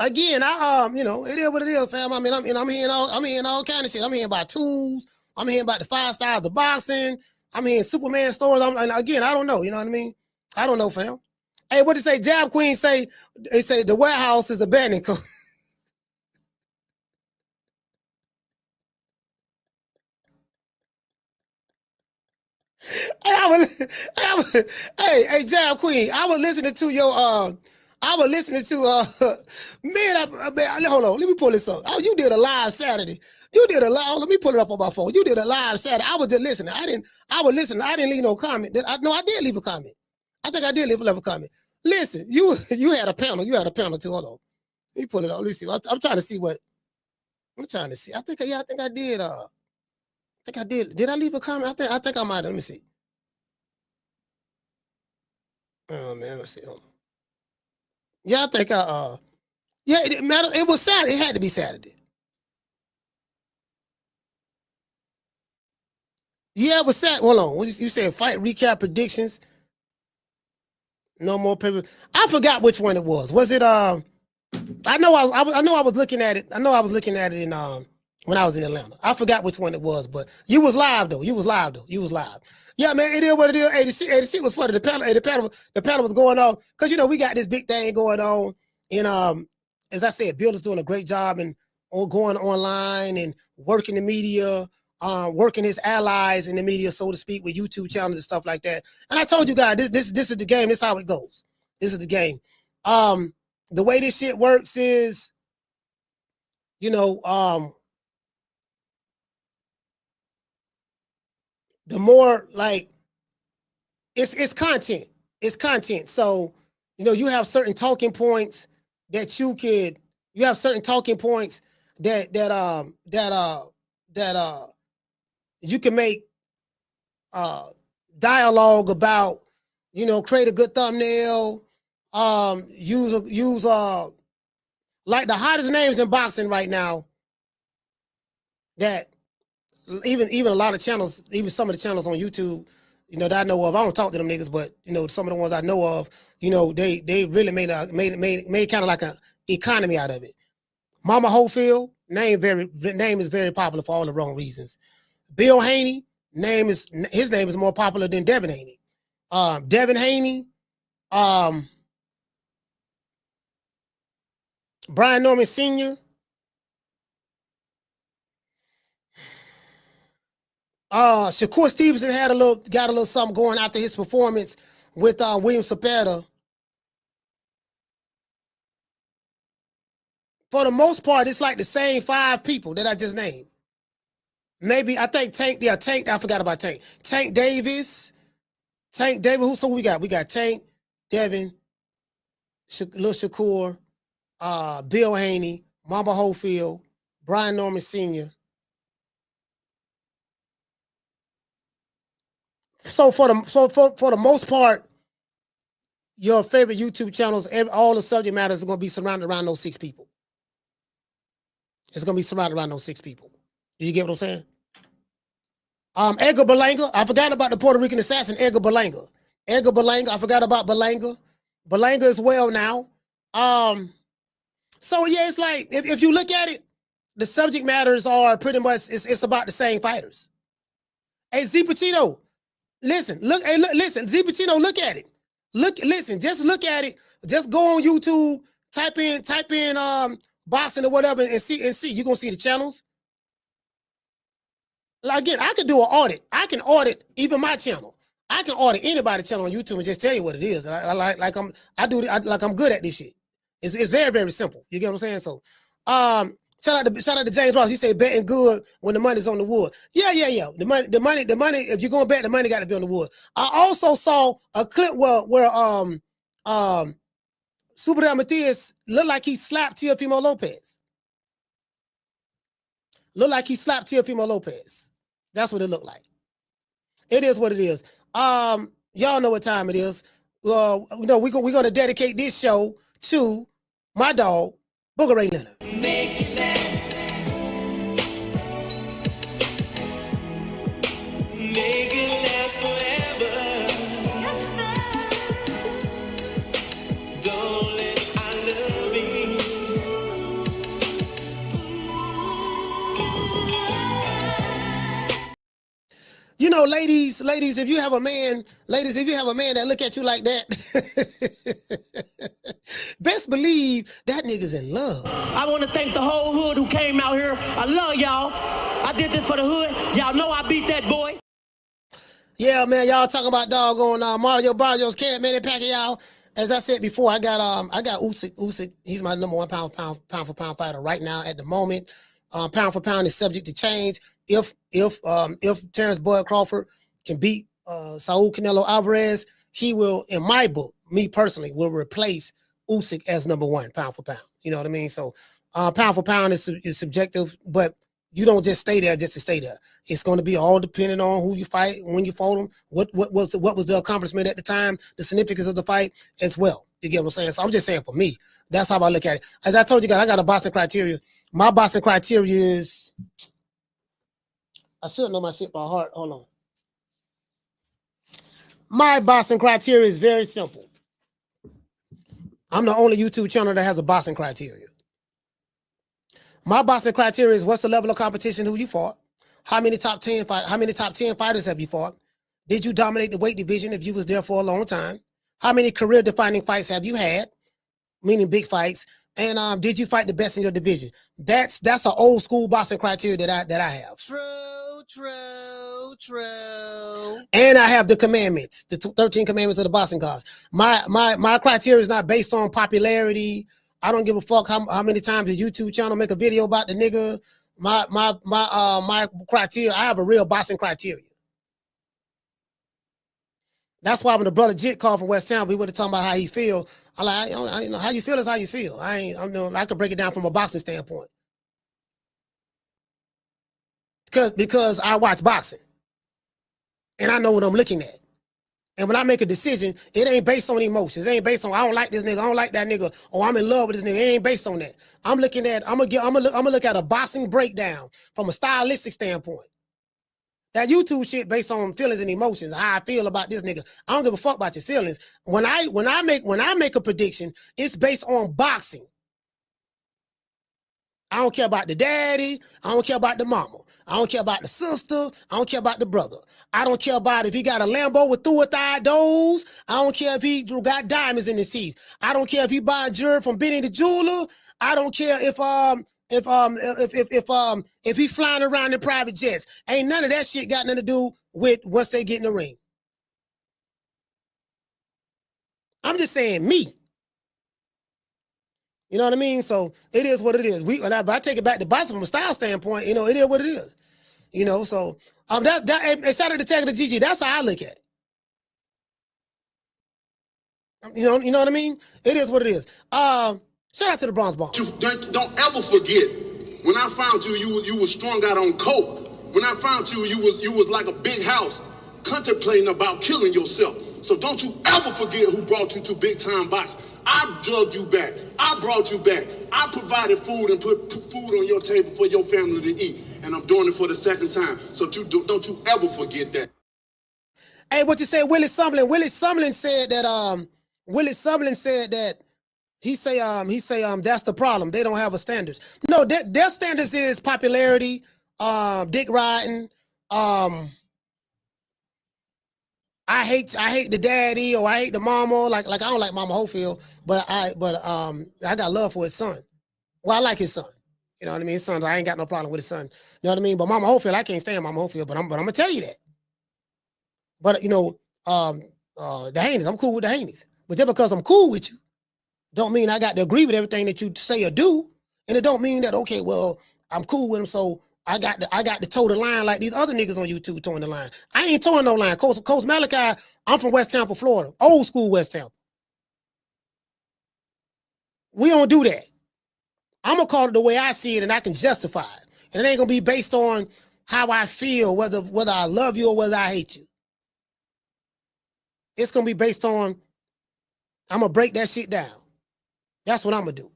again, it is what it is, fam. I mean, I'm hearing all kind of shit. I'm hearing about tools. I'm hearing about the 5 styles of boxing. I'm hearing Superman stories. And again, I don't know. You know what I mean? I don't know, fam. Hey, what did say? Jab Queen say? They say the warehouse is abandoned. Hey, Jab Queen. I was listening to man, hold on, let me pull this up. Oh, you did a live Saturday. Let me pull it up on my phone. You did a live Saturday. I was just listening. I didn't leave no comment. I did leave a comment. I think I did leave a comment. Listen, you had a panel. You had a panel too. Hold on. Let me pull it up. Let me see. I'm trying to see what. I'm trying to see. I think I did. think I did. Did I leave a comment? I think I might have. Let me see. Oh man, let's see. Yeah, I think yeah, it was Saturday. It had to be Saturday. Yeah, it was Saturday. Hold on. What you said? Fight recap predictions. No more paper. I forgot which one it was. Was it I know I was looking at it. I know I was looking at it in when I was in Atlanta. I forgot which one it was, but you was live though. You was live. Yeah, man, it is what it is. 86 was funny. The panel was going on because you know we got this big thing going on. And as I said, Bill is doing a great job and going online and working the media, working his allies in the media, so to speak, with YouTube channels and stuff like that. And I told you guys, this is the game. This is how it goes. This is the game. The way this shit works is, you know, the more like it's content. It's content. So, you know, you have certain talking points that you have certain talking points that you can make dialogue about, you know, create a good thumbnail, use like the hottest names in boxing right now that even a lot of channels, even some of the channels on YouTube, you know, that I know of. I don't talk to them niggas, but you know, some of the ones I know of, you know, they really made kind of like an economy out of it. Mama Holyfield, name is very popular for all the wrong reasons. Bill Haney, his name is more popular than Devin Haney. Devin Haney, Brian Norman Sr., Shakur Stevenson got a little something going after his performance with William Cepeda. For the most part, it's like the same 5 people that I just named. Maybe I think Tank. I forgot about Tank. Tank Davis. So we got? We got Tank, Devin, Lil Shakur, Bill Haney, Mama Holyfield, Brian Norman Sr. So for the most part, your favorite YouTube channels, all the subject matters are going to be surrounded around those 6 people. It's going to be surrounded around those 6 people. Do you get what I'm saying? Edgar Berlanga. I forgot about the Puerto Rican assassin, Edgar Berlanga. I forgot about Berlanga. Berlanga as well now. So yeah, it's like if you look at it, the subject matters are pretty much it's about the same fighters. Hey, Z Pacino, listen, Z Pacino, look at it. Just look at it. Just go on YouTube, type in boxing or whatever and see. You're gonna see the channels. Like, again, I could do an audit. I can audit even my channel. I can audit anybody's channel on YouTube and just tell you what it is. I'm good at this shit. It's very, very simple. You get what I'm saying? So, shout out to James Ross. He said betting good when the money's on the wood. Yeah. The money. If you're gonna bet, the money got to be on the wood. I also saw a clip where Super Matias looked like he slapped Teofimo Lopez. That's what it looked like. It is what it is. Y'all know what time it is. We're going to dedicate this show to my dog, Booger Ray Leonard. Make it last. Make it last forever. Don't let I love me. You know, ladies, if you have a man that look at you like that, best believe that nigga's in love. I want to thank the whole hood who came out here. I love y'all. I did this for the hood. Y'all know I beat that boy. Yeah, man, y'all talking about doggone Marrio, Barrios, Manny Pacquiao. As I said before, I got Usyk. Usyk, he's my number 1 pound for pound fighter right now at the moment. Pound for pound is subject to change. If Terrence Bud Crawford can beat Saul Canelo Alvarez, he will, in my book, me personally, will replace Usyk as number 1 pound for pound. You know what I mean? So pound for pound is subjective, but You don't just stay there just to stay there. It's going to be all depending on who you fight, when you fought them, what was the accomplishment at the time, the significance of the fight as well. You get what I'm saying? So I'm just saying for me, that's how I look at it. As I told you guys, I got a boxing criteria. My boxing criteria is, I should know my shit by heart. Hold on. My boxing criteria is very simple. I'm the only YouTube channel that has a boxing criteria. My boxing criteria is what's the level of competition, who you fought, how many top 10 fighters have you fought, did you dominate the weight division if you was there for a long time, how many career defining fights have you had, meaning big fights, and did you fight the best in your division? That's an old school boxing criteria that I have. True. And I have the commandments, the 13 commandments of the boxing gods. My criteria is not based on popularity. I don't give a fuck how many times the YouTube channel make a video about the nigga. My criteria, I have a real boxing criteria. That's why when the brother Jit called from West Town, we would have talking about how he feel. I'm like, you know, how you feel is how you feel. I can break it down from a boxing standpoint. Because I watch boxing. And I know what I'm looking at. And when I make a decision, it ain't based on emotions. It ain't based on I don't like this nigga, I don't like that nigga, or I'm in love with this nigga. It ain't based on that. I'm gonna look at a boxing breakdown from a stylistic standpoint. That YouTube shit based on feelings and emotions, how I feel about this nigga. I don't give a fuck about your feelings. When I make a prediction, it's based on boxing. I don't care about the daddy. I don't care about the mama. I don't care about the sister. I don't care about the brother. I don't care about if he got a Lambo with thigh doors. I don't care if he got diamonds in his teeth. I don't care if he buying jewelry from Benny the jeweler. I don't care if he flying around in private jets. Ain't none of that shit got nothing to do with once they get in the ring. I'm just saying me. You know what I mean? So it is what it is. But I take it back to boxing from a style standpoint, you know, it is what it is. You know, so shout out to Tag the GG. That's how I look at it. You know what I mean? It is what it is. Shout out to the Bronze Bomb. Don't ever forget, when I found you, you was strung out on coke. When I found you, you was like a big house, contemplating about killing yourself. So don't you ever forget who brought you to big time boxing. I drugged you back. I brought you back. I provided food and put food on your table for your family to eat. And I'm doing it for the second time. So don't you ever forget that. Hey, what you say, Willie Sumlin? Willie Sumlin said that he say that's the problem. They don't have a standards. No, their standards is popularity, dick riding, I hate the daddy or I hate the mama. Like I don't like Mama Holyfield, but I got love for his son. Well, I like his son. You know what I mean? His son, I ain't got no problem with his son. You know what I mean? But Mama Holyfield, I can't stand Mama Holyfield, but I'm gonna tell you that. But you know, the Haneys, I'm cool with the Haneys. But just because I'm cool with you, don't mean I got to agree with everything that you say or do. And it don't mean that, okay, well, I'm cool with him, so I got to toe the line like these other niggas on YouTube towing the line. I ain't towing no line. Coach Malachi, I'm from West Tampa, Florida. Old school West Tampa. We don't do that. I'm going to call it the way I see it and I can justify it. And it ain't going to be based on how I feel, whether I love you or whether I hate you. It's going to be based on, I'm going to break that shit down. That's what I'm going to do.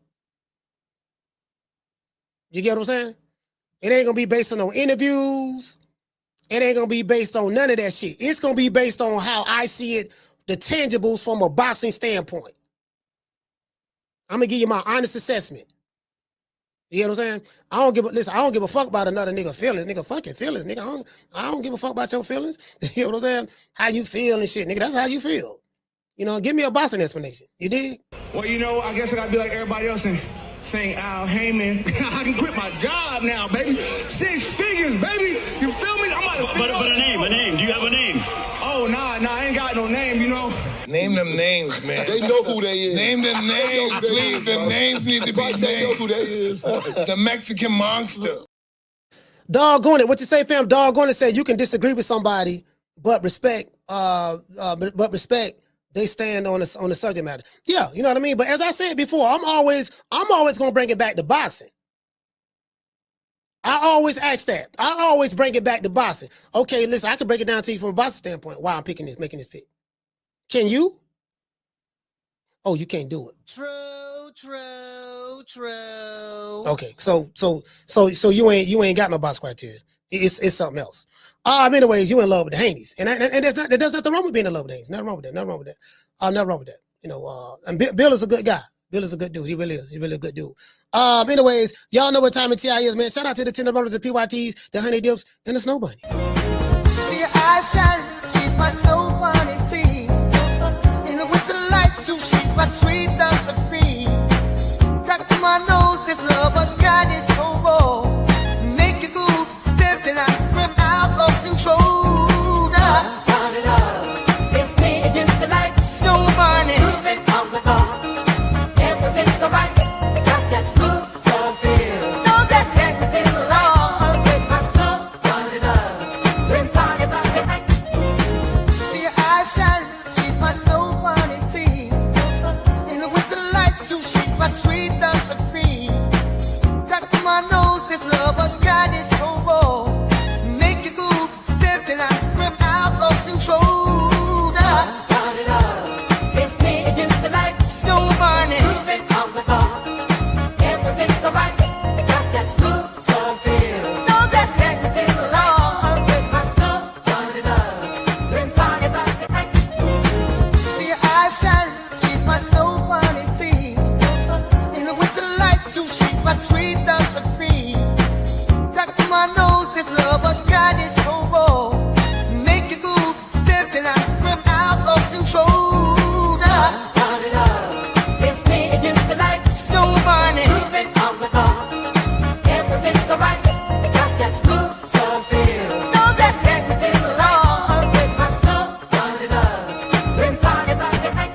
You get what I'm saying? It ain't gonna be based on no interviews. It ain't gonna be based on none of that shit. It's gonna be based on how I see it, the tangibles from a boxing standpoint. I'm gonna give you my honest assessment. You get what I'm saying? I don't give a fuck about another nigga feelings. Nigga, fucking feelings, nigga. I don't give a fuck about your feelings. You know what I'm saying? How you feel and shit, nigga. That's how you feel. You know, give me a boxing explanation. You dig? Well, you know, I guess I gotta be like everybody else and saying Al Heyman, I can quit my job now, baby. 6 figures, baby. You feel me? But a name. Do you have a name? Oh, nah, I ain't got no name, you know. Name them names, man. They know who they is. Name them names, please. The names need to be named. They know who they is. The Mexican monster. Doggone it. What you say, fam? Doggone it said you can disagree with somebody, but respect, they stand on the subject matter. Yeah, you know what I mean? But as I said before, I'm always gonna bring it back to boxing. I always ask that. I always bring it back to boxing. Okay, listen, I can break it down to you from a boxing standpoint why I'm making this pick. Can you? Oh, you can't do it. True. Okay, so you ain't got no box criteria. It's something else. Anyways, you in love with the Haneys, and there's nothing wrong with being in love with the Haneys. Nothing wrong with that. Nothing wrong with that. Nothing wrong with that. You know, and Bill is a good guy. Bill is a good dude. He really is. He's really a good dude. Anyways, y'all know what time of TI is, man. Shout out to the tender brothers, the PYTs, the honey dips, and the snow bunnies. See your eyes shine, she's my snow bunny, please. In the winter lights, so she's my sweet dust of free. Talk to my nose, this love of sky is so raw. Make you goose, stepping out of control. Turn it up, it's me against the light. Snow bunny, moving on the bar. Everything's alright. Got that smooth soul feel. No, that's next to the law. With my snow bunny love. Been party by the night. See your eyes shine, she's my snow bunny, please. In the winter lights, so she's my sweet dust of free. Talk to my nose, this love of sky is so raw. Make you goose, stepping out of control. Turn it up, it's me against the light. Snow bunny, moving on the bar. Everything's alright. Got that smooth soul feel. No, that's next to the law. With my snow bunny love. Been party by the night. See your eyes shine, she's my snow bunny, please. In the winter lights, so she's my sweet dust of free. Talk to my nose, this love of sky is so raw. Make you goose, stepping out of control. Turn it up, it's me against the light. Snow bunny, moving on the bar. Everything's alright. Got that smooth soul feel. No, that's next to the law. With my snow bunny love. Been party by the night.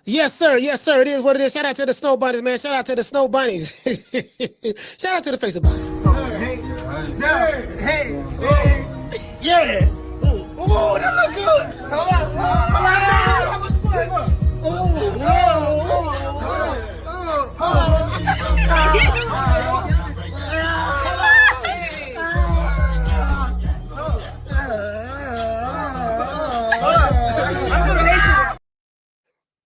Yes, sir. Yes, sir. It is what it is. Shout out to the snow bunnies, man. Shout out to the snow bunnies. Shout out to the face of boxing. Hey. Yeah. Oh, that look good.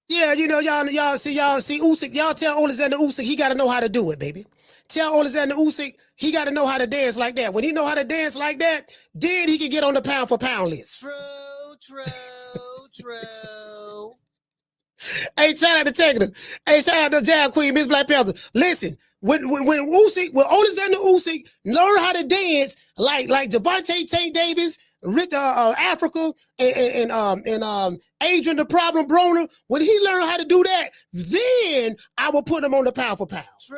Yeah, you know, y'all see Usyk. Y'all tell Oleksandr Usyk he got to know how to do it, baby. Tell Oleksandr Usyk he got to know how to dance like that. When he know how to dance like that, then he can get on the pound for pound list. True. Hey, shout out to Texas. Hey, shout out to Jab Queen, Miss Black Panther. Listen, when Oleksandr Usyk learn how to dance like Javante Tank Davis, Africa, and Adrian the Problem Broner, when he learned how to do that, then I will put him on the pound for pound. True.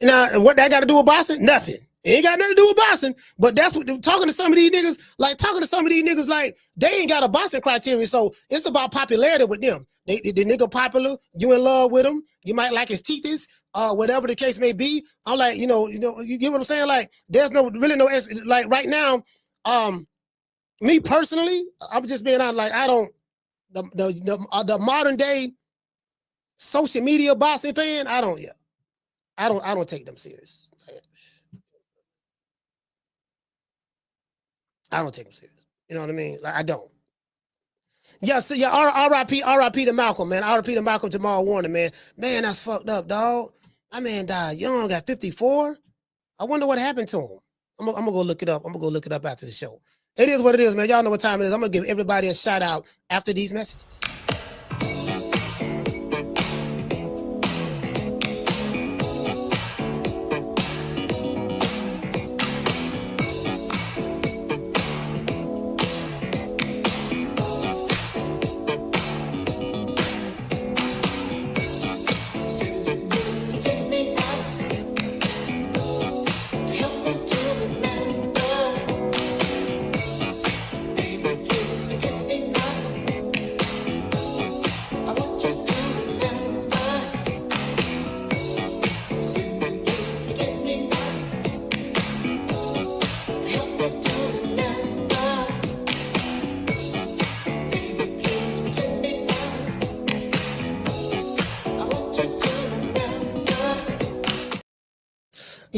Now, what that got to do with boxing? Nothing. It ain't got nothing to do with boxing. But that's what talking to some of these niggas, like they ain't got a boxing criteria. So it's about popularity with them. The nigga popular, you in love with him, you might like his teethis, whatever the case may be. I'm like, you get what I'm saying? Like, there's like right now, me personally, I'm just being honest, like I don't the modern day social media boxing fan, I don't take them serious. I don't take them serious. You know what I mean? Like I don't. Yeah, so yeah, R.I.P. to Malcolm, man. R.I.P. to Malcolm Jamal Warner, man. Man, that's fucked up, dog. That man died young, got 54. I wonder what happened to him. I'm gonna go look it up. I'm gonna go look it up after the show. It is what it is, man. Y'all know what time it is. I'm gonna give everybody a shout out after these messages.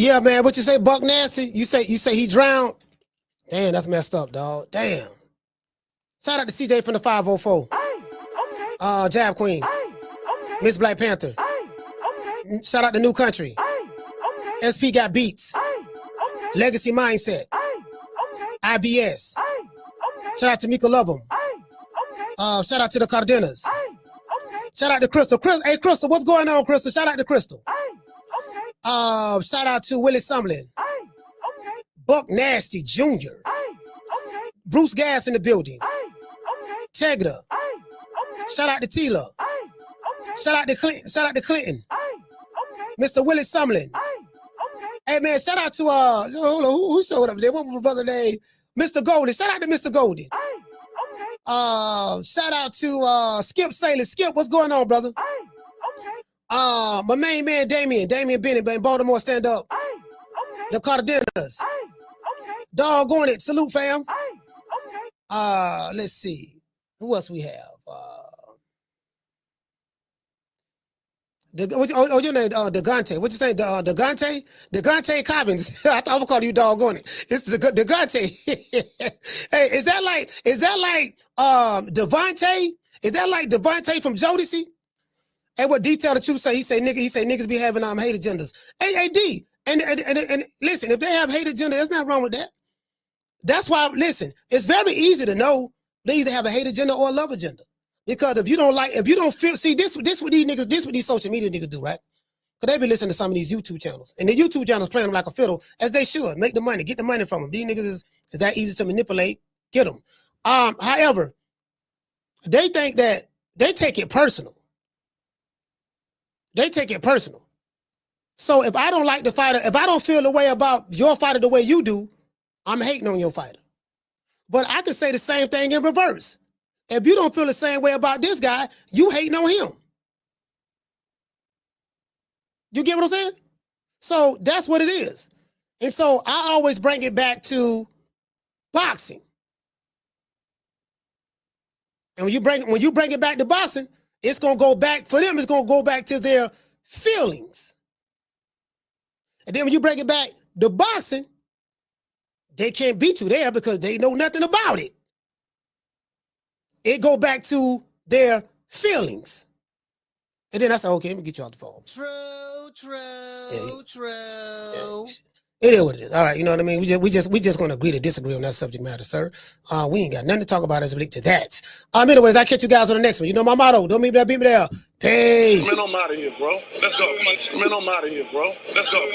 Yeah, man. What you say, Buck Nasty? You say he drowned? Damn, that's messed up, dog. Damn. Shout out to CJ from the 504. Jab Queen. Miss Black Panther. Shout out to New Country. SP got beats. Legacy Mindset. IBS. Shout out to Mika Lovem. Shout out to the Cardenas. Shout out to Crystal. Hey, Crystal, what's going on, Crystal? Shout out to Crystal. Shout out to Willie Sumlin. Buck Nasty Jr. Bruce Gas in the building. Tegra. Shout out to Tila. Shout out to Clinton. Shout out to Clinton. Mr. Willie Sumlin. Hey man, shout out to who showed up there? What was my brother's name? Mr. Golden. Shout out to Mr. Golden. Shout out to Skip Sailor. Skip, what's going on, brother? My main man Damien Bennett, in Baltimore, stand up. The Cardenas. Doggone it. Salute, fam. Let's see. Who else we have? Your name, Degante. What you say? Degante Cobbins. I thought I would call you doggone it. It's Degante. Hey, is that like Devontae? Is that like Devontae from Jodeci? Hey, what Detail the Truth say? He say niggas be having hate agendas. AAD. And listen, if they have hate agenda, there's nothing wrong with that. That's why, listen, it's very easy to know they either have a hate agenda or a love agenda. Because if you don't feel, see, this what these niggas, this what these social media niggas do, right? Because they be listening to some of these YouTube channels. And the YouTube channels playing them like a fiddle, as they should. Make the money, get the money from them. These niggas is that easy to manipulate, get them. However, they think that they take it personal. They take it personal. So if I don't like the fighter, if I don't feel the way about your fighter the way you do, I'm hating on your fighter. But I could say the same thing in reverse. If you don't feel the same way about this guy, you hating on him. You get what I'm saying? So that's what it is. And so I always bring it back to boxing. And when you bring it back to boxing, it's gonna go back for them, it's gonna go back to their feelings. And then when you bring it back to boxing, they can't beat you there because they know nothing about it. It go back to their feelings. And then I said, okay, let me get you off the phone. True. Yeah. It is what it is. All right, you know what I mean? We just gonna agree to disagree on that subject matter, sir. We ain't got nothing to talk about as it relates to that. Anyways, I'll catch you guys on the next one. You know my motto. Don't beat me there. Peace. Man, I'm out of here, bro. Let's go. Man, I'm out of here, bro. Let's go.